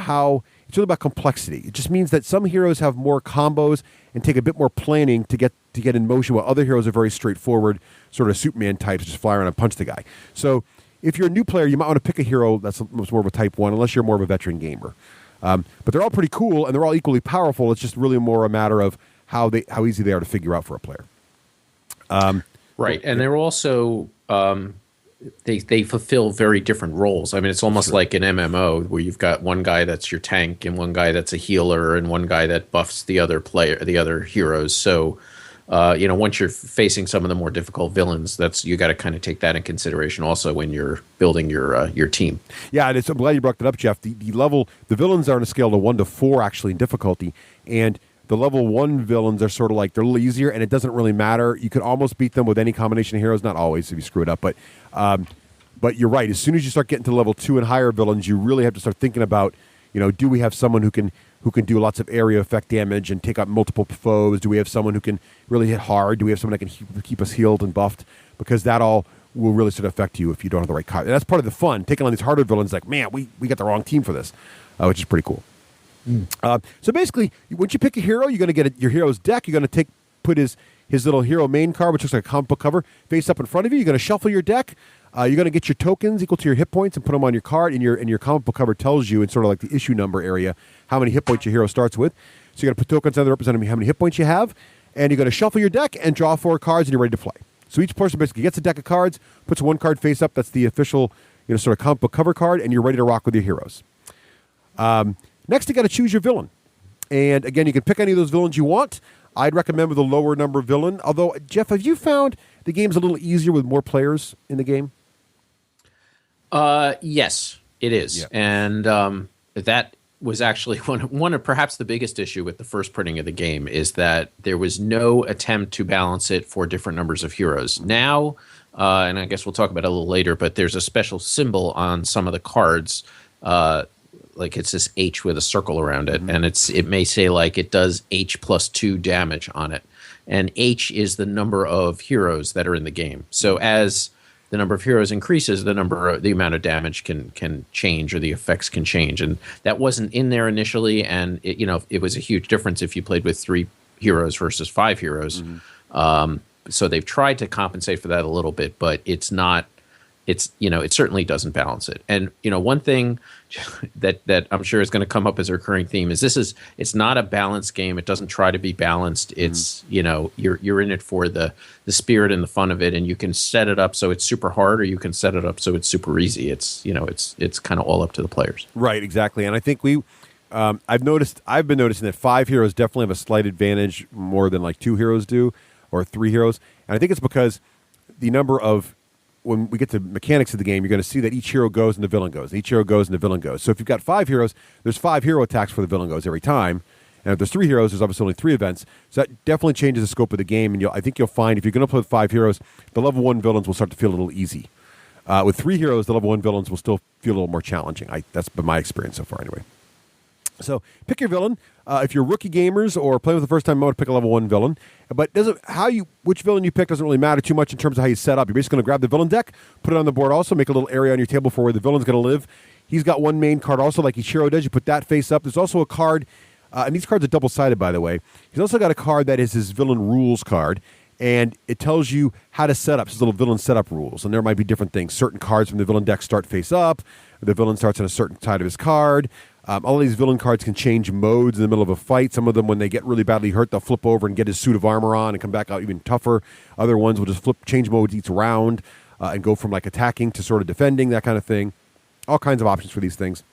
it's really about complexity. It just means that some heroes have more combos and take a bit more planning to get in motion, while other heroes are very straightforward, sort of Superman types, just fly around and punch the guy. So if you're a new player, you might want to pick a hero that's more of a type 1, unless you're more of a veteran gamer. But they're all pretty cool, and they're all equally powerful. It's just really more a matter of how easy they are to figure out for a player. Right, and they're also they fulfill very different roles. I mean, it's almost like an MMO where you've got one guy that's your tank and one guy that's a healer and one guy that buffs the other heroes. So, once you're facing some of the more difficult villains, you got to kind of take that in consideration also when you're building your team. Yeah, and I'm glad you brought that up, Geoff. The villains are on a scale of 1 to 4 actually in difficulty, and the level 1 villains are sort of like, they're a little easier, and it doesn't really matter. You could almost beat them with any combination of heroes. Not always if you screw it up, but you're right. As soon as you start getting to level 2 and higher villains, you really have to start thinking about, do we have someone who can do lots of area effect damage and take out multiple foes? Do we have someone who can really hit hard? Do we have someone that can keep us healed and buffed? Because that all will really sort of affect you if you don't have the right card. And that's part of the fun, taking on these harder villains. Like, man, we got the wrong team for this, which is pretty cool. So basically, once you pick a hero, you're going to get your hero's deck. You're going to put his little hero main card, which looks like a comic book cover, face up in front of you. You're going to shuffle your deck. You're going to get your tokens equal to your hit points and put them on your card. And your comic book cover tells you in sort of like the issue number area how many hit points your hero starts with. So you're going to put tokens on there representing how many hit points you have. And you're going to shuffle your deck and draw 4 cards, and you're ready to play. So each person basically gets a deck of cards, puts one card face up. That's the official, sort of comic book cover card, and you're ready to rock with your heroes. Next, you got to choose your villain. And again, you can pick any of those villains you want. I'd recommend with a lower number villain. Although, Jeff, have you found the game's a little easier with more players in the game? Yes, it is. Yeah. And that was actually one of perhaps the biggest issue with the first printing of the game is that there was no attempt to balance it for different numbers of heroes. Now, and I guess we'll talk about it a little later, but there's a special symbol on some of the cards, like it's this H with a circle around it, and it may say like it does H plus 2 damage on it, and H is the number of heroes that are in the game. So as the number of heroes increases, the amount of damage can change, or the effects can change, and that wasn't in there initially. And it was a huge difference if you played with 3 heroes versus 5 heroes. So they've tried to compensate for that a little bit, but it's not. It certainly doesn't balance it. And one thing that I'm sure is going to come up as a recurring theme is it's not a balanced game. It doesn't try to be balanced. It's you're in it for the spirit and the fun of it, and you can set it up so it's super hard, or you can set it up so it's super easy. It's kind of all up to the players. Right, exactly. And I think I've been noticing that 5 heroes definitely have a slight advantage more than like 2 heroes do, or 3 heroes. And I think it's because the number of, when we get to mechanics of the game, you're going to see that each hero goes and the villain goes. Each hero goes and the villain goes. So if you've got 5 heroes, there's 5 hero attacks for the villain goes every time. And if there's 3 heroes, there's obviously only 3 events. So that definitely changes the scope of the game. And I think you'll find if you're going to play with 5 heroes, the level 1 villains will start to feel a little easy. With 3 heroes, the level 1 villains will still feel a little more challenging. That's been my experience so far anyway. So pick your villain. If you're rookie gamers or playing for the first time, you want to pick a level 1 villain. But which villain you pick doesn't really matter too much in terms of how you set up. You're basically going to grab the villain deck, put it on the board also, make a little area on your table for where the villain's going to live. He's got one main card also, like each hero does. You put that face up. There's also a card, and these cards are double-sided, by the way. He's also got a card that is his villain rules card, and it tells you how to set up his little villain setup rules. And there might be different things. Certain cards from the villain deck start face up. The villain starts on a certain side of his card. All of these villain cards can change modes in the middle of a fight. Some of them, when they get really badly hurt, they'll flip over and get his suit of armor on and come back out even tougher. Other ones will just change modes each round and go from like attacking to sort of defending, that kind of thing. All kinds of options for these things.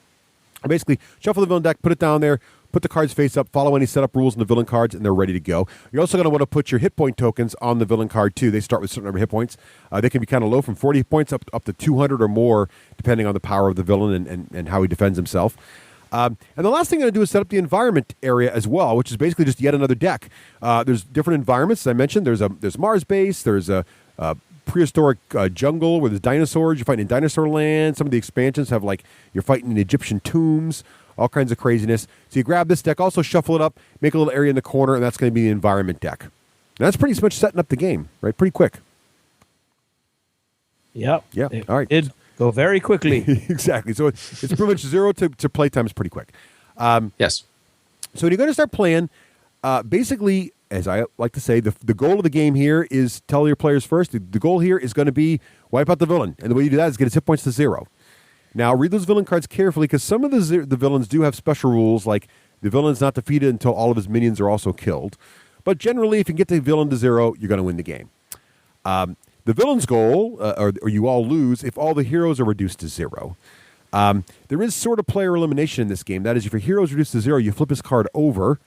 And basically, shuffle the villain deck, put it down there, put the cards face up, follow any setup rules in the villain cards, and they're ready to go. You're also going to want to put your hit point tokens on the villain card, too. They start with a certain number of hit points. They can be kind of low, from 40 hit points up to 200 or more, depending on the power of the villain and how he defends himself. And the last thing I'm going to do is set up the environment area as well, which is basically just yet another deck. There's different environments, as I mentioned. There's Mars base. There's a prehistoric jungle where there's dinosaurs. You're fighting in dinosaur land. Some of the expansions have you're fighting in Egyptian tombs, all kinds of craziness. So you grab this deck, also shuffle it up, make a little area in the corner, and that's going to be the environment deck. And that's pretty much setting up the game, right? Pretty quick. Yep. Yeah. All right. It go very quickly. Exactly. So it's pretty much 0 to playtime is pretty quick. Yes. So when you're going to start playing, basically, as I like to say, the goal of the game here is tell your players first. The goal here is going to be wipe out the villain. And the way you do that is get his hit points to 0. Now, read those villain cards carefully, because some of the villains do have special rules, like the villain's not defeated until all of his minions are also killed. But generally, if you get the villain to 0, you're going to win the game. The villain's goal, or you all lose, if all the heroes are reduced to 0. There is sort of player elimination in this game. That is, if your hero is reduced to 0, you flip his card over,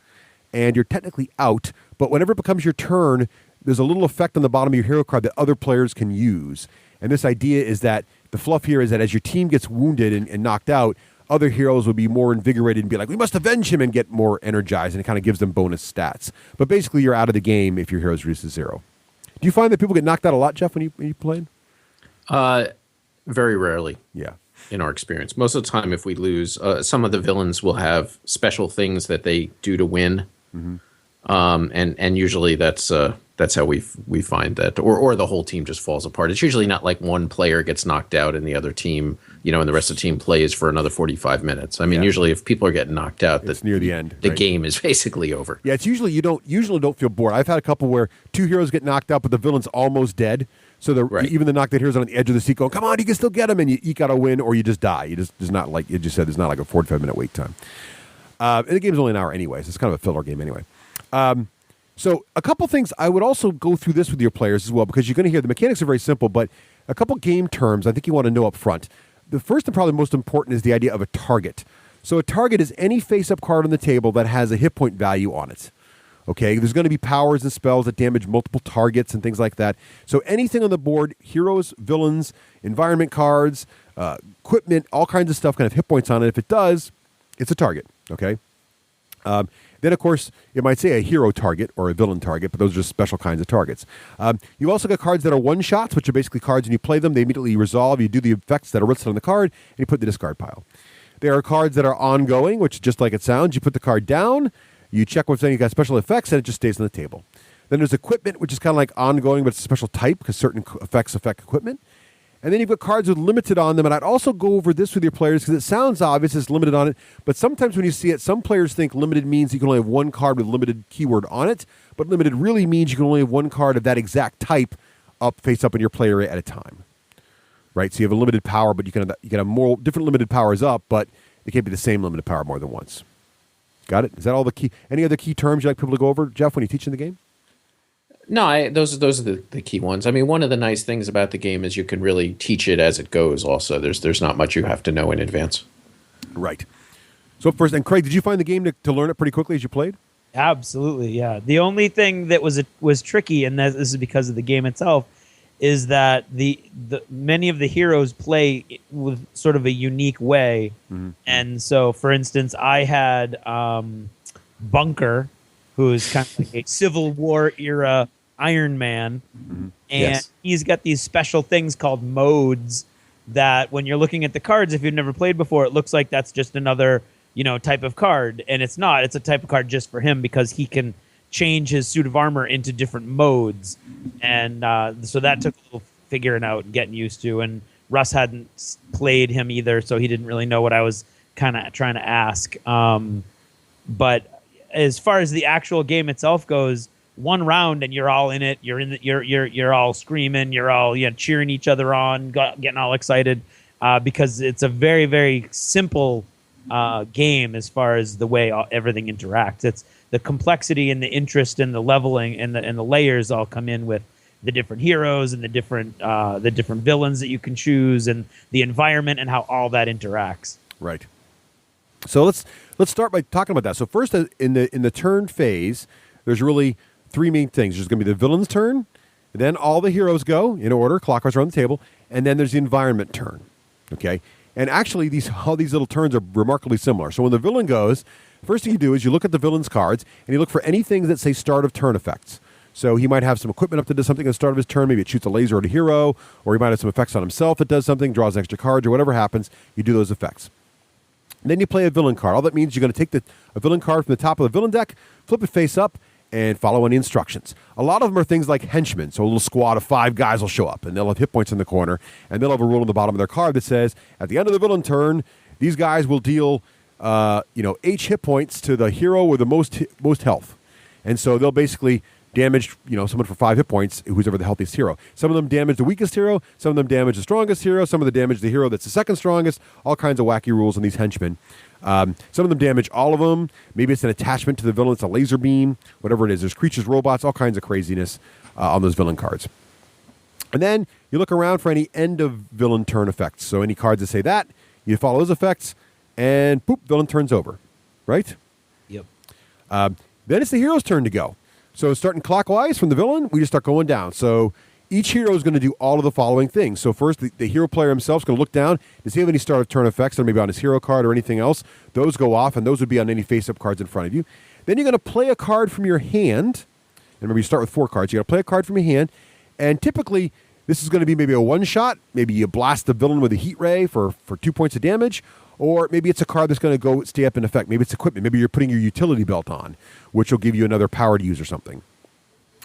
and you're technically out. But whenever it becomes your turn, there's a little effect on the bottom of your hero card that other players can use. And this idea is that the fluff here is that as your team gets wounded and knocked out, other heroes will be more invigorated and be like, we must avenge him, and get more energized, and it kind of gives them bonus stats. But basically, you're out of the game if your hero is reduced to 0. Do you find that people get knocked out a lot, Jeff, when you played? Very rarely. Yeah. In our experience, most of the time, if we lose, some of the villains will have special things that they do to win, and usually that's how we find that, or the whole team just falls apart. It's usually not like one player gets knocked out and the other team and the rest of the team plays for another 45 minutes. I mean, usually if people are getting knocked out, it's near the end. The game is basically over. Yeah, it's usually you don't feel bored. I've had a couple where two heroes get knocked out, but the villain's almost dead. So even the knocked out heroes on the edge of the seat going, "Come on, you can still get him," and you eke out a win, or you just die. You just there's not like you just said. There's not like a 45-minute wait time. And the game's only an hour anyways. It's kind of a filler game anyway. So a couple things I would also go through this with your players as well, because you're going to hear the mechanics are very simple, but a couple game terms I think you want to know up front. The first and probably most important is the idea of a target. So a target is any face-up card on the table that has a hit point value on it. Okay, there's going to be powers and spells that damage multiple targets and things like that. So anything on the board, heroes, villains, environment cards, equipment, all kinds of stuff kind of hit points on it. If it does, it's a target. Okay. Then, of course, it might say a hero target or a villain target, but those are just special kinds of targets. You also got cards that are one-shots, which are basically cards when you play them, they immediately resolve. You do the effects that are listed on the card, and you put the discard pile. There are cards that are ongoing, which just like it sounds. You put the card down, you check what's saying, you got special effects, and it just stays on the table. Then there's equipment, which is kind of like ongoing, but it's a special type because certain effects affect equipment. And then you've got cards with limited on them, and I'd also go over this with your players because it sounds obvious it's limited on it, but sometimes when you see it, some players think limited means you can only have one card with limited keyword on it, but limited really means you can only have one card of that exact type face up in your play area at a time. Right? So you have a limited power, but you can have more different limited powers up, but it can't be the same limited power more than once. Got it? Is that all the key? Any other key terms you like people to go over, Jeff, when you teach in the game? No, those are the key ones. I mean, one of the nice things about the game is you can really teach it as it goes. Also, there's not much you have to know in advance. Right. So first, and Craig, did you find the game to learn it pretty quickly as you played? Absolutely, yeah. The only thing that was tricky, and this is because of the game itself, is that the many of the heroes play with sort of a unique way. Mm-hmm. And so, for instance, I had Bunker, who is kind of like a Civil War era Iron Man, and he's got these special things called modes that when you're looking at the cards, if you've never played before, it looks like that's just another type of card, and it's not. It's a type of card just for him because he can change his suit of armor into different modes, and so that took a little figuring out and getting used to. And Russ hadn't played him either, so he didn't really know what I was kind of trying to ask. But as far as the actual game itself goes, one round and you're all in it. You're all screaming. You're all cheering each other on, getting all excited because it's a very, very simple game as far as the way everything interacts. It's the complexity and the interest and the leveling and the layers all come in with the different heroes and the different villains that you can choose and the environment and how all that interacts. Right. So let's start by talking about that. So first, in the turn phase, there's really three main things. There's going to be the villain's turn, then all the heroes go in order, clockwise around the table, and then there's the environment turn. Okay, and actually all these little turns are remarkably similar. So when the villain goes, first thing you do is you look at the villain's cards and you look for anything that say start of turn effects. So he might have some equipment up to do something at the start of his turn. Maybe it shoots a laser at a hero, or he might have some effects on himself that does something, draws extra cards, or whatever happens. You do those effects. Then you play a villain card. All that means you're going to take a villain card from the top of the villain deck, flip it face up, and follow any instructions. A lot of them are things like henchmen. So a little squad of 5 guys will show up, and they'll have hit points in the corner, and they'll have a rule on the bottom of their card that says, at the end of the villain turn, these guys will deal H hit points to the hero with the most health. And so they'll basically damage someone for 5 hit points, who's ever the healthiest hero. Some of them damage the weakest hero, some of them damage the strongest hero, some of them damage the hero that's the second strongest, all kinds of wacky rules on these henchmen. Some of them damage all of them. Maybe it's an attachment to the villain, it's a laser beam, whatever it is. There's creatures, robots, all kinds of craziness on those villain cards. And then you look around for any end of villain turn effects. So any cards that say that, you follow those effects, and boop, villain turns over. Right? Yep. Then it's the hero's turn to go. So starting clockwise from the villain, we just start going down. So each hero is going to do all of the following things. So first, the hero player himself is going to look down to see if any start of turn effects are maybe on his hero card or anything else. Those go off, and those would be on any face-up cards in front of you. Then you're going to play a card from your hand. And remember, you start with 4 cards. You're going to play a card from your hand. And typically, this is going to be maybe a one-shot. Maybe you blast the villain with a heat ray for 2 points of damage. Or maybe it's a card that's going to stay up in effect. Maybe it's equipment. Maybe you're putting your utility belt on, which will give you another power to use or something.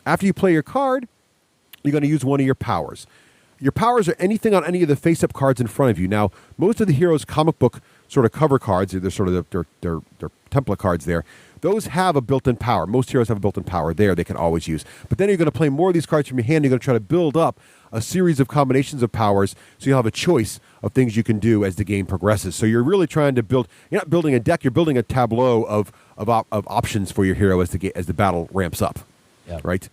After you play your card, you're going to use one of your powers. your powers are anything on any of the face-up cards in front of you. Now, most of the heroes' comic book sort of cover cards, they're sort of their template cards there. Those have a built-in power. Most heroes have a built-in power there they can always use. But then you're going to play more of these cards from your hand. You're going to try to build up a series of combinations of powers so you'll have a choice of things you can do as the game progresses. So you're really trying to build, you're not building a deck, you're building a tableau of options for your hero as the battle ramps up. Yeah. Right?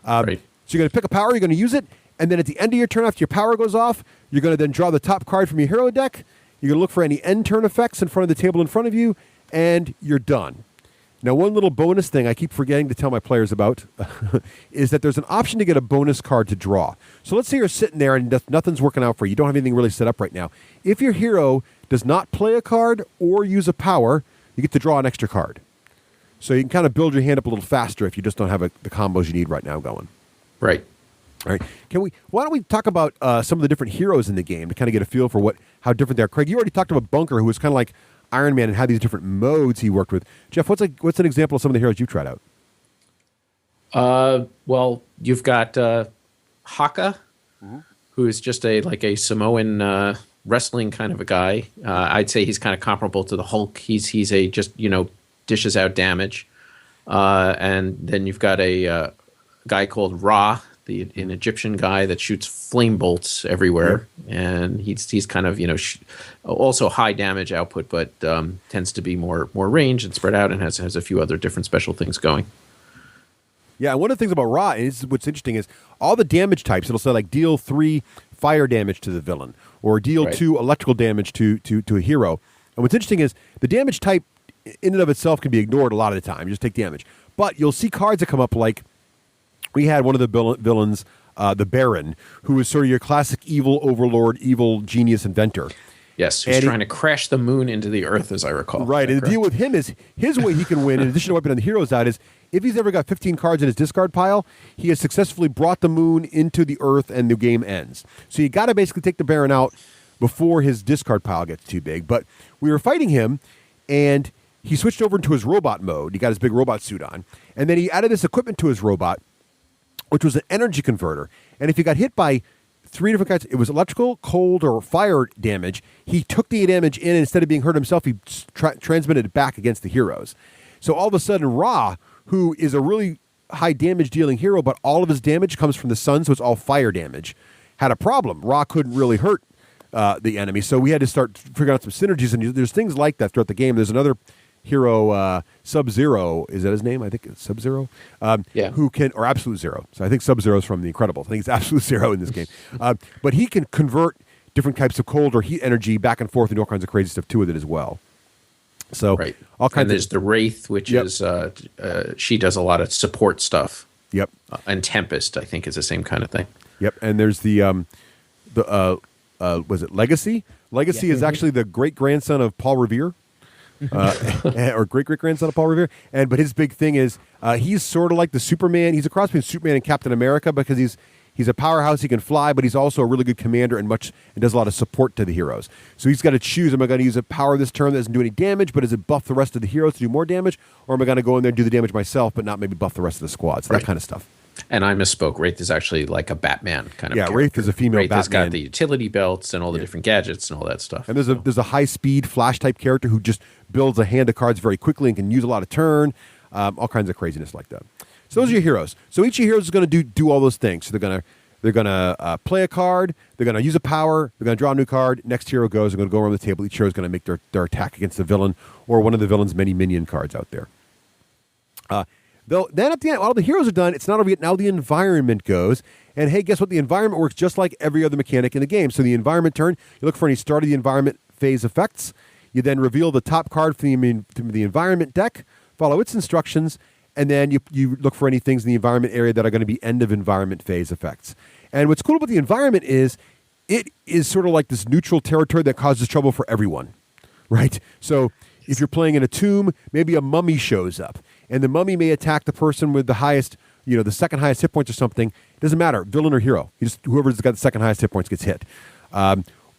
Right. So you're going to pick a power, you're going to use it, and then at the end of your turn after your power goes off, you're going to then draw the top card from your hero deck. You're going to look for any end turn effects in front of the table in front of you, and you're done. Now, one little bonus thing I keep forgetting to tell my players about is that there's an option to get a bonus card to draw. So let's say you're sitting there and nothing's working out for you. You don't have anything really set up right now. If your hero does not play a card or use a power, you get to draw an extra card. So you can kind of build your hand up a little faster if you just don't have the combos you need right now going. Right. All right. Why don't we talk about some of the different heroes in the game to kind of get a feel for how different they are? Craig, you already talked about Bunker, who was kind of like Iron Man and had these different modes he worked with. Jeff, what's an example of some of the heroes you tried out? Well, you've got Haka, who is just a Samoan wrestling kind of a guy. I'd say he's kind of comparable to the Hulk. He's dishes out damage. And then you've got a guy called Ra, an Egyptian guy that shoots flame bolts everywhere, and he's kind of also high damage output, but tends to be more range and spread out, and has a few other different special things going. Yeah, and one of the things about Ra is what's interesting is all the damage types. It'll say like deal 3 fire damage to the villain, or deal 2 electrical damage to a hero. And what's interesting is the damage type in and of itself can be ignored a lot of the time. You just take damage, but you'll see cards that come up like. We had one of the villains, the Baron, who was sort of your classic evil overlord, evil genius inventor. Yes, who's trying to crash the moon into the earth, as I recall. Right, and the deal with him is his way he can win, in addition to wiping on the heroes out, is if he's ever got 15 cards in his discard pile, he has successfully brought the moon into the earth and the game ends. So you got to basically take the Baron out before his discard pile gets too big. But we were fighting him, and he switched over into his robot mode. He got his big robot suit on. And then he added this equipment to his robot, which was an energy converter. And if you got hit by 3 different kinds, it was electrical, cold, or fire damage, he took the damage in, and instead of being hurt himself, he transmitted it back against the heroes. So all of a sudden, Ra, who is a really high damage dealing hero, but all of his damage comes from the sun, so it's all fire damage, had a problem. Ra couldn't really hurt the enemy, so we had to start figuring out some synergies, and there's things like that throughout the game. There's another hero, Sub-Zero, is that his name? I think it's Sub-Zero. Who can, or Absolute Zero. So I think Sub-Zero is from The Incredibles. I think it's Absolute Zero in this game. But he can convert different types of cold or heat energy back and forth and all kinds of crazy stuff to it as well. So all kinds. And there's the Wraith, which is she does a lot of support stuff. Yep. And Tempest, I think, is the same kind of thing. Yep. And there's the was it Legacy? Legacy is actually the great grandson of Paul Revere. Or great-great-grandson of Paul Revere. But his big thing is he's sort of like the Superman. He's a cross between Superman and Captain America because he's a powerhouse. He can fly, but he's also a really good commander and does a lot of support to the heroes. So he's got to choose, am I going to use a power this turn that doesn't do any damage, but does it buff the rest of the heroes to do more damage? Or am I going to go in there and do the damage myself, but not maybe buff the rest of the squad? So that kind of stuff. And I misspoke. Wraith is actually like a Batman kind of character. Wraith is a female Wraith Batman. has got the utility belts and all the different gadgets and all that stuff. And there's a high-speed Flash-type character who just builds a hand of cards very quickly and can use a lot of turn, all kinds of craziness like that. So those are your heroes. So each of your heroes is going to do all those things. So they're gonna play a card, they're going to use a power, they're going to draw a new card, next hero goes, they're going to go around the table, each hero is going to make their attack against the villain or one of the villain's many minion cards out there. Then at the end, all the heroes are done, it's not over yet. Now the environment goes. And hey, guess what? The environment works just like every other mechanic in the game. So the environment turn, you look for any start of the environment phase effects. You then reveal the top card from the environment deck, follow its instructions, and then you look for any things in the environment area that are going to be end of environment phase effects. And what's cool about the environment is it is sort of like this neutral territory that causes trouble for everyone, right? So if you're playing in a tomb, maybe a mummy shows up. And the mummy may attack the person with the highest, the second highest hit points or something. It doesn't matter, villain or hero. Whoever's got the second highest hit points gets hit.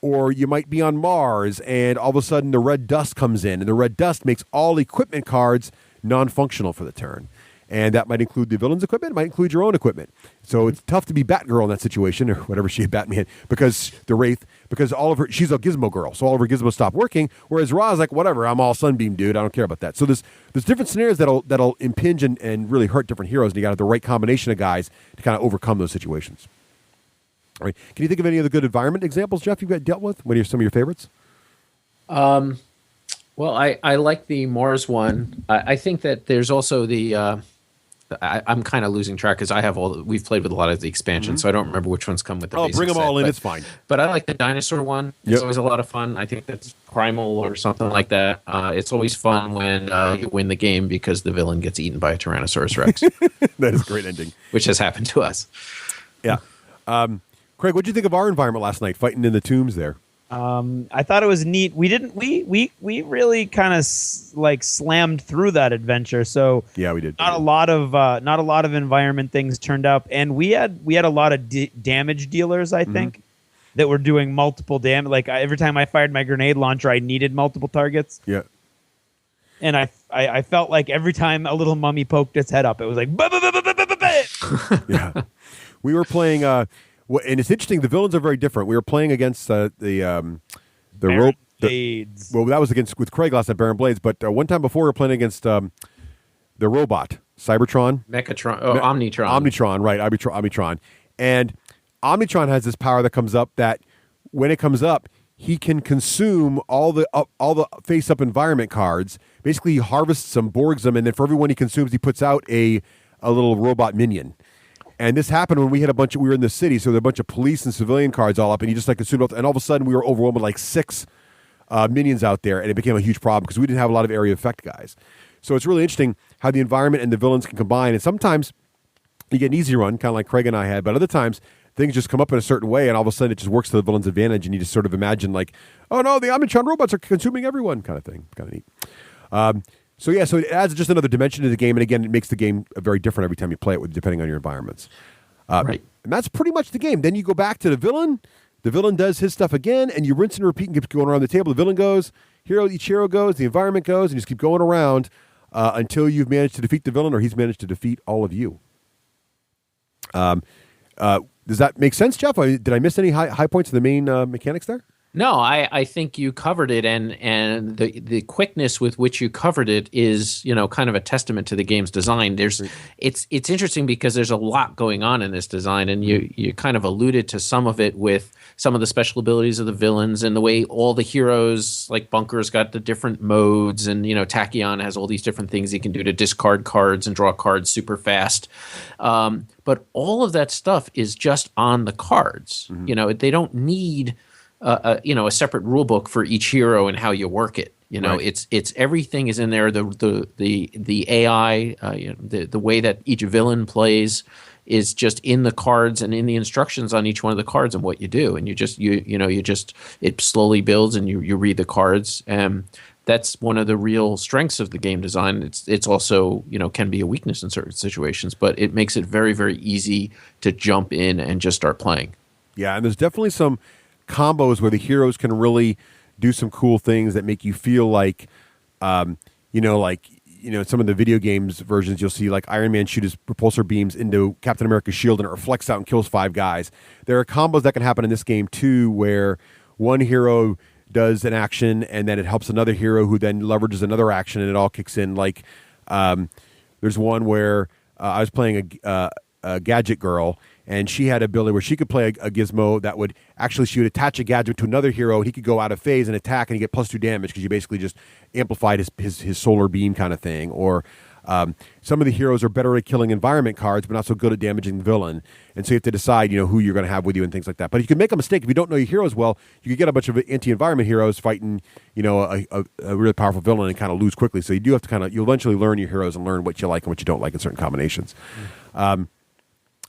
Or you might be on Mars, and all of a sudden the red dust comes in, and the red dust makes all equipment cards non-functional for the turn. And that might include the villain's equipment. It might include your own equipment. So it's tough to be Batgirl in that situation, or whatever she had, Batman, because the Wraith, because all of her, she's a Gizmo girl, so all of her gizmos stop working. Whereas Ra's like, whatever, I'm all Sunbeam dude. I don't care about that. So there's different scenarios that'll impinge and really hurt different heroes, and you got to have the right combination of guys to kind of overcome those situations. All right. Can you think of any other good environment examples, Jeff, you've got dealt with? What are some of your favorites? Well, I like the Mars one. I think that there's also the. I'm kind of losing track because we've played with a lot of the expansions, so I don't remember which ones come with the basic bring them all set, in. but, It's fine. But I like the dinosaur one. It's always a lot of fun. I think that's Primal or something like that. It's always fun when you win the game because the villain gets eaten by a Tyrannosaurus Rex. That is a great ending. Which has happened to us. Yeah. Craig, what did you think of our environment last night, fighting in the tombs there? I thought it was neat. We really kind of slammed through that adventure. So yeah, we did. Not a lot of environment things turned up, and we had a lot of damage dealers. I think that were doing multiple damage. Like every time I fired my grenade launcher, I needed multiple targets. Yeah. And I felt like every time a little mummy poked its head up, it was like yeah. We were playing. And it's interesting. The villains are very different. We were playing against the rope. Well, that was with Craig last night, Baron Blades. But one time before, we were playing against the robot, Cybertron, Mechatron, Omnitron. Omnitron, right? Omnitron, and Omnitron has this power that comes up that when it comes up, he can consume all the face-up environment cards. Basically, he harvests them, borgs them, and then for every one he consumes, he puts out a little robot minion. And this happened when we were in the city, so there were a bunch of police and civilian cards all up, and he just consumed it, and all of a sudden we were overwhelmed with 6 minions out there, and it became a huge problem because we didn't have a lot of area effect guys. So it's really interesting how the environment and the villains can combine, and sometimes you get an easy run, kind of like Craig and I had, but other times things just come up in a certain way, and all of a sudden it just works to the villain's advantage, and you just sort of imagine oh no, the Omnitron robots are consuming everyone, kind of thing. Kind of neat. So it adds just another dimension to the game, and again, it makes the game very different every time you play it, depending on your environments. Right. And that's pretty much the game. Then you go back to the villain. The villain does his stuff again, and you rinse and repeat and keep going around the table. The villain goes, each hero goes, the environment goes, and you just keep going around until you've managed to defeat the villain or he's managed to defeat all of you. Does that make sense, Jeff? Did I miss any high points of the main mechanics there? No, I think you covered it, and the quickness with which you covered it is, kind of a testament to the game's design. It's interesting because there's a lot going on in this design, and you kind of alluded to some of it with some of the special abilities of the villains and the way all the heroes, like Bunker's got the different modes, and Tachyon has all these different things he can do to discard cards and draw cards super fast. But all of that stuff is just on the cards. They don't need a separate rule book for each hero and how you work it. Right. It's everything is in there. The AI, the way that each villain plays is just in the cards and in the instructions on each one of the cards and what you do. And it slowly builds and you read the cards. That's one of the real strengths of the game design. It's also, can be a weakness in certain situations, but it makes it very, very easy to jump in and just start playing. Yeah, and there's definitely some combos where the heroes can really do some cool things that make you feel like, some of the video games versions, you'll see like Iron Man shoot his propulsor beams into Captain America's shield and it reflects out and kills 5 guys. There are combos that can happen in this game too, where one hero does an action and then it helps another hero who then leverages another action and it all kicks in. Like there's one where I was playing a gadget girl, and she had an ability where she could play a gizmo that would actually, she would attach a gadget to another hero, and he could go out of phase and attack, and he get +2 damage because you basically just amplified his solar beam kind of thing. Or some of the heroes are better at killing environment cards, but not so good at damaging the villain. And so you have to decide, who you're going to have with you and things like that. But you can make a mistake if you don't know your heroes well. You could get a bunch of anti-environment heroes fighting, a really powerful villain and kind of lose quickly. So you do have to you'll eventually learn your heroes and learn what you like and what you don't like in certain combinations.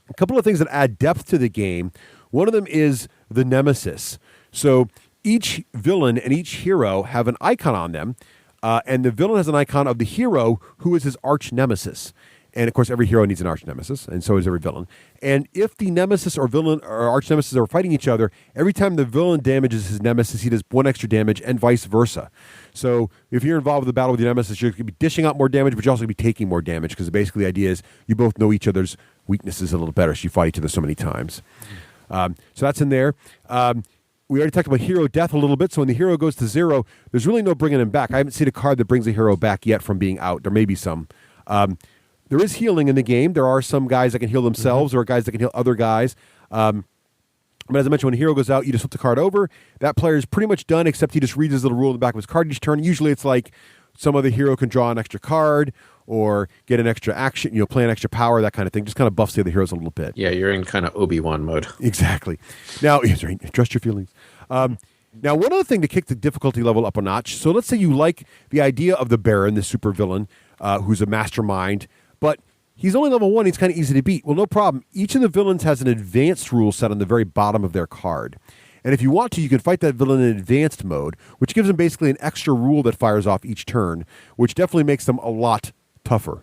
A couple of things that add depth to the game. One of them is the nemesis. So each villain and each hero have an icon on them, and the villain has an icon of the hero who is his arch nemesis. And of course, every hero needs an arch nemesis, and so does every villain. And if the nemesis or villain or arch nemesis are fighting each other, every time the villain damages his nemesis, he does 1 extra damage, and vice versa. So if you're involved with the battle with your nemesis, you're going to be dishing out more damage, but you're also going to be taking more damage, because basically the idea is you both know each other's weaknesses a little better, so you fight each other so many times. So that's in there. We already talked about hero death a little bit, so when the hero goes to 0, there's really no bringing him back. I haven't seen a card that brings a hero back yet from being out. There may be some. There is healing in the game. There are some guys that can heal themselves or guys that can heal other guys. But as I mentioned, when a hero goes out, you just flip the card over. That player is pretty much done, except he just reads his little rule in the back of his card each turn. Usually it's like some other hero can draw an extra card or get an extra action, play an extra power, that kind of thing. Just kind of buffs the other heroes a little bit. Yeah, you're in kind of Obi-Wan mode. Exactly. Now, trust your feelings. Now, one other thing to kick the difficulty level up a notch. So let's say you like the idea of the Baron, the super villain, who's a mastermind, but he's only level 1. He's kind of easy to beat. Well, no problem. Each of the villains has an advanced rule set on the very bottom of their card. And if you want to, you can fight that villain in advanced mode, which gives them basically an extra rule that fires off each turn, which definitely makes them a lot tougher.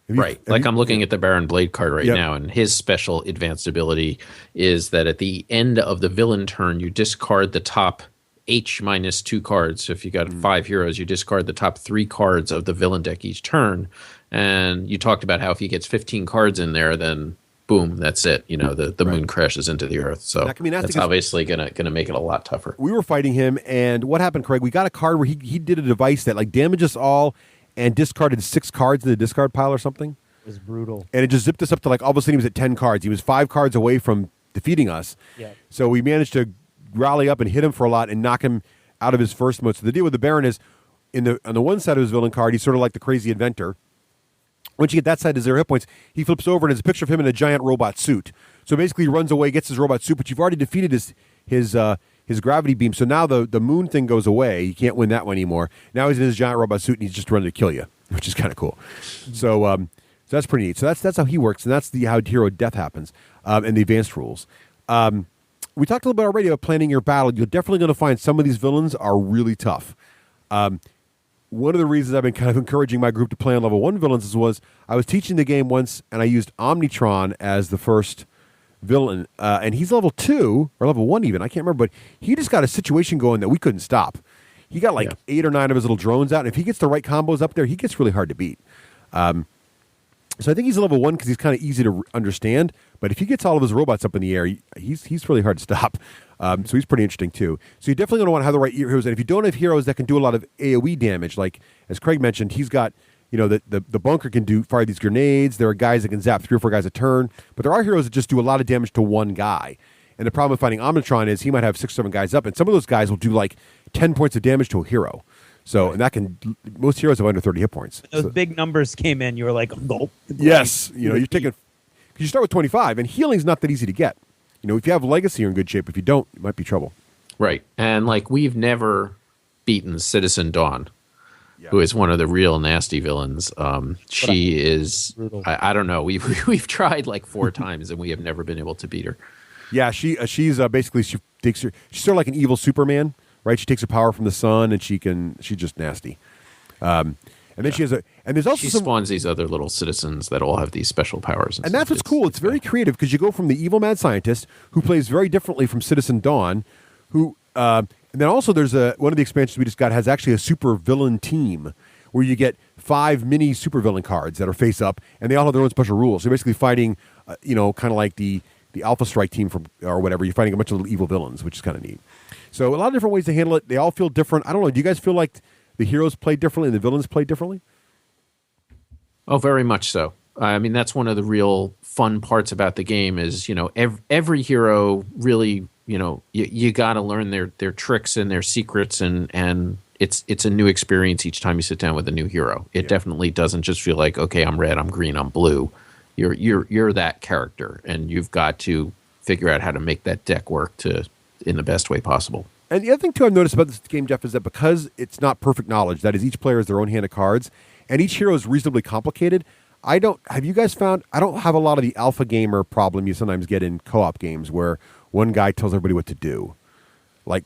I'm looking at the Baron Blade card right now, and his special advanced ability is that at the end of the villain turn, you discard the top H-2 cards. So if you got 5 heroes, you discard the top 3 cards of the villain deck each turn. And you talked about how if he gets 15 cards in there, then boom, that's it. The moon crashes into the earth. So that's obviously gonna make it a lot tougher. We were fighting him, and what happened, Craig? We got a card where he did a device that damaged us all and discarded 6 cards in the discard pile or something. It was brutal. And it just zipped us up to all of a sudden he was at 10 cards. He was 5 cards away from defeating us. Yeah. So we managed to rally up and hit him for a lot and knock him out of his first mode. So the deal with the Baron is on the one side of his villain card, he's sort of like the crazy inventor. Once you get that side to 0 hit points, he flips over and there's a picture of him in a giant robot suit. So basically he runs away, gets his robot suit, but you've already defeated his gravity beam. So now the moon thing goes away. You can't win that one anymore. Now he's in his giant robot suit and he's just running to kill you, which is kind of cool. So that's pretty neat. So that's how he works, and that's how hero death happens, and the advanced rules. We talked a little bit already about planning your battle. You're definitely going to find some of these villains are really tough. One of the reasons I've been kind of encouraging my group to play on level 1 villains was I was teaching the game once, and I used Omnitron as the first villain, and he's level 2, or level 1 even, I can't remember, but he just got a situation going that we couldn't stop. He got 8 or 9 of his little drones out, and if he gets the right combos up there, he gets really hard to beat. So I think he's level 1 because he's kind of easy to understand, but if he gets all of his robots up in the air, he's really hard to stop. So he's pretty interesting too. So you're definitely going to want to have the right heroes, and if you don't have heroes that can do a lot of AoE damage, like as Craig mentioned, he's got the bunker can fire these grenades. There are guys that can zap 3 or 4 guys a turn, but there are heroes that just do a lot of damage to one guy. And the problem with fighting Omnitron is he might have 6 or 7 guys up, and some of those guys will do 10 points of damage to a hero. So, and most heroes have under 30 hit points. When those big numbers came in, you were like, gulp. Yes. You're taking, because you start with 25, and healing's not that easy to get. If you have Legacy, you're in good shape. If you don't, it might be trouble. Right. And we've never beaten Citizen Dawn, who is one of the real nasty villains. She is, I don't know. We've tried 4 times, and we have never been able to beat her. Yeah, she's basically, she's sort of like an evil Superman. Right, she takes her power from the sun, and she's just nasty. And then she spawns these other little citizens that all have these special powers. And that's what's cool. It's very creative because you go from the evil mad scientist who plays very differently from Citizen Dawn, and then also there's one of the expansions we just got has actually a super villain team where you get 5 mini super villain cards that are face up, and they all have their own special rules. So you're basically fighting, kind of like the Alpha Strike team or whatever. You're fighting a bunch of little evil villains, which is kind of neat. So a lot of different ways to handle it. They all feel different. I don't know. Do you guys feel like the heroes play differently and the villains play differently? Oh, very much so. I mean, that's one of the real fun parts about the game is, every hero really, you got to learn their tricks and their secrets, and it's a new experience each time you sit down with a new hero. It definitely doesn't just feel like, okay, I'm red, I'm green, I'm blue. You're that character, and you've got to figure out how to make that deck work in the best way possible. And the other thing, too, I've noticed about this game, Jeff, is that because it's not perfect knowledge, that is, each player has their own hand of cards, and each hero is reasonably complicated. Have you guys found, I don't have a lot of the alpha gamer problem you sometimes get in co-op games where one guy tells everybody what to do.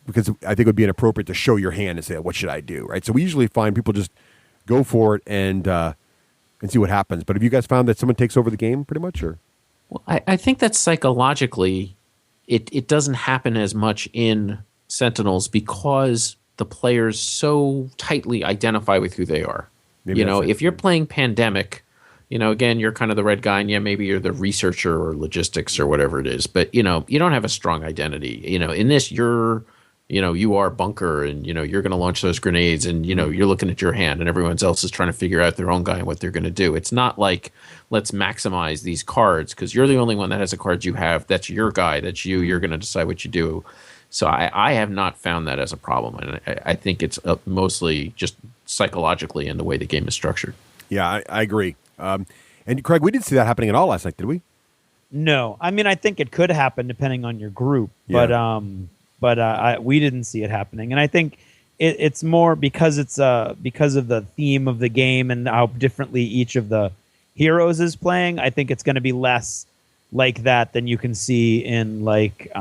Because I think it would be inappropriate to show your hand and say, what should I do, right? So we usually find people just go for it and and see what happens. But have you guys found that someone takes over the game pretty much, or? Well, I think that psychologically, it doesn't happen as much in Sentinels because the players so tightly identify with who they are. Maybe If you're playing Pandemic, again, you're kind of the red guy, and maybe you're the researcher or logistics or whatever it is. But, you don't have a strong identity. In this, you are Bunker, and, you're going to launch those grenades, and, you're looking at your hand, and everyone else is trying to figure out their own guy and what they're going to do. It's not like, let's maximize these cards, because you're the only one that has the cards you have. That's your guy. That's you. You're going to decide what you do. So I have not found that as a problem. And I think it's mostly just psychologically in the way the game is structured. Yeah, I agree. And Craig, we didn't see that happening at all last night, did we? No, I mean, I think it could happen depending on your group, Yeah. but we didn't see it happening, and I think it's more because it's because of the theme of the game and how differently each of the heroes is playing. I think it's going to be less like that than you can see in like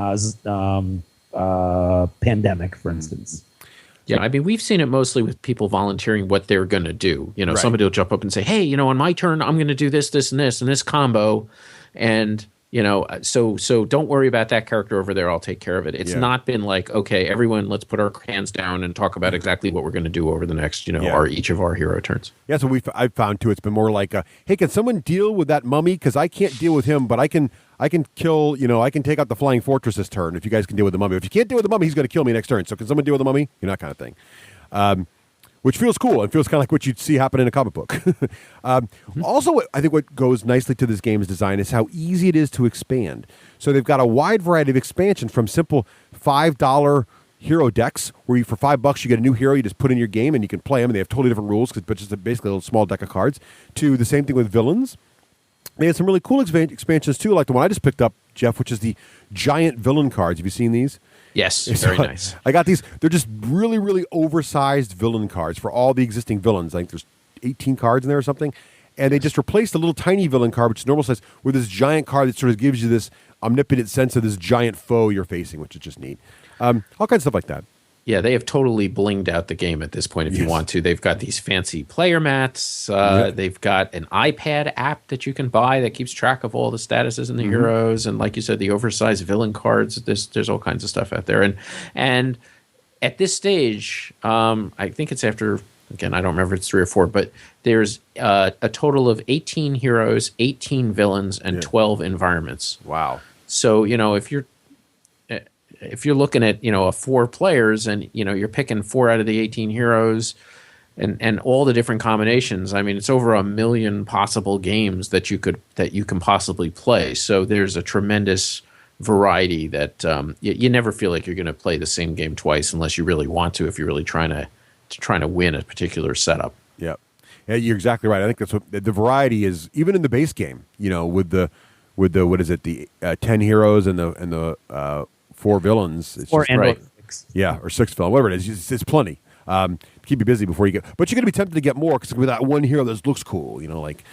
Pandemic, for instance. Yeah, I mean, we've seen it mostly with people volunteering what they're going to do. Right. Somebody will jump up and say, hey, on my turn, I'm going to do this, this, and this, and this combo. And, so don't worry about that character over there. I'll take care of it. It's not been like, okay, everyone, let's put our hands down and talk about exactly what we're going to do over the next, each of our hero turns. Yeah, so I've found, too, it's been more like, hey, can someone deal with that mummy? Because I can't deal with him, but I can kill, I can take out the flying fortress this turn if you guys can deal with the mummy. If you can't deal with the mummy, he's going to kill me next turn. So can someone deal with the mummy? That kind of thing. Which feels cool. It feels kind of like what you'd see happen in a comic book. Also, I think what goes nicely to this game's design is how easy it is to expand. So they've got a wide variety of expansion from simple $5 hero decks where for $5 you get a new hero, you just put in your game and you can play them, and they have totally different rules, but just basically a little small deck of cards, to the same thing with villains. They had some really cool expansions too, like the one I just picked up, Jeff, which is the giant villain cards. Have you seen these? Yes, very nice. I got these. They're just really, really oversized villain cards for all the existing villains. I think there's 18 cards in there or something. And they just replaced the little tiny villain card, which is normal size, with this giant card that sort of gives you this omnipotent sense of this giant foe you're facing, which is just neat. All kinds of stuff like that. Yeah, they have totally blinged out the game at this point if you want to. They've got these fancy player mats. They've got an iPad app that you can buy that keeps track of all the statuses and the heroes. And like you said, the oversized villain cards. There's all kinds of stuff out there. And at this stage, I think it's after, again, I don't remember if it's 3 or 4, but there's a total of 18 heroes, 18 villains, and 12 environments. Wow. So, if you're looking at, 4 players and, you're picking 4 out of the 18 heroes and all the different combinations, I mean, it's over 1 million possible games that you can possibly play. So there's a tremendous variety that you never feel like you're going to play the same game twice unless you really want to, if you're really trying to win a particular setup. Yeah, you're exactly right. I think that's what the variety is, even in the base game, with the what is it, the 10 heroes and the 4 villains. It's Or just, and right. or 6. Yeah, or 6 villains, whatever it is. It's plenty. Keep you busy before you get. But you're going to be tempted to get more because with that one hero that looks cool, like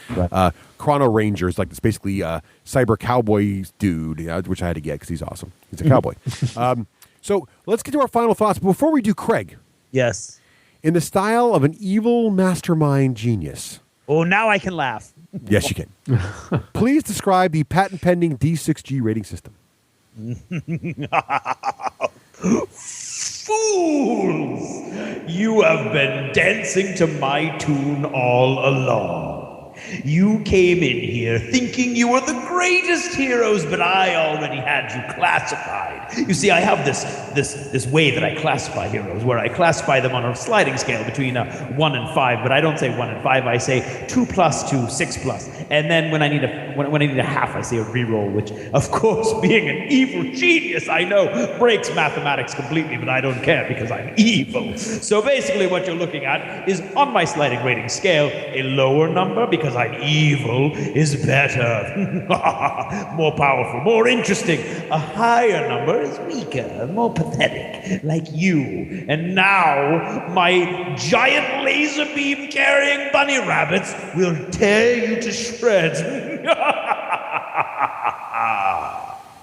Chrono Rangers, like this basically cyber cowboy dude, which I had to get because he's awesome. He's a cowboy. So let's get to our final thoughts. But before we do, Craig. Yes. In the style of an evil mastermind genius. Oh, now I can laugh. Yes, you can. Please describe the patent-pending D6G rating system. Fools! You have been dancing to my tune all along. You came in here thinking you were the greatest heroes, but I already had you classified. You see, I have this way that I classify heroes, where I classify them on a sliding scale between 1 and 5, but I don't say 1 and 5. I say 2+ to 6+. And then when I need a half, I say a reroll, which, of course, being an evil genius, I know breaks mathematics completely, but I don't care because I'm evil. So basically, what you're looking at is on my sliding rating scale, a lower number because I'm evil is better, more powerful, more interesting. A higher number is weaker, more pathetic, like you. And now, my giant laser beam carrying bunny rabbits will tear you to shreds.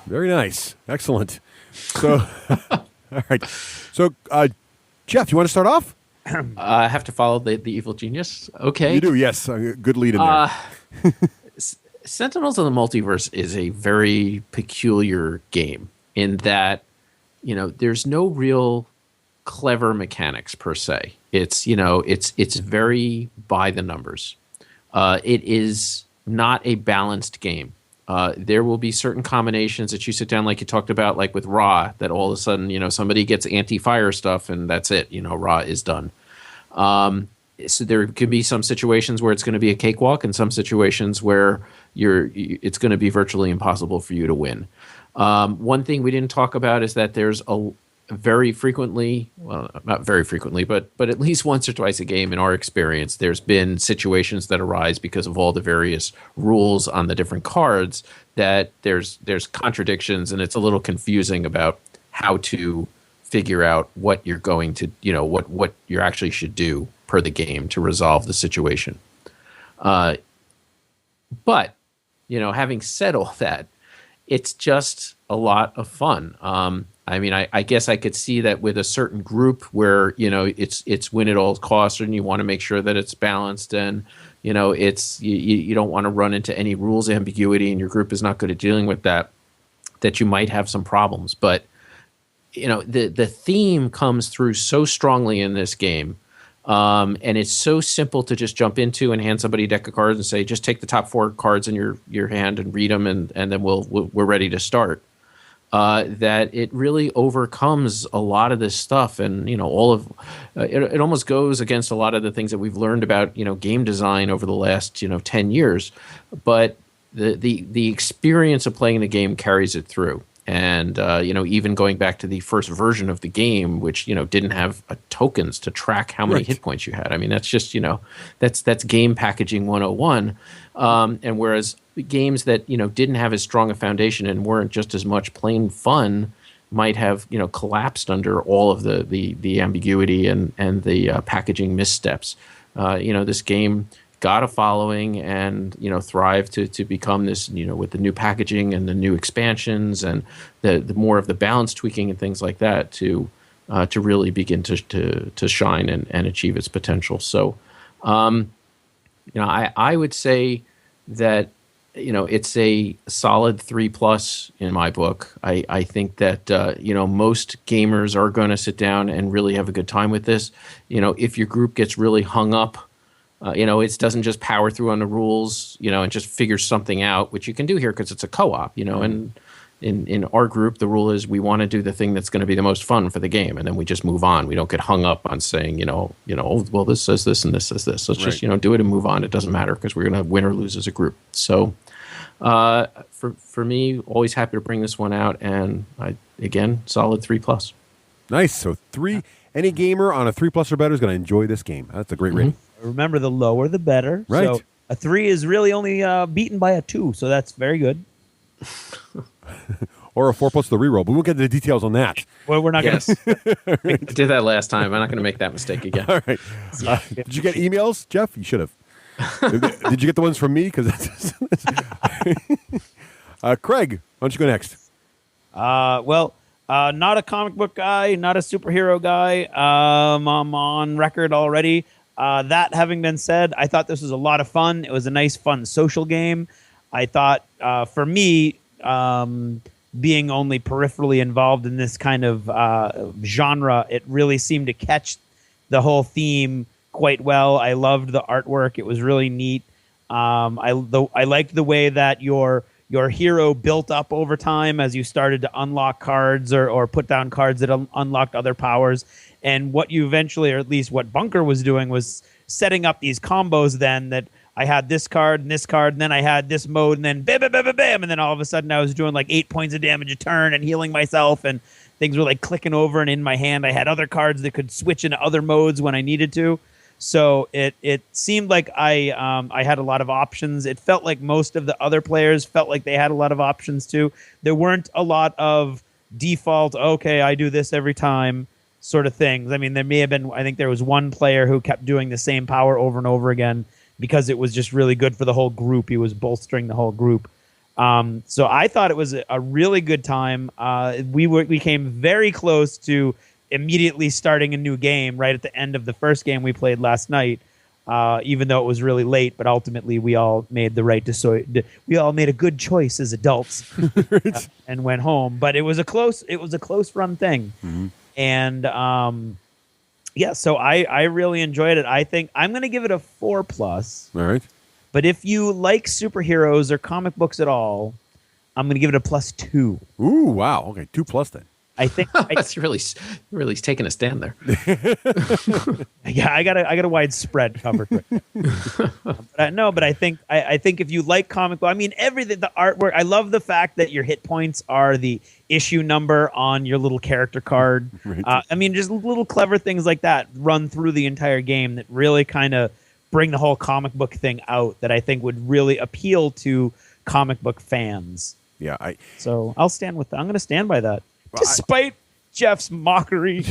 Very nice. Excellent. So, all right. So, Jeff, you want to start off? I have to follow the evil genius. Okay. You do, yes. Good lead in there. Sentinels of the Multiverse is a very peculiar game in that, there's no real clever mechanics per se. It's very by the numbers. It is not a balanced game. There will be certain combinations that you sit down, like you talked about, like with Ra, that all of a sudden, somebody gets anti-fire stuff and that's it. Ra is done. So there could be some situations where it's going to be a cakewalk and some situations where it's going to be virtually impossible for you to win. One thing we didn't talk about is that there's very frequently, well, not very frequently, but at least once or twice a game in our experience, there's been situations that arise because of all the various rules on the different cards that there's contradictions, and it's a little confusing about how to figure out what you're going to, what you actually should do per the game to resolve the situation. But, having said all that, it's just a lot of fun. I guess I could see that with a certain group where, it's win at all costs and you want to make sure that it's balanced and, it's you don't want to run into any rules ambiguity and your group is not good at dealing with that you might have some problems. But, the theme comes through so strongly in this game. And it's so simple to just jump into and hand somebody a deck of cards and say, just take the top 4 cards in your hand and read them, and then we're ready to start. That it really overcomes a lot of this stuff, and it almost goes against a lot of the things that we've learned about game design over the last 10 years. But the experience of playing the game carries it through. And, even going back to the first version of the game, which, didn't have tokens to track how many hit points you had. I mean, that's just, that's game packaging 101. And whereas games that, didn't have as strong a foundation and weren't just as much plain fun might have, collapsed under all of the ambiguity and the packaging missteps. This game got a following and thrived to become this, with the new packaging and the new expansions and the more of the balance tweaking and things like that to really begin to shine and achieve its potential. So I would say that it's a solid 3+ in my book. I think that most gamers are going to sit down and really have a good time with this. If your group gets really hung up, it doesn't just power through on the rules, and just figure something out, which you can do here because it's a co-op, and in our group, the rule is we want to do the thing that's going to be the most fun for the game, and then we just move on. We don't get hung up on saying, well, this says this and this says this. Let's just, do it and move on. It doesn't matter because we're going to win or lose as a group. So for me, always happy to bring this one out, and again, solid 3+. Nice. So 3, any gamer on a 3+ or better is going to enjoy this game. That's a great rating. Remember, the lower the better. Right. So a 3 is really only beaten by a 2, so that's very good. Or a 4+ the reroll, but we'll get into the details on that. Well, we're not going to. I did that last time. I'm not going to make that mistake again. All right. Did you get emails, Jeff? You should have. Did you get the ones from me? Because Craig, why don't you go next? Not a comic book guy, not a superhero guy. I'm on record already. That having been said, I thought this was a lot of fun. It was a nice, fun social game. I thought, for me, being only peripherally involved in this kind of genre, it really seemed to catch the whole theme quite well. I loved the artwork. It was really neat. I liked the way that your hero built up over time as you started to unlock cards or put down cards that unlocked other powers. And what you eventually, or at least what Bunker was doing, was setting up these combos then that I had this card, and then I had this mode, and then bam, bam, bam, bam, bam, and then all of a sudden I was doing like 8 points of damage a turn and healing myself, and things were like clicking over, and in my hand I had other cards that could switch into other modes when I needed to. So it seemed like I had a lot of options. It felt like most of the other players felt like they had a lot of options too. There weren't a lot of default, okay, I do this every time sort of things. I mean, there may have been, I think there was one player who kept doing the same power over and over again because it was just really good for the whole group. He was bolstering the whole group. So I thought it was a really good time. We came very close to immediately starting a new game right at the end of the first game we played last night. Even though it was really late, but ultimately we all made we all made a good choice as adults and went home. But it was a close run thing, and so I really enjoyed it. I think I'm going to give it a 4+. All right. But if you like superheroes or comic books at all, I'm going to give it a +2. Ooh, wow. Okay, 2+ then. I think that's really taking a stand there. Yeah, I got a widespread cover. But I think if you like comic book, I mean everything, the artwork. I love the fact that your hit points are the issue number on your little character card. Right. I mean, just little clever things like that run through the entire game that really kind of bring the whole comic book thing out. That I think would really appeal to comic book fans. Yeah, so I'll stand with that. I'm going to stand by that. Despite Jeff's mockery.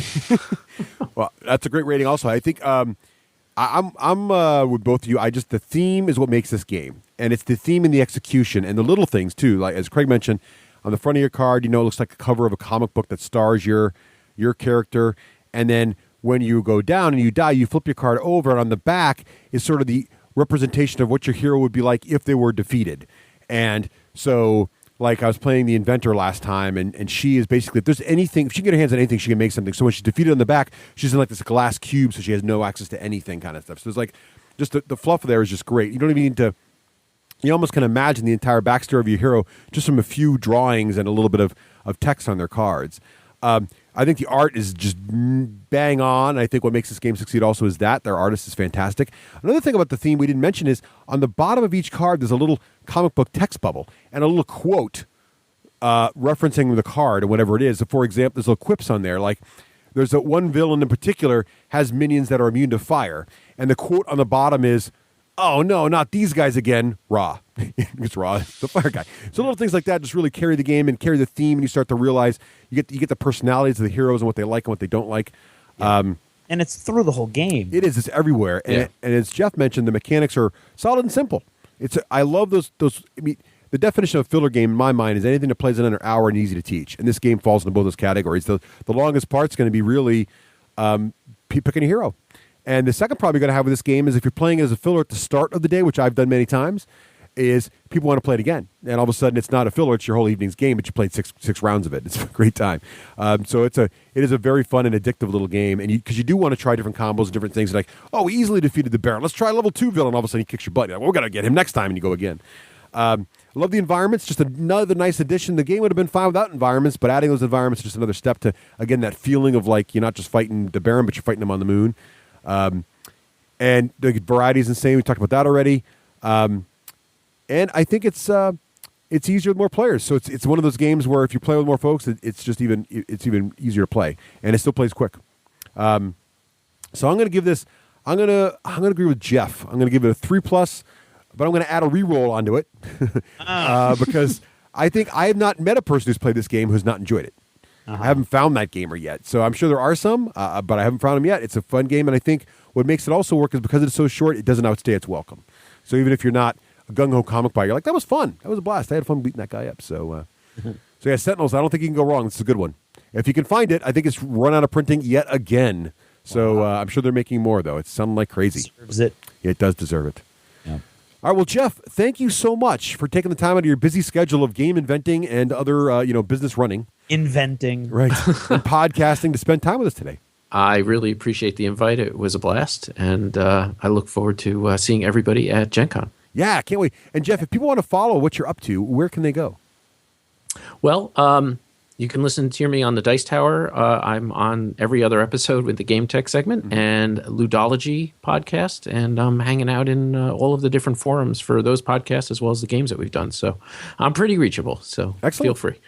Well, that's a great rating. Also, I think I'm with both of you. The theme is what makes this game, and it's the theme and the execution and the little things too. Like as Craig mentioned, on the front of your card, it looks like the cover of a comic book that stars your character, and then when you go down and you die, you flip your card over, and on the back is sort of the representation of what your hero would be like if they were defeated, and so. Like I was playing the Inventor last time, and she is basically, if she can get her hands on anything, she can make something. So when she's defeated on the back, she's in like this glass cube, so she has no access to anything kind of stuff. So it's like, just the fluff there is just great. You don't even need to, you almost can imagine the entire backstory of your hero just from a few drawings and a little bit of text on their cards. I think the art is just bang on. I think what makes this game succeed also is that their artist is fantastic. Another thing about the theme we didn't mention is on the bottom of each card, there's a little comic book text bubble and a little quote referencing the card or whatever it is. So for example, there's little quips on there. Like there's one villain in particular has minions that are immune to fire. And the quote on the bottom is, "Oh no, not these guys again, Ra." It's Ra, the fire guy. So little things like that just really carry the game and carry the theme, and you start to realize you get the personalities of the heroes and what they like and what they don't like. Yeah. And it's through the whole game. It is. It's everywhere. And, and as Geoff mentioned, the mechanics are solid and simple. I love those. I mean, the definition of filler game in my mind is anything that plays in under an hour and easy to teach. And this game falls into both those categories. The longest part's going to be really picking a hero. And the second problem you're going to have with this game is if you're playing it as a filler at the start of the day, which I've done many times, is people want to play it again. And all of a sudden it's not a filler, it's your whole evening's game, but you played six rounds of it. It's a great time. So it is a very fun and addictive little game. And because you do want to try different combos, different things. Like, oh, we easily defeated the Baron. Let's try level 2 villain. All of a sudden he kicks your butt. You're like, well, we're going to get him next time. And you go again. I love the environments. Just another nice addition. The game would have been fine without environments, but adding those environments is just another step to, again, that feeling of like you're not just fighting the Baron, but you're fighting him on the moon. And the variety is insane. We talked about that already. And I think it's easier with more players. So it's one of those games where if you play with more folks, it's even easier to play, and it still plays quick. So I'm going to give this. I'm going to agree with Geoff. I'm going to give it a 3+, but I'm going to add a reroll onto it because I think I have not met a person who's played this game who's not enjoyed it. I haven't found that gamer yet. So I'm sure there are some, but I haven't found them yet. It's a fun game, and I think what makes it also work is because it's so short, it doesn't outstay its welcome. So even if you're not a gung-ho comic buyer, you're like, that was fun. That was a blast. I had fun beating that guy up. So, so yeah, Sentinels, I don't think you can go wrong. This is a good one. If you can find it, I think it's run out of printing yet again. So I'm sure they're making more, though. It's sounding like crazy. Deserves it. Yeah, it does deserve it. Yeah. All right, well, Geoff, thank you so much for taking the time out of your busy schedule of game inventing and other, business running. Inventing. Right. And podcasting to spend time with us today. I really appreciate the invite. It was a blast, and I look forward to seeing everybody at Gen Con. Yeah, can't wait. And Geoff, if people want to follow what you're up to, where can they go? Well, you can hear me on the Dice Tower. I'm on every other episode with the Game Tech segment and Ludology podcast, and I'm hanging out in all of the different forums for those podcasts as well as the games that we've done. So I'm pretty reachable, so Excellent. Feel free.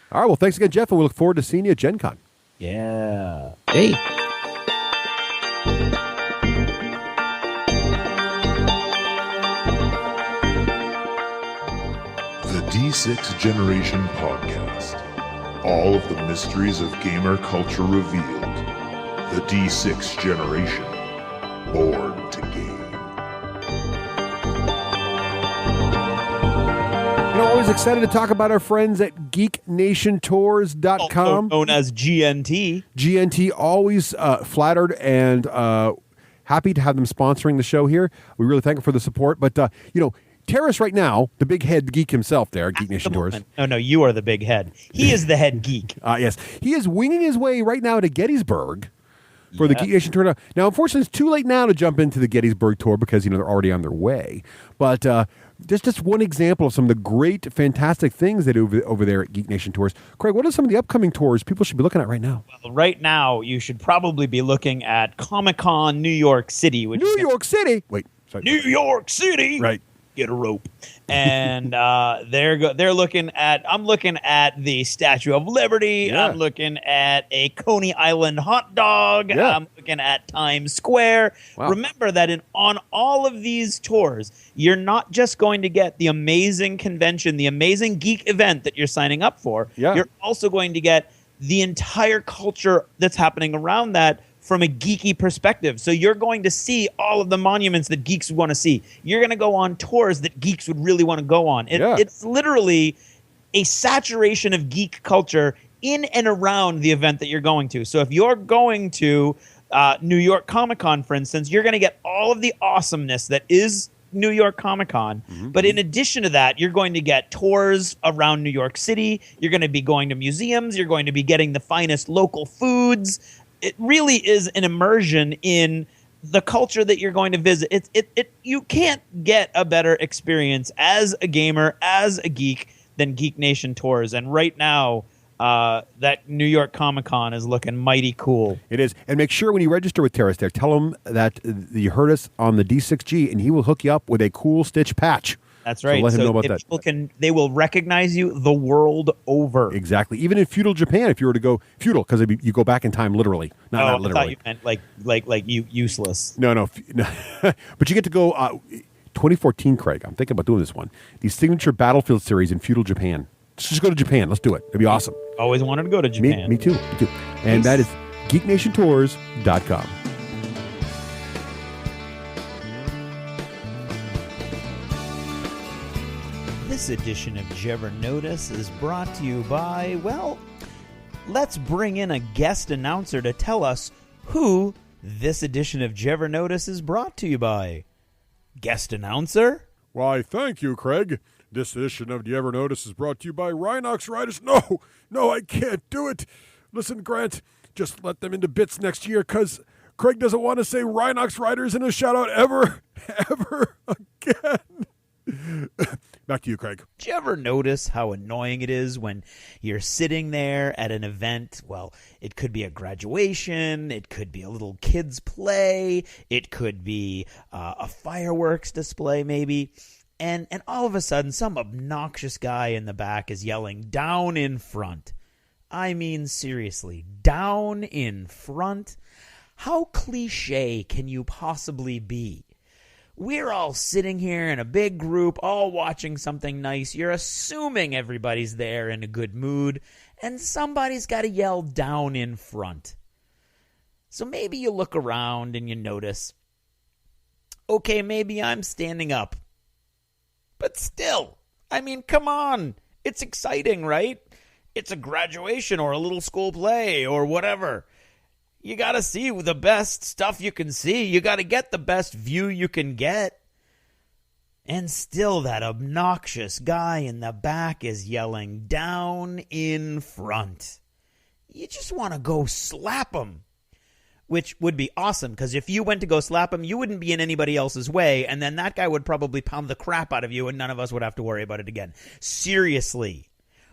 All right, well, thanks again, Geoff, and we look forward to seeing you at Gen Con. Yeah. Hey. The D6 Generation Podcast. All of the mysteries of gamer culture revealed. The D6 Generation. Born to game. Always excited to talk about our friends at GeekNationTours.com. Also known as GNT. GNT, always flattered and happy to have them sponsoring the show here. We really thank them for the support. But, Terrace right now, the big head geek himself there, Geek Nation Tours. No, you are the big head. He is the head geek. Yes. He is winging his way right now to Gettysburg for the Geek Nation Tour. Now, unfortunately, it's too late now to jump into the Gettysburg Tour because, they're already on their way. But just one example of some of the great, fantastic things they do over there at Geek Nation Tours. Craig, what are some of the upcoming tours people should be looking at right now? Well, right now, you should probably be looking at Comic-Con New York City. New York City? Wait, sorry. New York City? Right. Get a rope. And they're looking at, I'm looking at the Statue of Liberty. Yeah. I'm looking at a Coney Island hot dog. Yeah. I'm looking at Times Square. Wow. Remember that on all of these tours, you're not just going to get the amazing convention, the amazing geek event that you're signing up for. Yeah. You're also going to get the entire culture that's happening around that from a geeky perspective. So you're going to see all of the monuments that geeks want to see. You're going to go on tours that geeks would really want to go on. It's literally a saturation of geek culture in and around the event that you're going to. So if you're going to New York Comic-Con, for instance, you're going to get all of the awesomeness that is New York Comic-Con. Mm-hmm. But in addition to that, you're going to get tours around New York City. You're going to be going to museums. You're going to be getting the finest local foods. It really is an immersion in the culture that you're going to visit. You can't get a better experience as a gamer, as a geek, than Geek Nation Tours. And right now, that New York Comic-Con is looking mighty cool. It is. And make sure when you register with Terrace there, tell him that you heard us on the D6G, and he will hook you up with a cool Stitch patch. That's right. So let him know about that. They will recognize you the world over. Exactly. Even in feudal Japan, if you were to go feudal, because you go back in time literally. Not literally. I thought you meant like useless. No. But you get to go 2014, Craig. I'm thinking about doing this one. The signature Battlefield series in feudal Japan. Let's just go to Japan. Let's do it. It'd be awesome. Always wanted to go to Japan. Me too. And that is GeekNationTours.com. This edition of Jever Notice is brought to you by, let's bring in a guest announcer to tell us who this edition of Jever Notice is brought to you by. Guest announcer? Why, thank you, Craig. This edition of Do You Ever Notice is brought to you by Rhinox Riders. No, I can't do it. Listen, Grant, just let them into bits next year, because Craig doesn't want to say Rhinox Riders in a shout-out ever again. Back to you, Craig. Did you ever notice how annoying it is when you're sitting there at an event? Well, it could be a graduation, it could be a little kid's play, it could be a fireworks display maybe, and all of a sudden some obnoxious guy in the back is yelling down in front. I mean, seriously, down in front? How cliche can you possibly be? We're all sitting here in a big group, all watching something nice. You're assuming everybody's there in a good mood, and somebody's got to yell down in front. So maybe you look around and you notice, okay, maybe I'm standing up. But still, I mean, come on. It's exciting, right? It's a graduation or a little school play or whatever. You got to see the best stuff you can see. You got to get the best view you can get. And still that obnoxious guy in the back is yelling down in front. You just want to go slap him. Which would be awesome, because if you went to go slap him, you wouldn't be in anybody else's way, and then that guy would probably pound the crap out of you, and none of us would have to worry about it again. Seriously.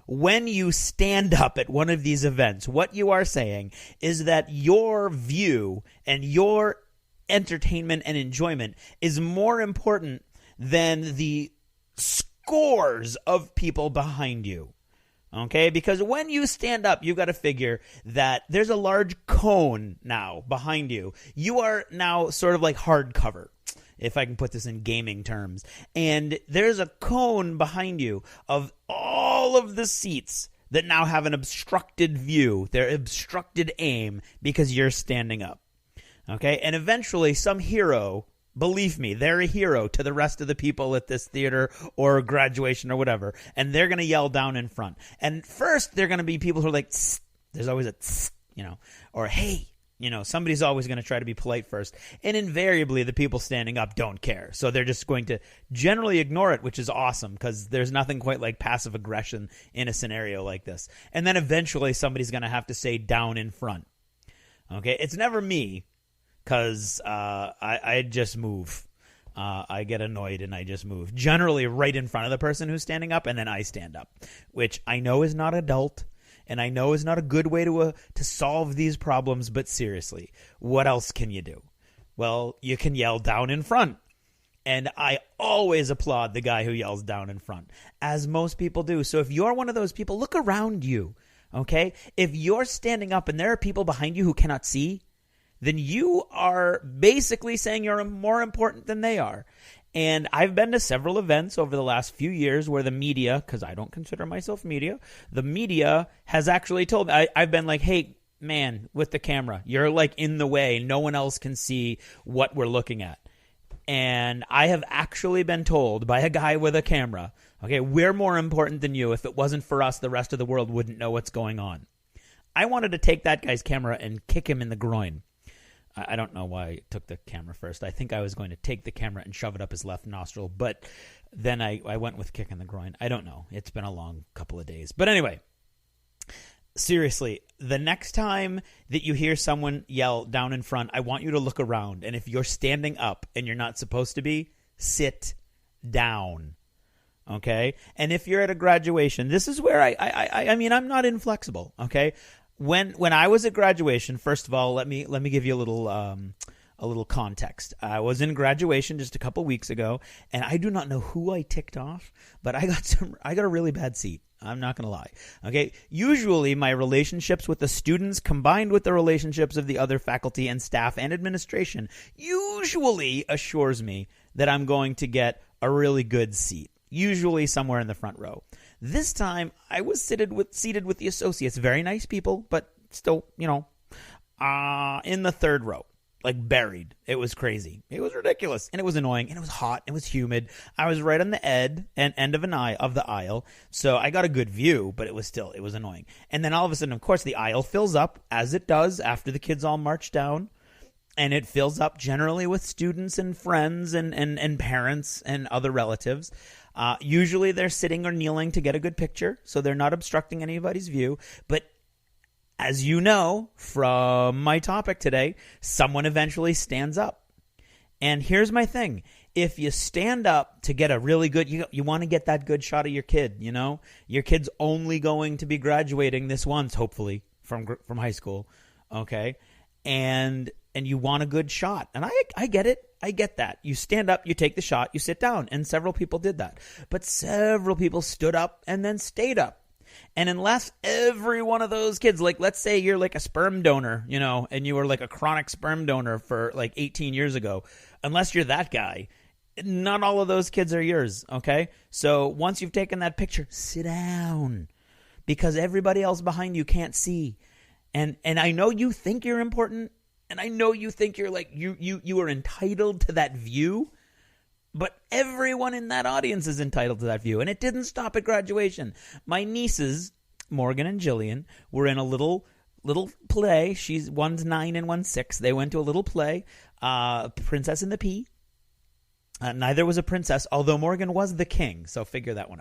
When you stand up at one of these events, what you are saying is that your view and your entertainment and enjoyment is more important than the scores of people behind you. Okay? Because when you stand up, you've got to figure that there's a large cone now behind you. You are now sort of like hardcover, if I can put this in gaming terms. And there's a cone behind you of all of the seats that now have an obstructed view. They're obstructed aim because you're standing up. Okay? And eventually some hero Believe me, they're a hero to the rest of the people at this theater or graduation or whatever. And they're going to yell down in front. And first, they're going to be people who are like, tss. There's always a tss, or hey. Somebody's always going to try to be polite first. And invariably, the people standing up don't care. So they're just going to generally ignore it, which is awesome because there's nothing quite like passive aggression in a scenario like this. And then eventually somebody's going to have to say down in front. Okay? It's never me because I just move. I get annoyed and I just move. Generally right in front of the person who's standing up, and then I stand up, which I know is not adult. And I know is not a good way to solve these problems, but seriously, what else can you do? Well, you can yell down in front. And I always applaud the guy who yells down in front, as most people do. So if you're one of those people, look around you, okay? If you're standing up and there are people behind you who cannot see, then you are basically saying you're more important than they are. And I've been to several events over the last few years where the media, because I don't consider myself media, the media has actually told me, I've been like, hey, man, with the camera, you're like in the way. No one else can see what we're looking at. And I have actually been told by a guy with a camera, okay, we're more important than you. If it wasn't for us, the rest of the world wouldn't know what's going on. I wanted to take that guy's camera and kick him in the groin. I don't know why I took the camera first. I think I was going to take the camera and shove it up his left nostril, but then I went with kick in the groin. I don't know. It's been a long couple of days. But anyway, seriously, the next time that you hear someone yell down in front, I want you to look around. And if you're standing up and you're not supposed to be, sit down. Okay? And if you're at a graduation, this is where I mean, I'm not inflexible, okay? When I was at graduation, first of all, let me give you a little context. I was in graduation just a couple weeks ago, and I do not know who I ticked off, but I got a really bad seat. I'm not going to lie. Okay? Usually my relationships with the students combined with the relationships of the other faculty and staff and administration usually assures me that I'm going to get a really good seat, usually somewhere in the front row. This time, I was seated with the associates. Very nice people, but still, in the third row, like buried. It was crazy. It was ridiculous, and it was annoying, and it was hot, and it was humid. I was right on the end of the aisle, so I got a good view, but it was annoying. And then all of a sudden, of course, the aisle fills up, as it does after the kids all march down, and it fills up generally with students and friends and parents and other relatives. Usually they're sitting or kneeling to get a good picture, so they're not obstructing anybody's view. But as you know from my topic today, someone eventually stands up. And here's my thing. If you stand up to get a really good, you want to get that good shot of your kid, Your kid's only going to be graduating this once, hopefully, from high school, okay? And you want a good shot. And I get it. I get that. You stand up, you take the shot, you sit down. And several people did that. But several people stood up and then stayed up. And unless every one of those kids, like let's say you're like a sperm donor, and you were like a chronic sperm donor for like 18 years ago, unless you're that guy, not all of those kids are yours, okay? So once you've taken that picture, sit down. Because everybody else behind you can't see. And I know you think you're important. And I know you think you're like, you are entitled to that view, but everyone in that audience is entitled to that view. And it didn't stop at graduation. My nieces, Morgan and Jillian, were in a little play. One's 9 and one's 6. They went to a little play, Princess and the Pea. Neither was a princess, although Morgan was the king. So figure that one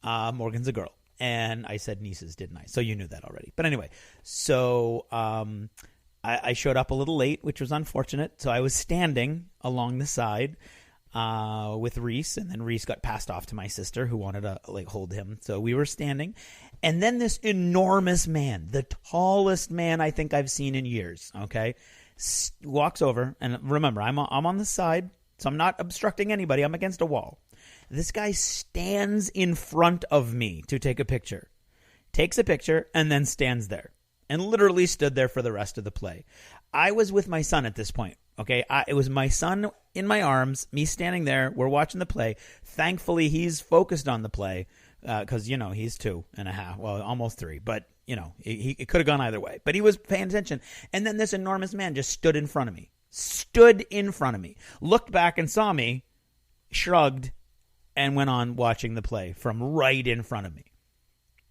out. Morgan's a girl. And I said nieces, didn't I? So you knew that already. But anyway, so I showed up a little late, which was unfortunate. So I was standing along the side with Reese, and then Reese got passed off to my sister who wanted to hold him. So we were standing, and then this enormous man, the tallest man I think I've seen in years, okay, walks over. And remember, I'm on the side, so I'm not obstructing anybody. I'm against a wall. This guy stands in front of me to take a picture, takes a picture, and then stands there. And literally stood there for the rest of the play. I was with my son at this point, okay? It was my son in my arms, me standing there. We're watching the play. Thankfully, he's focused on the play because, he's 2.5, well, almost 3. But, it could have gone either way. But he was paying attention. And then this enormous man just stood in front of me. stood in front of me, looked back and saw me, shrugged, and went on watching the play from right in front of me.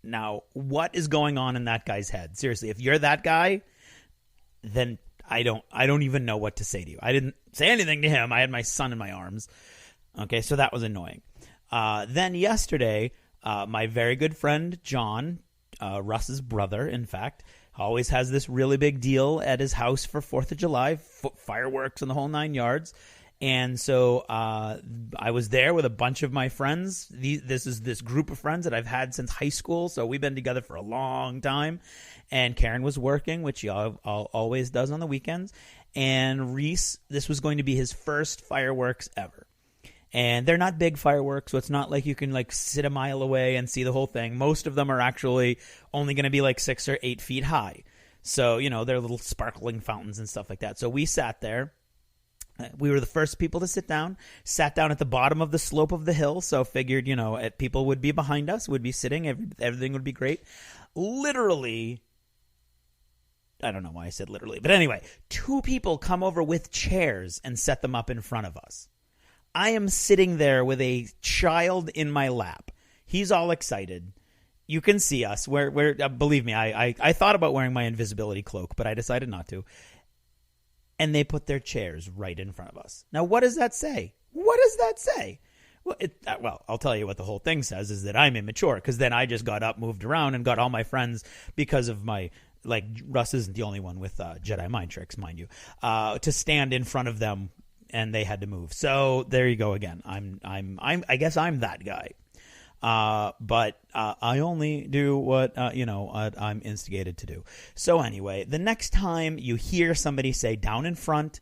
Now, what is going on in that guy's head? Seriously, if you're that guy, then I don't even know what to say to you. I didn't say anything to him. I had my son in my arms. Okay, so that was annoying. Then yesterday, my very good friend John, Russ's brother, in fact, always has this really big deal at his house for 4th of July, fireworks and the whole 9 yards. And so I was there with a bunch of my friends. This is this group of friends that I've had since high school, so we've been together for a long time. And Karen was working, which she always does on the weekends. And Reese, this was going to be his first fireworks ever. And they're not big fireworks, so it's not like you can like sit a mile away and see the whole thing. Most of them are actually only going to be like 6 or 8 feet high. So, you know, they're little sparkling fountains and stuff like that. So we sat there. We were the first people to sat down at the bottom of the slope of the hill. So figured, you know, people would be behind us, would be sitting. Everything would be great. Literally, I don't know why I said literally, but anyway, 2 people come over with chairs and set them up in front of us. I am sitting there with a child in my lap. He's all excited. You can see us. Believe me, I thought about wearing my invisibility cloak, but I decided not to. And they put their chairs right in front of us. Now, what does that say? What does that say? Well, I'll tell you what the whole thing says is that I'm immature, because then I just got up, moved around, and got all my friends because of my, like, Russ isn't the only one with Jedi mind tricks, mind you, to stand in front of them, and they had to move. So there you go again. I guess I'm that guy. But I only do what I'm instigated to do. So anyway, the next time you hear somebody say down in front,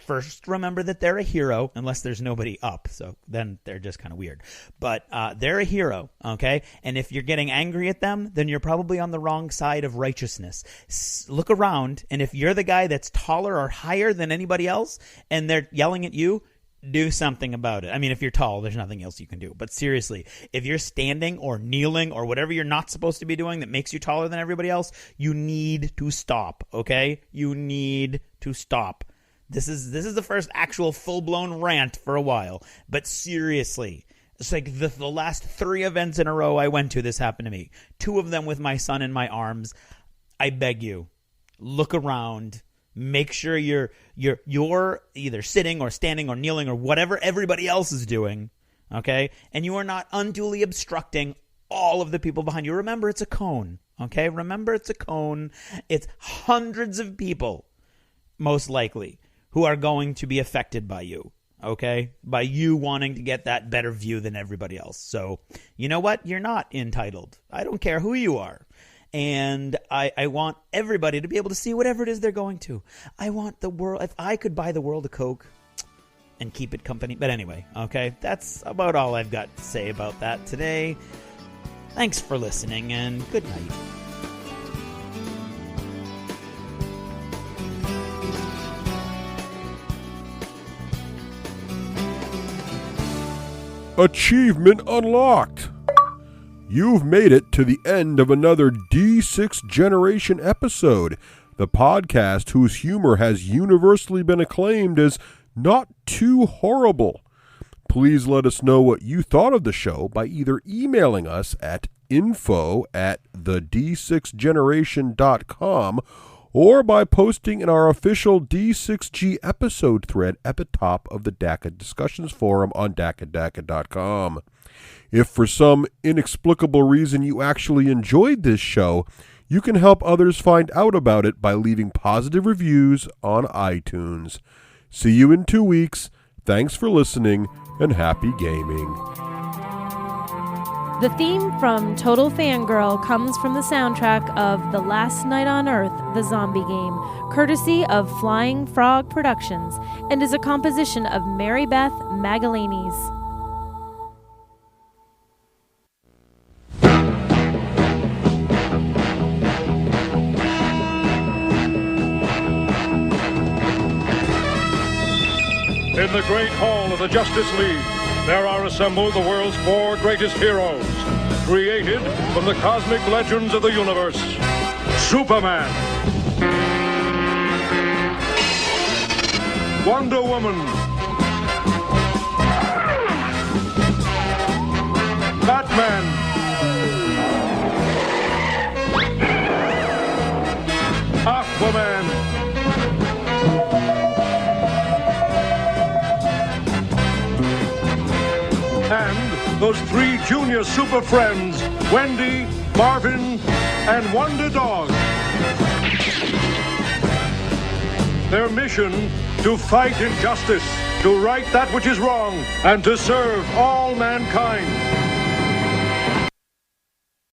first remember that they're a hero, unless there's nobody up. So then they're just kind of weird. But they're a hero, okay? And if you're getting angry at them, then you're probably on the wrong side of righteousness. Look around, and if you're the guy that's taller or higher than anybody else, and they're yelling at you, do something about it. I mean, if you're tall, there's nothing else you can do. But seriously, if you're standing or kneeling or whatever you're not supposed to be doing that makes you taller than everybody else, you need to stop, okay? You need to stop. This is the first actual full-blown rant for a while. But seriously, it's like the last 3 events in a row I went to, this happened to me. 2 of them with my son in my arms. I beg you, look around. Make sure you're either sitting or standing or kneeling or whatever everybody else is doing, okay? And you are not unduly obstructing all of the people behind you. Remember, it's a cone, okay? Remember, it's a cone. It's hundreds of people, most likely, who are going to be affected by you, okay? By you wanting to get that better view than everybody else. So, you know what? You're not entitled. I don't care who you are. And I want everybody to be able to see whatever it is they're going to. I want the world, if I could buy the world a Coke and keep it company. But anyway, okay, that's about all I've got to say about that today. Thanks for listening, and good night. Achievement unlocked! You've made it to the end of another D6 Generation episode, the podcast whose humor has universally been acclaimed as not too horrible. Please let us know what you thought of the show by either emailing us at info@thed6generation.com or by posting in our official D6G episode thread at the top of the DACA Discussions Forum on DACADACA.com. If for some inexplicable reason you actually enjoyed this show, you can help others find out about it by leaving positive reviews on iTunes. See you in 2 weeks. Thanks for listening, and happy gaming. The theme from Total Fangirl comes from the soundtrack of The Last Night on Earth, the zombie game, courtesy of Flying Frog Productions, and is a composition of Mary Beth Magalanes. In the great hall of the Justice League, there are assembled the world's 4 greatest heroes, created from the cosmic legends of the universe. Wonder Woman, Batman, Aquaman, and those 3 junior super friends, Wendy, Marvin, and Wonder Dog. Their mission, to fight injustice, to right that which is wrong, and to serve all mankind.